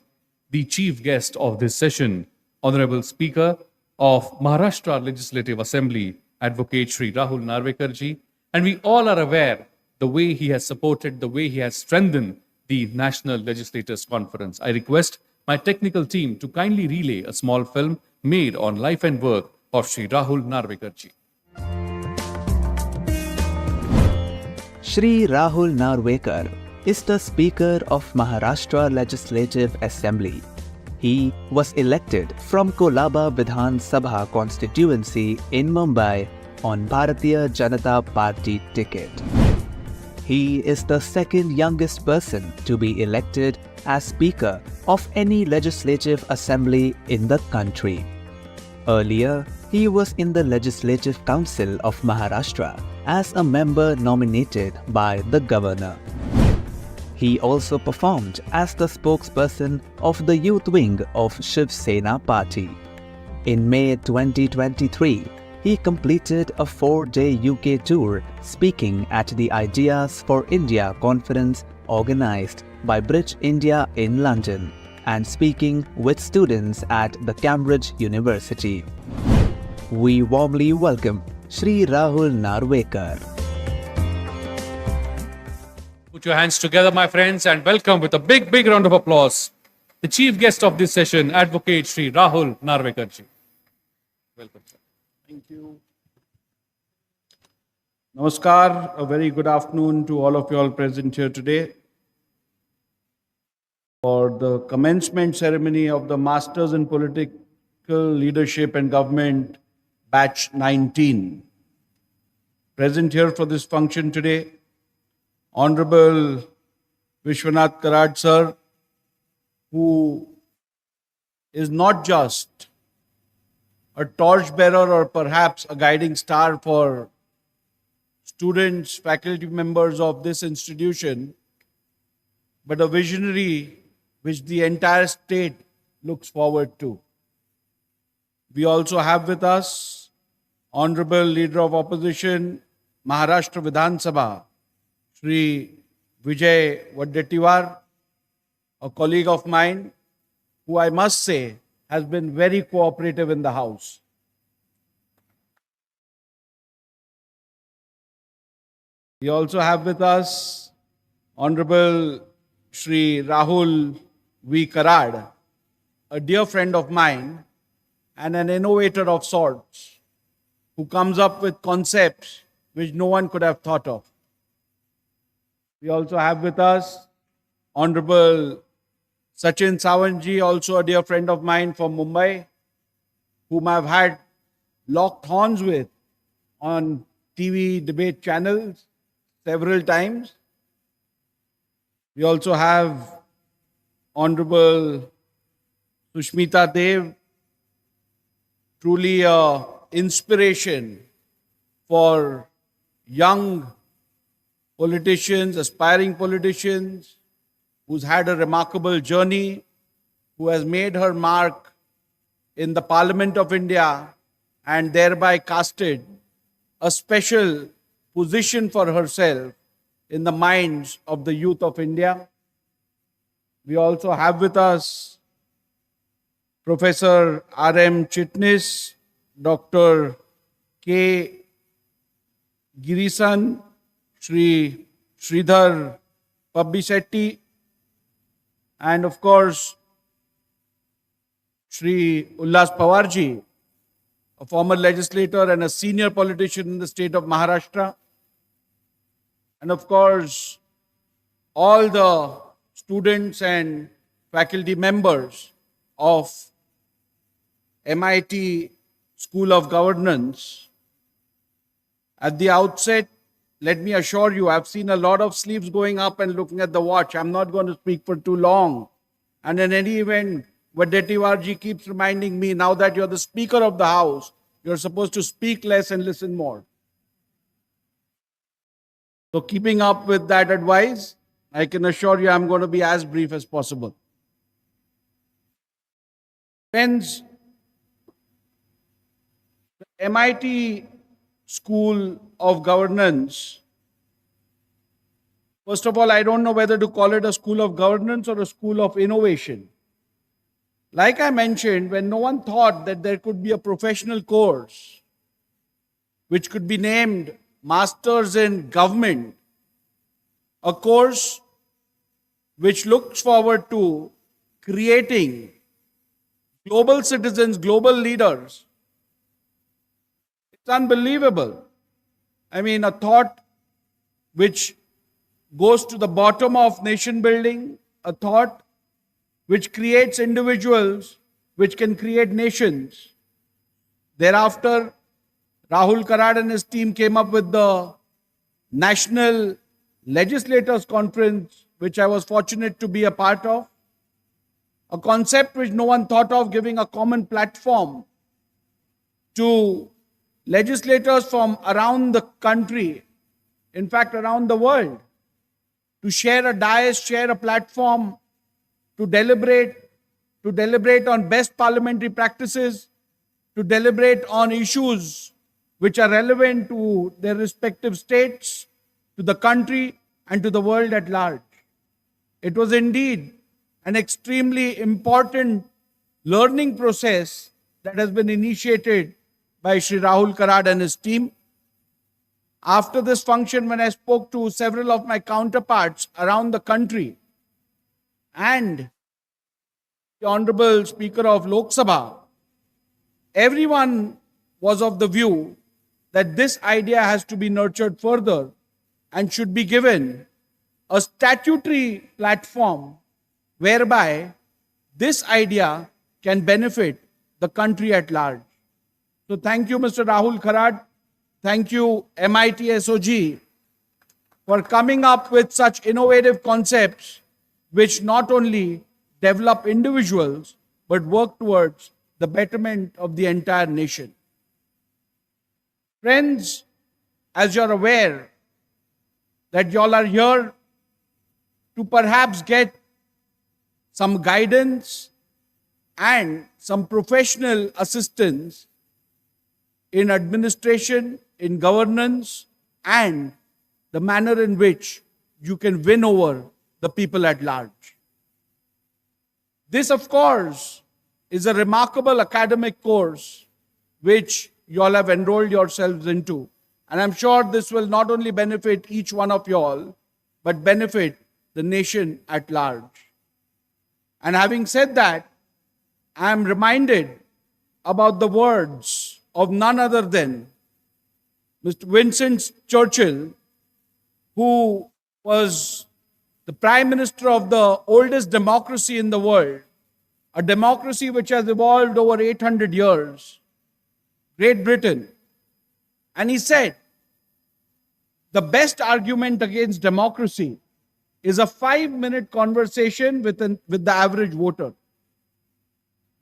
the chief guest of this session, Honorable Speaker of Maharashtra Legislative Assembly, Advocate Shri Rahul Narvekarji. And we all are aware the way he has supported, the way he has strengthened the National Legislators Conference. I request my technical team to kindly relay a small film made on life and work of Shri Rahul Narvekarji. Shri Rahul Narvekar is the Speaker of Maharashtra Legislative Assembly. He was elected from Kolaba Vidhan Sabha constituency in Mumbai on Bharatiya Janata Party ticket. He is the second youngest person to be elected as Speaker of any legislative assembly in the country. Earlier, he was in the Legislative Council of Maharashtra as a member nominated by the Governor. He also performed as the spokesperson of the youth wing of Shiv Sena Party. In May 2023, he completed a 4-day UK tour speaking at the Ideas for India conference organized by Bridge India in London and speaking with students at the Cambridge University. We warmly welcome Shri Rahul Narvekar. Put your hands together, my friends, and welcome with a big, big round of applause the chief guest of this session, Advocate Shri Rahul Narvekarji. Welcome, sir. Thank you. Namaskar, a very good afternoon to all of you all present here today for the commencement ceremony of the Masters in Political Leadership and Government Batch 19. Present here for this function today, Honorable Vishwanath Karad sir, who is not just a torchbearer or perhaps a guiding star for students, faculty members of this institution, but a visionary which the entire state looks forward to. We also have with us Honorable Leader of Opposition, Maharashtra Vidhan Sabha, Shri Vijay Wadetiwar, a colleague of mine, who I must say has been very cooperative in the House. We also have with us Honorable Shri Rahul V. Karad, a dear friend of mine and an innovator of sorts, who comes up with concepts which no one could have thought of. We also have with us Honorable Sachin Sawant, also a dear friend of mine from Mumbai, whom I've had locked horns with on TV debate channels several times. We also have Honorable Sushmita Dev, truly an inspiration for young politicians, aspiring politicians, who's had a remarkable journey, who has made her mark in the Parliament of India and thereby casted a special position for herself in the minds of the youth of India. We also have with us Professor R.M. Chitnis, Dr. K. Girisan, Shri Sridhar Pabbisetti, and of course, Shri Ullas Pawarji, a former legislator and a senior politician in the state of Maharashtra. And of course, all the students and faculty members of MIT School of Governance. At the outset, let me assure you, I've seen a lot of sleeves going up and looking at the watch. I'm not going to speak for too long. And in any event, Vadetiwarji keeps reminding me, now that you're the Speaker of the House, you're supposed to speak less and listen more. So keeping up with that advice, I can assure you I'm going to be as brief as possible. Friends, the MIT School of Governance, first of all, I don't know whether to call it a school of governance or a school of innovation. Like I mentioned, when no one thought that there could be a professional course which could be named Masters in Government, a course which looks forward to creating global citizens, global leaders. It's unbelievable. I mean, a thought which goes to the bottom of nation building, a thought which creates individuals, which can create nations. Thereafter, Rahul Karad and his team came up with the National Legislators Conference, which I was fortunate to be a part of. A concept which no one thought of, giving a common platform to legislators from around the country, in fact around the world, to share a dais, share a platform, to deliberate on best parliamentary practices, to deliberate on issues which are relevant to their respective states, to the country, and to the world at large. It was indeed an extremely important learning process that has been initiated by Shri Rahul Karad and his team. After this function, when I spoke to several of my counterparts around the country and the Honorable Speaker of Lok Sabha, everyone was of the view that this idea has to be nurtured further and should be given a statutory platform whereby this idea can benefit the country at large. So thank you, Mr. Rahul Karad. Thank you, MIT SOG, for coming up with such innovative concepts which not only develop individuals but work towards the betterment of the entire nation. Friends, as you're aware that y'all are here to perhaps get some guidance and some professional assistance in administration, in governance, and the manner in which you can win over the people at large. This, of course, is a remarkable academic course which you all have enrolled yourselves into. And I'm sure this will not only benefit each one of you all, but benefit the nation at large. And having said that, I am reminded about the words of none other than Mr. Winston Churchill, who was the Prime Minister of the oldest democracy in the world, a democracy which has evolved over 800 years, Great Britain. And he said, the best argument against democracy is a 5-minute conversation with the average voter.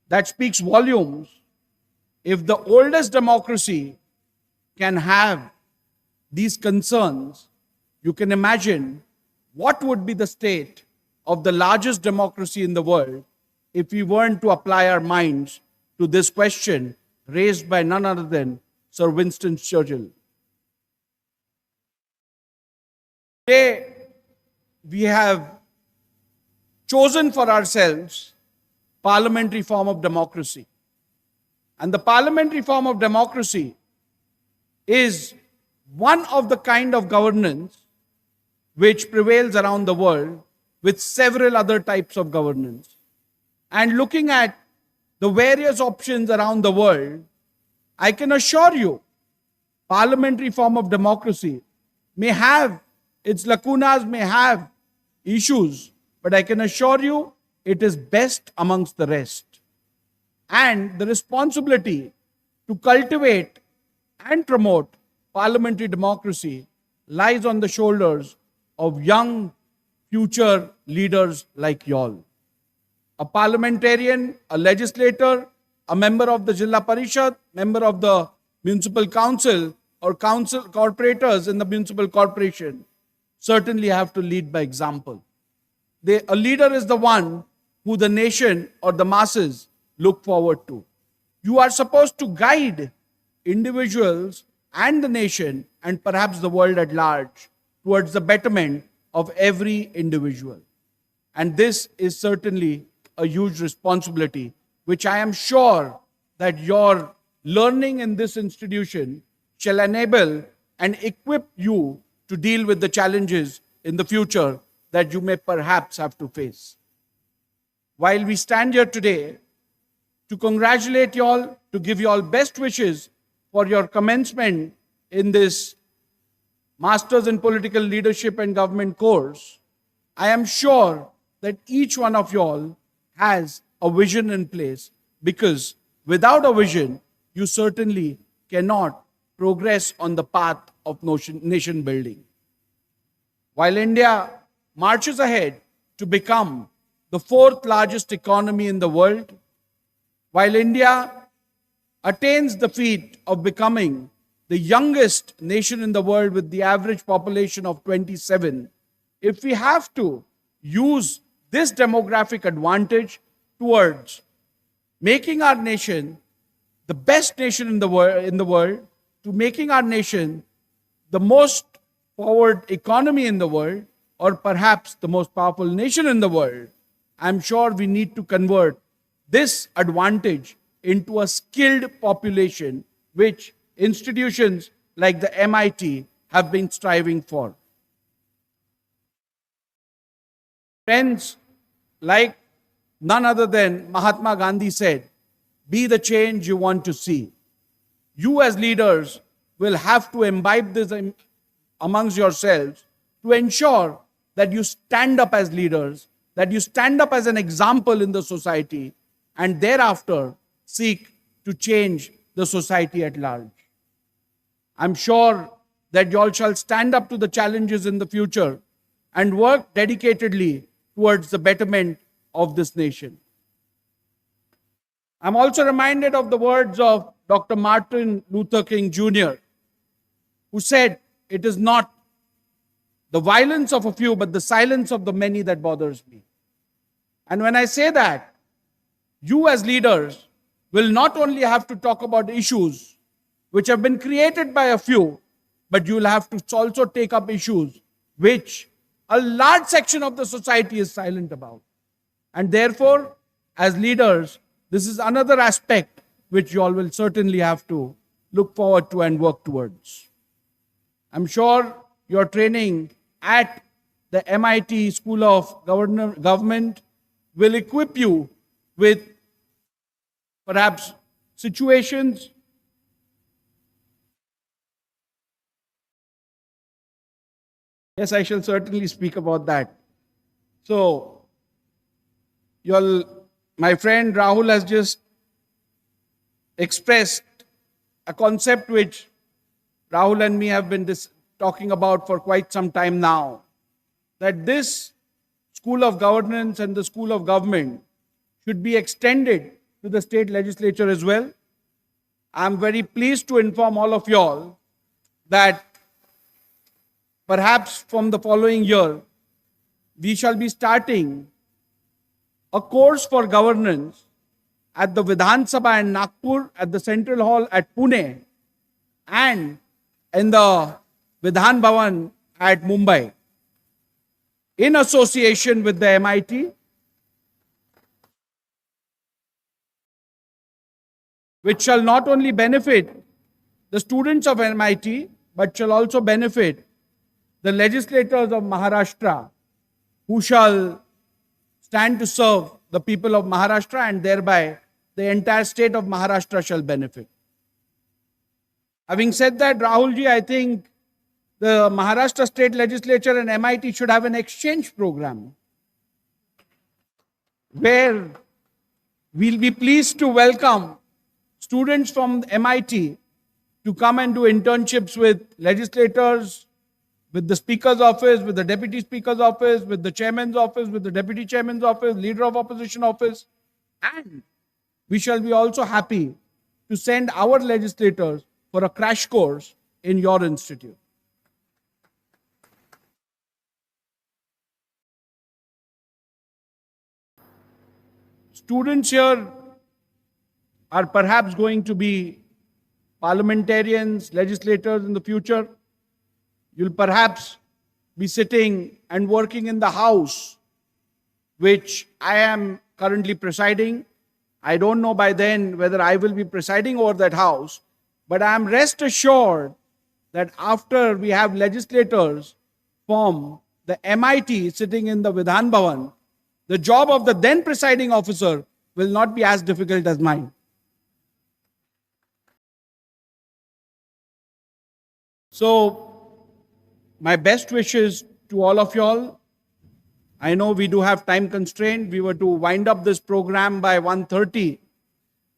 That speaks volumes. If the oldest democracy can have these concerns, you can imagine what would be the state of the largest democracy in the world if we weren't to apply our minds to this question raised by none other than Sir Winston Churchill. Today, we have chosen for ourselves parliamentary form of democracy. And the parliamentary form of democracy is one of the kind of governance which prevails around the world with several other types of governance. And looking at the various options around the world, I can assure you, parliamentary form of democracy may have its lacunas, may have issues, but I can assure you it is best amongst the rest. And the responsibility to cultivate and promote parliamentary democracy lies on the shoulders of young future leaders like y'all. A parliamentarian, a legislator, a member of the Jilla Parishad, member of the municipal council, or council corporators in the municipal corporation certainly have to lead by example. A leader is the one who the nation or the masses look forward to. You are supposed to guide individuals and the nation and perhaps the world at large towards the betterment of every individual. And this is certainly a huge responsibility, which I am sure that your learning in this institution shall enable and equip you to deal with the challenges in the future that you may perhaps have to face. While we stand here today to congratulate you all, to give you all best wishes for your commencement in this Masters in Political Leadership and Government course, I am sure that each one of you all has a vision in place, because without a vision, you certainly cannot progress on the path of nation building. While India marches ahead to become the 4th largest economy in the world, while India attains the feat of becoming the youngest nation in the world with the average population of 27, if we have to use this demographic advantage towards making our nation the best nation in the world, to making our nation the most forward economy in the world, or perhaps the most powerful nation in the world, I'm sure we need to convert this advantage into a skilled population, which institutions like the MIT have been striving for. Friends, like none other than Mahatma Gandhi said, be the change you want to see. You as leaders will have to imbibe this amongst yourselves to ensure that you stand up as leaders, that you stand up as an example in the society, and thereafter seek to change the society at large. I'm sure that you all shall stand up to the challenges in the future and work dedicatedly towards the betterment of this nation. I'm also reminded of the words of Dr. Martin Luther King Jr., who said, "It is not the violence of a few, but the silence of the many that bothers me." And when I say that, you as leaders will not only have to talk about issues which have been created by a few, but you will have to also take up issues which a large section of the society is silent about. And therefore, as leaders, this is another aspect which you all will certainly have to look forward to and work towards. I'm sure your training at the MIT School of Government will equip you with perhaps situations Yes, I shall certainly speak about that. So, my friend Rahul has just expressed a concept which Rahul and me have been talking about for quite some time now, that this School of Governance and the School of Government should be extended to the state legislature as well. I'm very pleased to inform all of y'all that perhaps from the following year, we shall be starting a course for governance at the Vidhan Sabha in Nagpur, at the Central Hall at Pune, and in the Vidhan Bhavan at Mumbai, in association with the MIT, which shall not only benefit the students of MIT, but shall also benefit the legislators of Maharashtra, who shall stand to serve the people of Maharashtra, and thereby the entire state of Maharashtra shall benefit. Having said that, Rahulji, I think the Maharashtra State Legislature and MIT should have an exchange program where we'll be pleased to welcome students from MIT to come and do internships with legislators, with the Speaker's office, with the Deputy Speaker's office, with the Chairman's office, with the Deputy Chairman's office, Leader of Opposition office, and we shall be also happy to send our legislators for a crash course in your institute. Students here are perhaps going to be parliamentarians, legislators in the future. You'll perhaps be sitting and working in the House, which I am currently presiding. I don't know by then whether I will be presiding over that House, but I am rest assured that after we have legislators from the MIT sitting in the Vidhan Bhavan, the job of the then presiding officer will not be as difficult as mine. So, my best wishes to all of y'all. I know we do have time constraint. We were to wind up this program by 1:30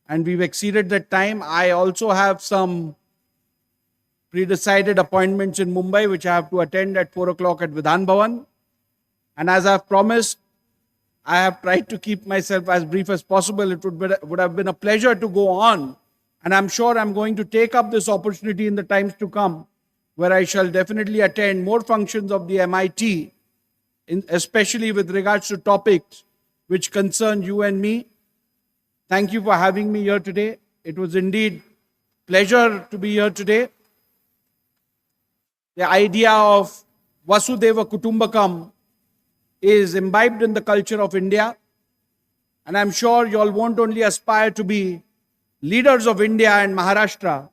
and we've exceeded that time. I also have some pre-decided appointments in Mumbai which I have to attend at 4 o'clock at Vidhan Bhavan. And as I've promised, I have tried to keep myself as brief as possible. It would have been a pleasure to go on. And I'm sure I'm going to take up this opportunity in the times to come, where I shall definitely attend more functions of the MIT, especially with regards to topics which concern you and me. Thank you for having me here today. It was indeed a pleasure to be here today. The idea of Vasudhaiva Kutumbakam is imbibed in the culture of India. And I'm sure you all won't only aspire to be leaders of India and Maharashtra,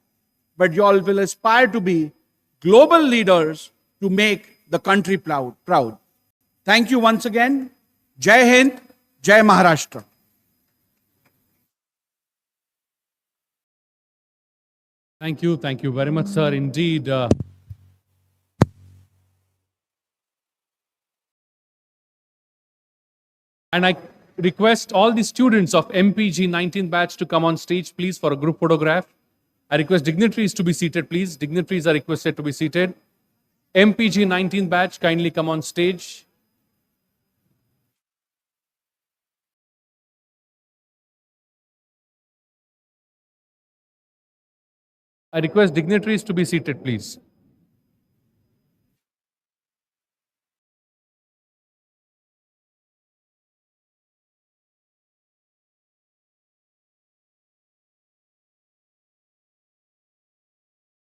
but you all will aspire to be global leaders to make the country proud. Thank you once again. Jai Hind, Jai Maharashtra. Thank you very much, sir. Indeed. And I request all the students of MPG 19th batch to come on stage, please, for a group photograph. I request dignitaries to be seated, please. Dignitaries are requested to be seated. MPG 19th batch, kindly come on stage. I request dignitaries to be seated, please.